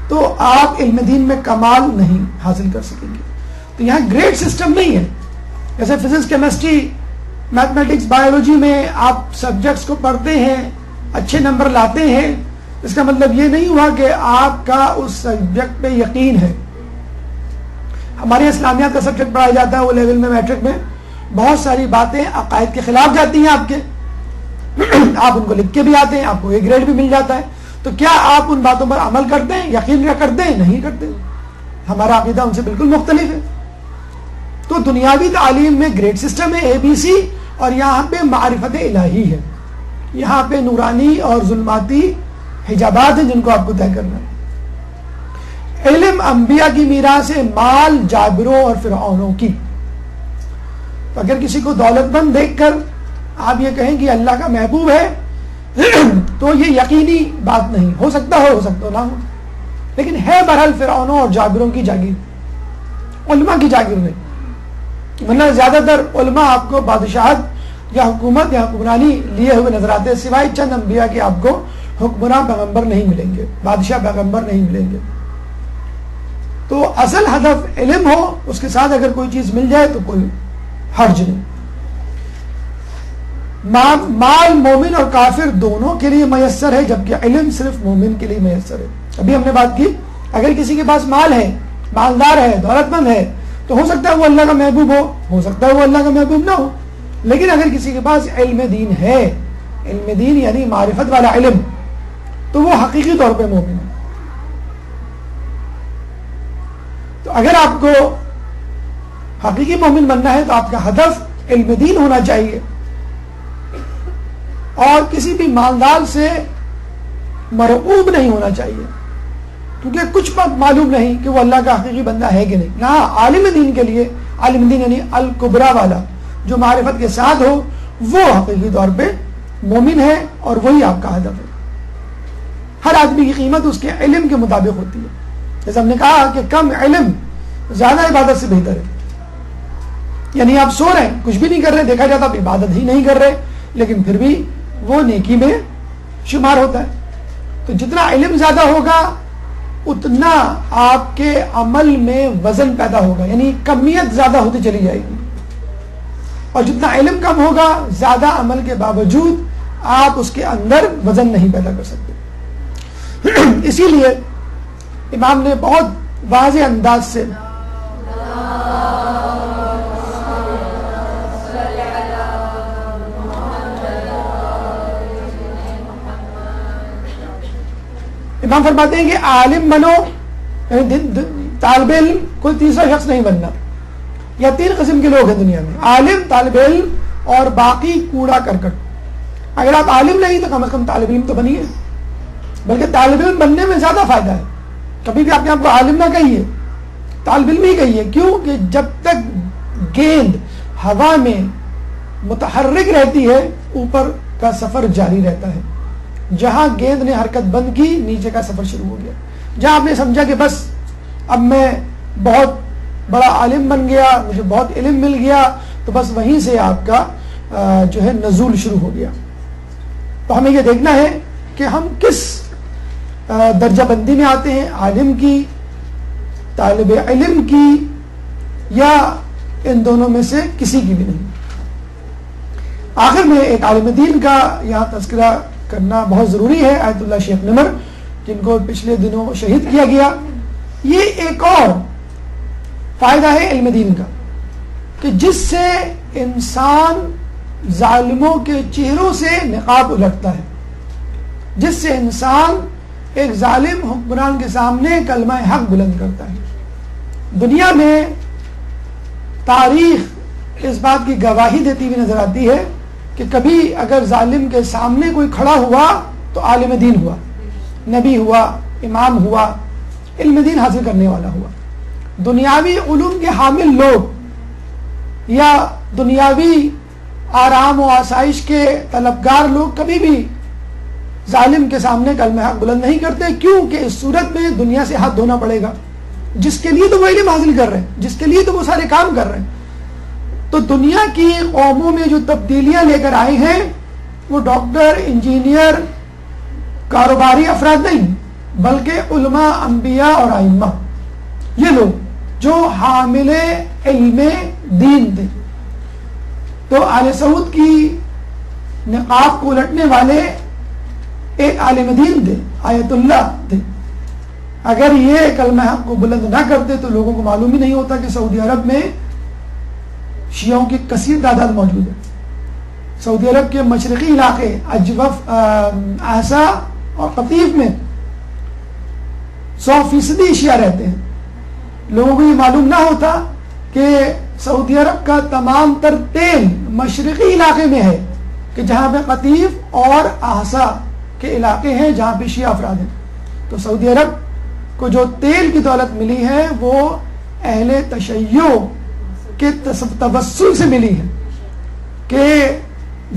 تو آپ علم دین میں کمال نہیں حاصل کر سکیں گے. تو یہاں گریڈ سسٹم نہیں ہے. جیسے فزکس, کیمسٹری, میتھمیٹکس, بایولوجی میں آپ سبجیکٹس کو پڑھتے ہیں, اچھے نمبر لاتے ہیں, اس کا مطلب یہ نہیں ہوا کہ آپ کا اس سبجیکٹ پہ یقین ہے. ہمارے اسلامیات کا سبجیکٹ پڑھایا جاتا ہے, وہ لیول میں میٹرک میں بہت ساری باتیں عقائد کے خلاف جاتی ہیں آپ کے, آپ ان کو لکھ کے بھی آتے ہیں, آپ کو A گریڈ بھی مل جاتا ہے. تو کیا آپ ان باتوں پر عمل کرتے ہیں, یقین کرتے ہیں؟ نہیں کرتے. ہمارا عقیدہ ان سے بالکل مختلف ہے. تو دنیاوی تعلیم میں گریڈ سسٹم ہے, ABC, اور یہاں پہ معرفت الہی ہے, یہاں پہ نورانی اور ظلماتی حجابات ہیں جن کو آپ کو طے کرنا ہے. علم انبیاء کی میراث ہے, مال جابروں اور فرعونوں کی. تو اگر کسی کو دولت مند دیکھ کر آپ یہ کہیں کہ اللہ کا محبوب ہے تو یہ یقینی بات نہیں. ہو سکتا نہ ہو, لیکن ہے بہرحال فرعونوں اور جابروں کی جاگیر, علماء کی جاگیر نہیں. ورنہ زیادہ تر علماء آپ کو بادشاہت یا حکومت یا حکمرانی لیے ہوئے نظر آتے ہیں, سوائے چند انبیاء کے آپ کو حکمراں پیغمبر نہیں ملیں گے, بادشاہ پیغمبر نہیں ملیں گے. تو اصل ہدف علم ہو, اس کے ساتھ اگر کوئی چیز مل جائے تو کوئی حرج نہیں. مال مومن اور کافر دونوں کے لیے میسر ہے, جبکہ علم صرف مومن کے لیے میسر ہے. ابھی ہم نے بات کی, اگر کسی کے پاس مال ہے, مالدار ہے, دولت مند ہے, تو ہو سکتا ہے وہ اللہ کا محبوب ہو سکتا ہے وہ اللہ کا محبوب نہ ہو. لیکن اگر کسی کے پاس علم دین ہے, علم دین یعنی معرفت والا علم, تو وہ حقیقی طور پہ مومن ہے. تو اگر آپ کو حقیقی مومن بننا ہے تو آپ کا ہدف علم دین ہونا چاہیے, اور کسی بھی مالدار سے مرعوب نہیں ہونا چاہیے, کیونکہ کچھ بات معلوم نہیں کہ وہ اللہ کا حقیقی بندہ ہے کہ نہیں. ہاں, عالم دین کے لیے, عالم دین یعنی الکبرا والا جو معرفت کے ساتھ ہو, وہ حقیقی طور پہ مومن ہے, اور وہی آپ کا ہدف ہے. ہر آدمی کی قیمت اس کے علم کے مطابق ہوتی ہے. جیسے ہم نے کہا کہ کم علم زیادہ عبادت سے بہتر ہے. یعنی آپ سو رہے ہیں, کچھ بھی نہیں کر رہے, دیکھا جاتا آپ عبادت ہی نہیں کر رہے, لیکن پھر بھی وہ نیکی میں شمار ہوتا ہے. تو جتنا علم زیادہ ہوگا اتنا آپ کے عمل میں وزن پیدا ہوگا, یعنی کمیت زیادہ ہوتی چلی جائے گی. اور جتنا علم کم ہوگا, زیادہ عمل کے باوجود آپ اس کے اندر وزن نہیں پیدا کر سکتے. اسی لیے امام نے بہت واضح انداز سے امام فرماتے ہیں کہ عالم بنو, طالب علم کوئی تیسرا شخص نہیں بننا. یا 3 قسم کے لوگ ہیں دنیا میں, عالم, طالب علم اور باقی کوڑا کرکٹ. اگر آپ عالم نہیں تو کم از کم طالب علم تو بنیے, بلکہ طالب علم بننے میں زیادہ فائدہ ہے. کبھی بھی آپ کو عالم نہ کہیے, طالب علم ہی کہیے. کیوں کہ جب تک گیند ہوا میں متحرک رہتی ہے, اوپر کا سفر جاری رہتا ہے. جہاں گیند نے حرکت بند کی, نیچے کا سفر شروع ہو گیا. جہاں آپ نے سمجھا کہ بس اب میں بہت بڑا عالم بن گیا, مجھے بہت علم مل گیا, تو بس وہیں سے آپ کا جو ہے نزول شروع ہو گیا. تو ہمیں یہ دیکھنا ہے کہ ہم کس درجہ بندی میں آتے ہیں، عالم کی، طالب علم کی، یا ان دونوں میں سے کسی کی بھی نہیں۔ آخر میں ایک عالم دین کا یہاں تذکرہ کرنا بہت ضروری ہے، آیت اللہ شیخ نمر، جن کو پچھلے دنوں شہید کیا گیا۔ یہ ایک اور فائدہ ہے علم دین کا کہ جس سے انسان ظالموں کے چہروں سے نقاب الٹتا ہے، جس سے انسان ایک ظالم حکمران کے سامنے کلمہ حق بلند کرتا ہے۔ دنیا میں تاریخ اس بات کی گواہی دیتی ہوئی نظر آتی ہے کہ کبھی اگر ظالم کے سامنے کوئی کھڑا ہوا تو عالم دین ہوا، نبی ہوا، امام ہوا، علم دین حاصل کرنے والا ہوا۔ دنیاوی علوم کے حامل لوگ یا دنیاوی آرام و آسائش کے طلبگار لوگ کبھی بھی ظالم کے سامنے کلمہ حق بلند نہیں کرتے، کیونکہ اس صورت میں دنیا سے ہاتھ دھونا پڑے گا، جس کے لیے تو وہ علم حاصل کر رہے ہیں، جس کے لیے تو وہ سارے کام کر رہے ہیں۔ تو دنیا کی قوموں میں جو تبدیلیاں لے کر آئے ہیں وہ ڈاکٹر، انجینئر، کاروباری افراد نہیں، بلکہ علماء، انبیاء اور ائمہ، یہ لوگ جو حامل علم دین تھے۔ تو آل سعود کی نقاب کو الٹنے والے ایک عالم دین تھے، آیت اللہ تھے۔ اگر یہ کلمہ حق کو بلند نہ کرتے تو لوگوں کو معلوم ہی نہیں ہوتا کہ سعودی عرب میں شیعوں کی کثیر تعداد موجود ہے۔ سعودی عرب کے مشرقی علاقے اجوف، احسا اور قطیف میں 100% شیعہ رہتے ہیں۔ لوگوں کو یہ معلوم نہ ہوتا کہ سعودی عرب کا تمام تر تیل مشرقی علاقے میں ہے، کہ جہاں پہ قطیف اور احسا کے علاقے ہیں جہاں پہ شیعہ افراد ہیں۔ تو سعودی عرب کو جو تیل کی دولت ملی ہے وہ اہل تشیع کے توسل سے ملی ہے، کہ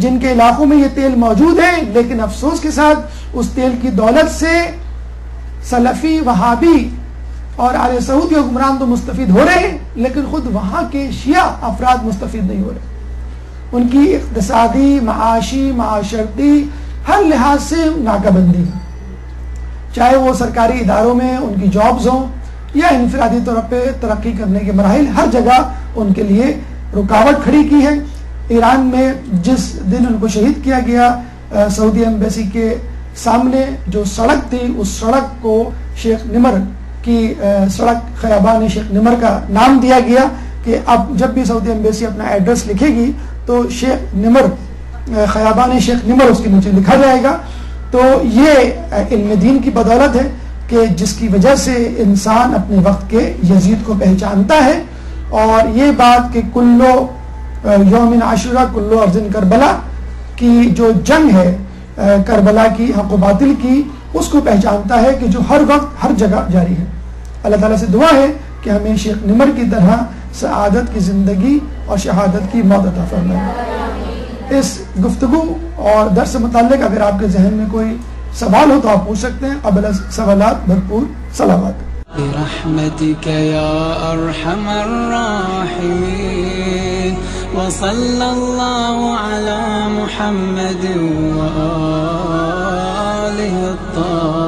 جن کے علاقوں میں یہ تیل موجود ہے، لیکن افسوس کے ساتھ اس تیل کی دولت سے سلفی، وہابی اور آل سعود کے حکمران تو مستفید ہو رہے ہیں، لیکن خود وہاں کے شیعہ افراد مستفید نہیں ہو رہے۔ ان کی اقتصادی، معاشی، معاشرتی ہر لحاظ سے ناکہ بندی ہے، چاہے وہ سرکاری اداروں میں ان کی جابز ہوں یا انفرادی طور پہ ترقی کرنے کے مراحل، ہر جگہ ان کے لیے رکاوٹ کھڑی کی ہے۔ ایران میں جس دن ان کو شہید کیا گیا، سعودی ایمبیسی کے سامنے جو سڑک تھی، اس سڑک کو شیخ نمر کی سڑک، خیابان شیخ نمر کا نام دیا گیا، کہ اب جب بھی سعودی ایمبیسی اپنا ایڈریس لکھے گی تو شیخ نمر، خیابان شیخ نمر اس کے نیچے لکھا جائے گا۔ تو یہ علم دین کی بدولت ہے کہ جس کی وجہ سے انسان اپنے وقت کے یزید کو پہچانتا ہے، اور یہ بات کہ کلو یوم عاشورہ کلو ارض کربلا کی جو جنگ ہے کربلا کی، حق و باطل کی، اس کو پہچانتا ہے کہ جو ہر وقت ہر جگہ جاری ہے۔ اللہ تعالیٰ سے دعا ہے کہ ہمیں شیخ نمر کی طرح سعادت کی زندگی اور شہادت کی موت عطا فرمائے۔ اس گفتگو اور درس سے متعلق اگر آپ کے ذہن میں کوئی سوال ہو تو آپ پوچھ سکتے ہیں۔ قبل سوالات بھرپور سلامات۔ برحمتك يا أرحم الراحمين وصلى الله على محمد وآله الطاهرين